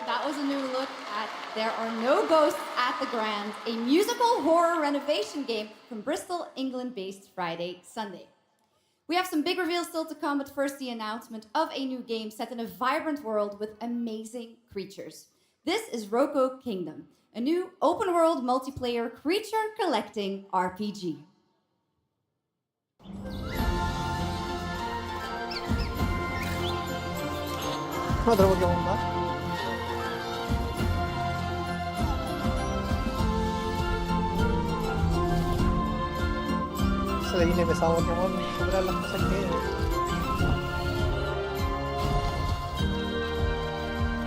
That was a new look at There Are No Ghosts at the Grand, a musical horror renovation game from Bristol, England-based Friday Sunday. We have some big reveals still to come, but first the announcement of a new game set in a vibrant world with amazing creatures. This is Roko Kingdom, a new open-world multiplayer creature collecting RPG. Otro Pokémon más. Se le viene pesado a Pokémon lograr las cosas que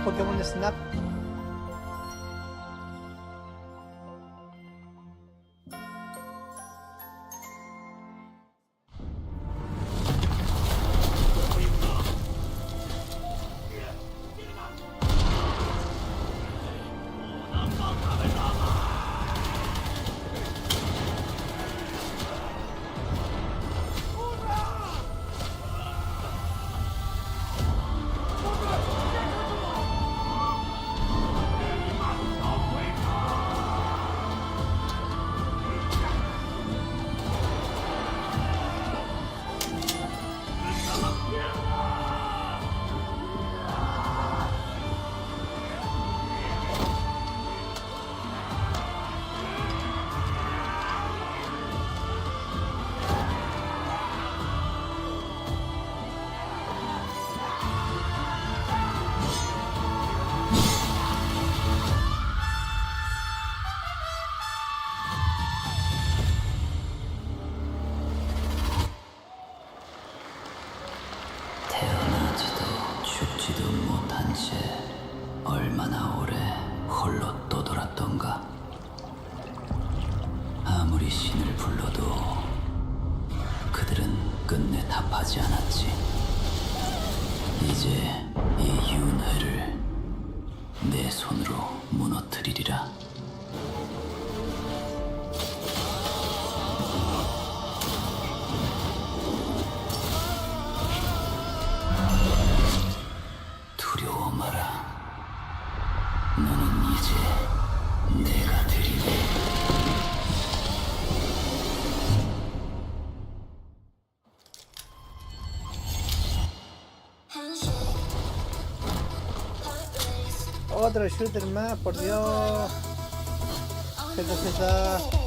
Pokémon Snap. 남은 채 얼마나 오래 홀로 떠돌았던가. 아무리 신을 불러도 그들은 끝내 답하지 않았지. 이제 이 윤회를 내 손으로 무너뜨리리라. 두려워 마라. 너는 이제 내가 되리라. Otro shooter más, por Dios. Z.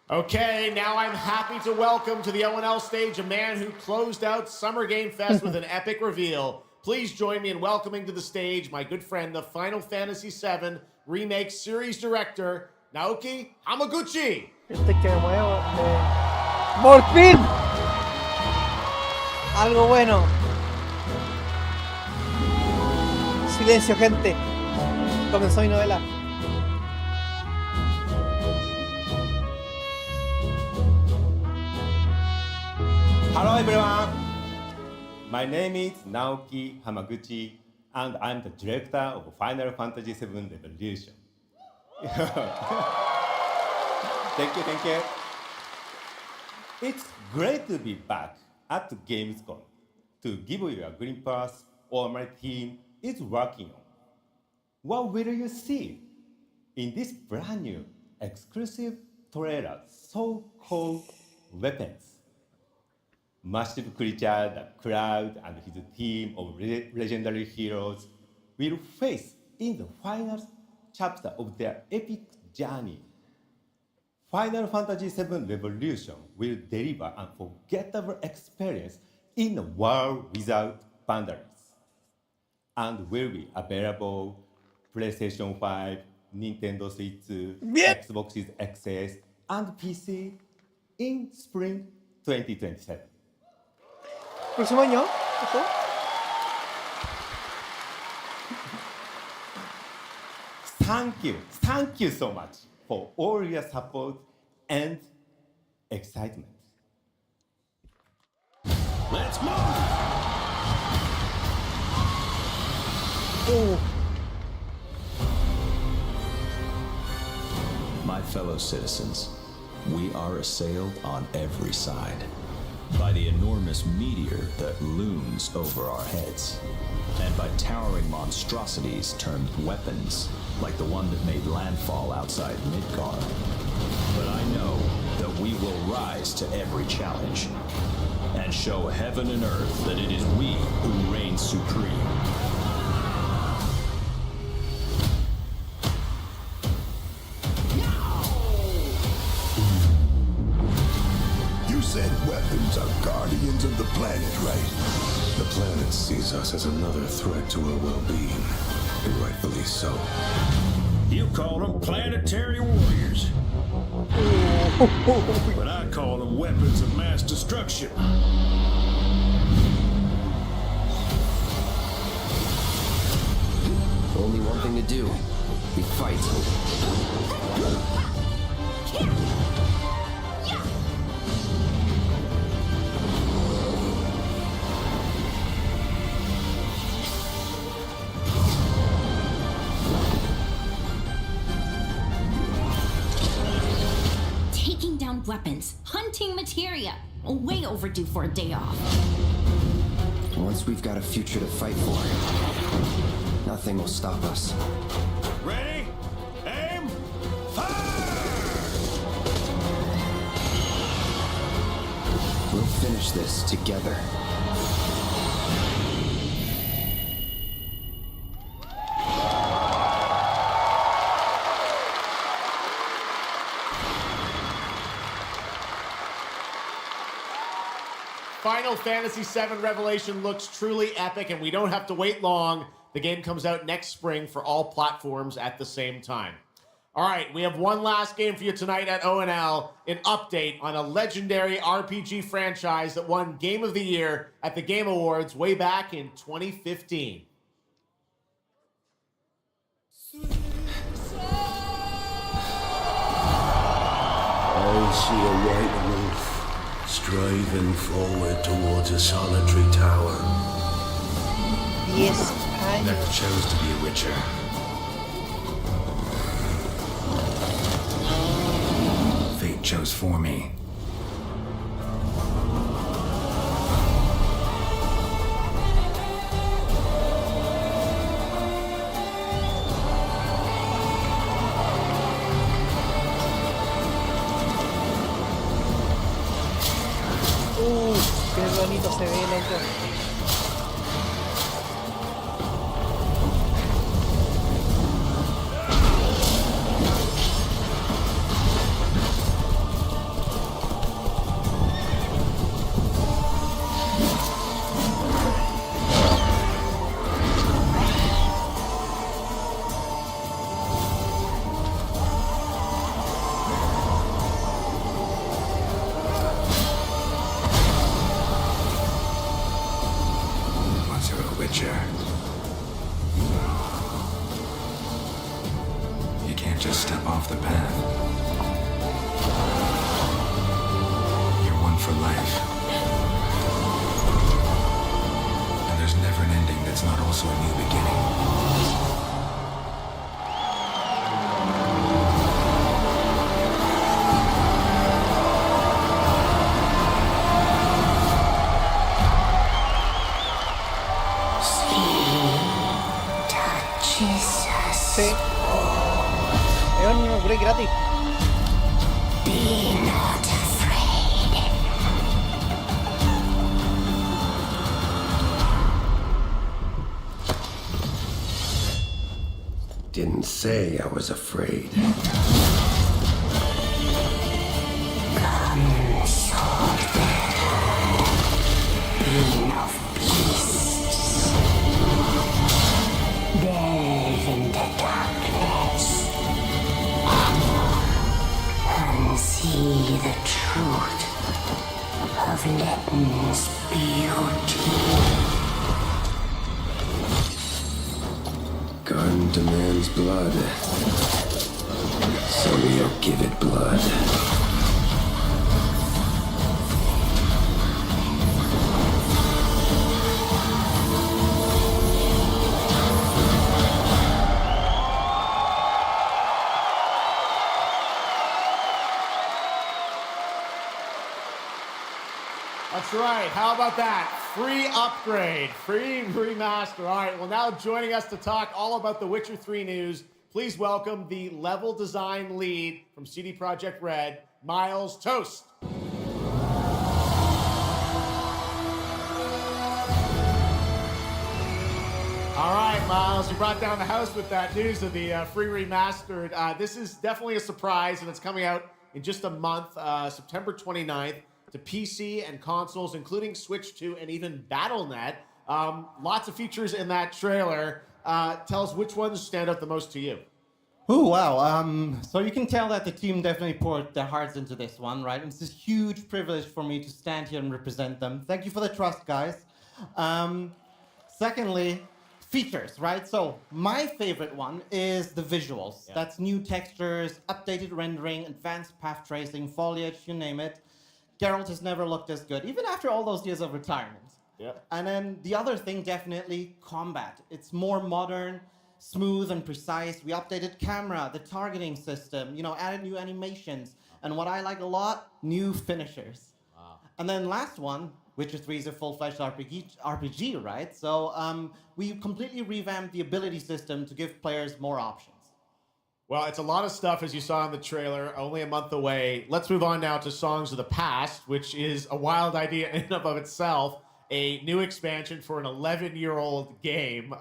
Okay, now I'm happy to welcome to the O&L stage a man who closed out Summer Game Fest with an epic reveal. Please join me in welcoming to the stage my good friend, the Final Fantasy VII Remake Series Director, Naoki Hamaguchi. Que me muevo. ¡Por fin! Algo bueno. Silencio, gente. Comenzó mi novela. Hello everyone, my name is Naoki Hamaguchi and I'm the director of Final Fantasy VII Revolution. Thank you. It's great to be back at Gamescom to give you a glimpse of what my team is working on. What will you see in this brand new exclusive trailer so-called Weapons? Massive creature, the Cloud and his team of legendary heroes will face in the final chapter of their epic journey. Final Fantasy VII Revolution will deliver an unforgettable experience in a world without boundaries and will be available PlayStation 5, Nintendo Switch, Xbox XS, and PC in spring 2027. Próximo año, ojo. Thank you so much for all your support and excitement. Let's move! My fellow citizens, we are assailed on every side by the enormous meteor that looms over our heads, and by towering monstrosities termed weapons, like the one that made landfall outside Midgard. But I know that we will rise to every challenge, and show heaven and earth that it is we who reign supreme. You said weapons are guardians of the planet, right? The planet sees us as another threat to our well-being, and rightfully so. You call them planetary warriors. But I call them weapons of mass destruction. Only one thing to do. We fight. Taking down weapons, hunting materia. Way overdue for a day off. Once we've got a future to fight for, nothing will stop us. Ready? Aim! We'll finish this together. Final Fantasy VII Revelation looks truly epic, and we don't have to wait long. The game comes out next spring for all platforms at the same time. All right, we have one last game for you tonight at ONL, an update on a legendary RPG franchise that won Game of the Year at the Game Awards way back in 2015. I see a white wolf striding forward towards a solitary tower. Yes, Never chose to be a witcher. Fate chose for me. Qué bonito se ve, loco. You can't just step off the path. You're one for life. And there's never an ending that's not also a new beginning. Sí. Es un upgrade gratis. Be not afraid. Didn't say I was afraid. Come, sword. Being of beasts. Delve in the darkness and see the truth of Letton's beauty. Garden demands blood, so we'll give it blood. That's right. How about that? Free upgrade, free remaster. All right, well, now joining us to talk all about the Witcher 3 news, please welcome the level design lead from CD Projekt Red, Miles Toast. All right, Miles, you brought down the house with that news of the free remastered. This is definitely a surprise, and it's coming out in just a month, September 29th. To PC and consoles, including Switch 2 and even Battle.net. Lots of features in that trailer. Tell us which ones stand out the most to you. Oh, wow. So you can tell that the team definitely poured their hearts into this one, right? And it's a huge privilege for me to stand here and represent them. Thank you for the trust, guys. Secondly, features, right? So my favorite one is the visuals. Yeah. That's new textures, updated rendering, advanced path tracing, foliage, you name it. Geralt has never looked as good, even after all those years of retirement. Yeah. And then the other thing, definitely combat. It's more modern, smooth and precise. We updated camera, the targeting system, added new animations. And what I like a lot, new finishers. Wow. And then last one, Witcher 3 is a full-fledged RPG, right? So we completely revamped the ability system to give players more options. Well, it's a lot of stuff, as you saw in the trailer, only a month away. Let's move on now to Songs of the Past, which is a wild idea in and of itself. A new expansion for an 11-year-old game.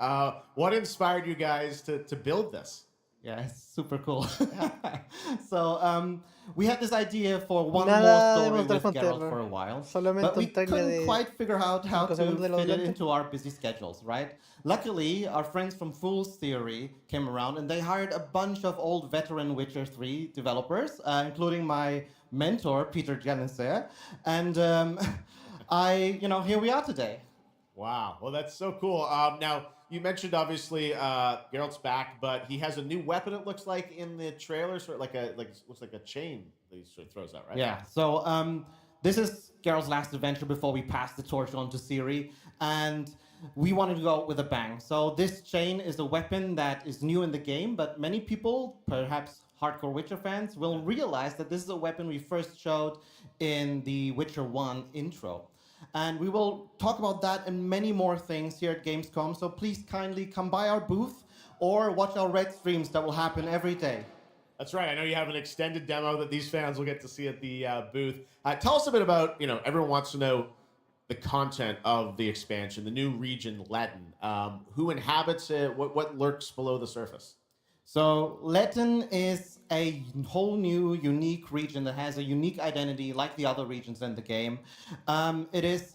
What inspired you guys to build this? Yeah, it's super cool. So we had this idea for one Nada more de story mostrar with Geralt frontera. for a while, Solamente but we un trailer couldn't de quite figure out how 5 to segundos de lo fit it delante. into our busy schedules, right? Luckily, our friends from Fool's Theory came around and they hired a bunch of old veteran Witcher 3 developers, including my mentor, Peter Janissare. And here we are today. Wow. Well, that's so cool. Now, you mentioned, obviously, Geralt's back, but he has a new weapon, it looks like, in the trailer. Sort of looks like a chain that he sort of throws out, right? Yeah, so this is Geralt's last adventure before we pass the torch on to Ciri, and we wanted to go out with a bang. So this chain is a weapon that is new in the game, but many people, perhaps hardcore Witcher fans, will realize that this is a weapon we first showed in the Witcher 1 intro. And we will talk about that and many more things here at Gamescom, so please kindly come by our booth or watch our Red streams that will happen every day. That's right. I know you have an extended demo that these fans will get to see at the booth. Tell us a bit about, everyone wants to know the content of the expansion, the new region, Letten. Who inhabits it? What lurks below the surface? So Letten is a whole new, unique region that has a unique identity like the other regions in the game. It is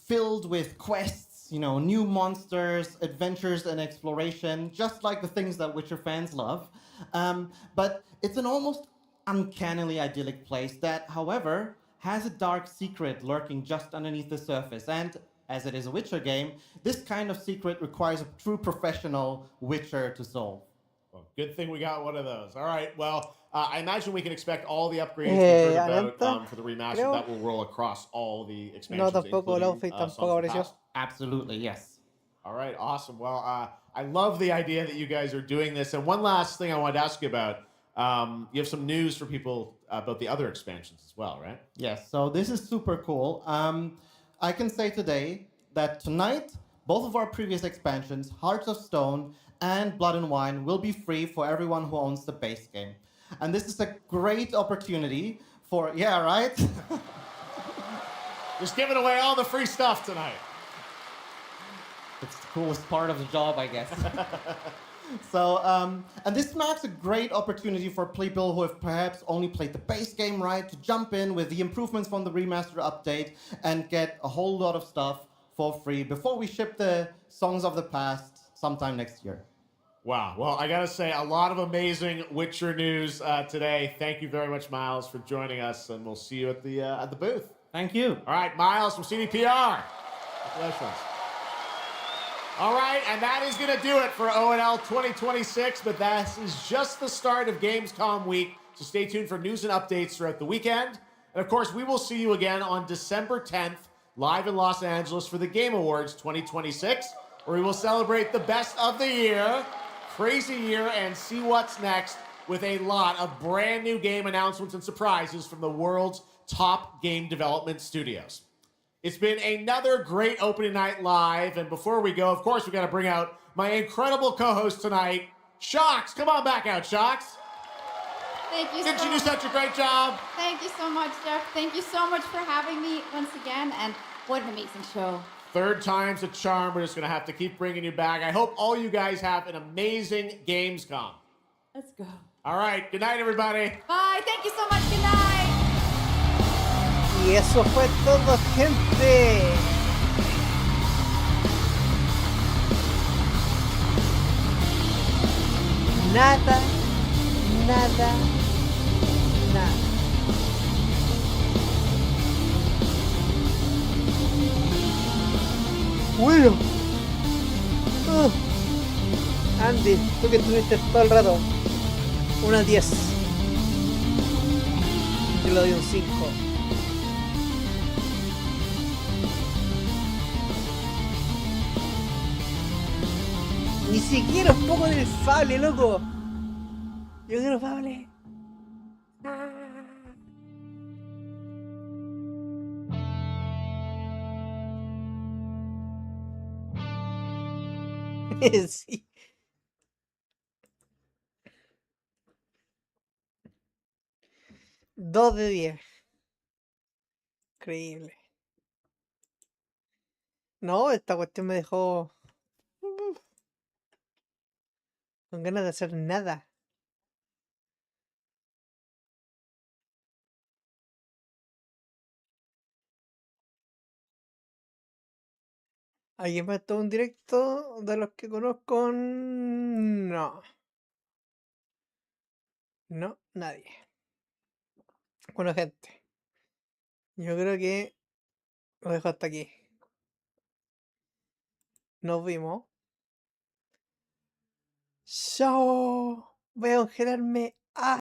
filled with quests, new monsters, adventures, and exploration, just like the things that Witcher fans love. But it's an almost uncannily idyllic place that, however, has a dark secret lurking just underneath the surface. And as it is a Witcher game, this kind of secret requires a true professional Witcher to solve. Well, good thing we got one of those. All right. Well, I imagine we can expect all the upgrades we heard about for the remaster that will roll across all the expansions. No, tampoco el outfit tampoco apareció. Absolutely, yes. All right, awesome. Well, I love the idea that you guys are doing this. And one last thing I wanted to ask you about. You have some news for people about the other expansions as well, right? Yes, so this is super cool. I can say today that tonight, both of our previous expansions, Hearts of Stone and Blood and Wine, will be free for everyone who owns the base game. And this is a great opportunity for, yeah, right? Just giving away all the free stuff tonight. It's the coolest part of the job, I guess. So, and this marks a great opportunity for people who have perhaps only played the base game, right, to jump in with the improvements from the remaster update and get a whole lot of stuff for free before we ship the Songs of the Past sometime next year. Wow. Well, I got to say, a lot of amazing Witcher news today. Thank you very much, Miles, for joining us, and we'll see you at the booth. Thank you. All right, Miles from CDPR. Congratulations. All right, and that is going to do it for O&L 2026, but that is just the start of Gamescom week, so stay tuned for news and updates throughout the weekend. And, of course, we will see you again on December 10th, live in Los Angeles for the Game Awards 2026, where we will celebrate the best of the year, crazy year, and see what's next with a lot of brand new game announcements and surprises from the world's top game development studios. It's been another great opening night live, and before we go, of course, we've got to bring out my incredible co-host tonight, Shocks. Come on back out, Shocks. Thank you. Didn't you do such a great job? Thank you so much, Jeff. Thank you so much for having me once again, and what an amazing show. Third time's a charm. We're just going to have to keep bringing you back. I hope all you guys have an amazing Gamescom. Let's go. All right. Good night, everybody. Bye. Thank you so much. Good night. Y eso fue todo, gente. Nada. Bueno. Tú que estuviste todo el rato. Una 10. Yo le doy un 5. Ni siquiera un poco del Fable, loco. Yo quiero Fable. Sí. Dos de 10. Increíble. No, esta cuestión me dejó con ganas de hacer nada. ¿Alguien más tuvo un directo de los que conozco? No. No, nadie. Bueno, gente. Yo creo que lo dejo hasta aquí. Nos vimos. Chao. Voy a congelarme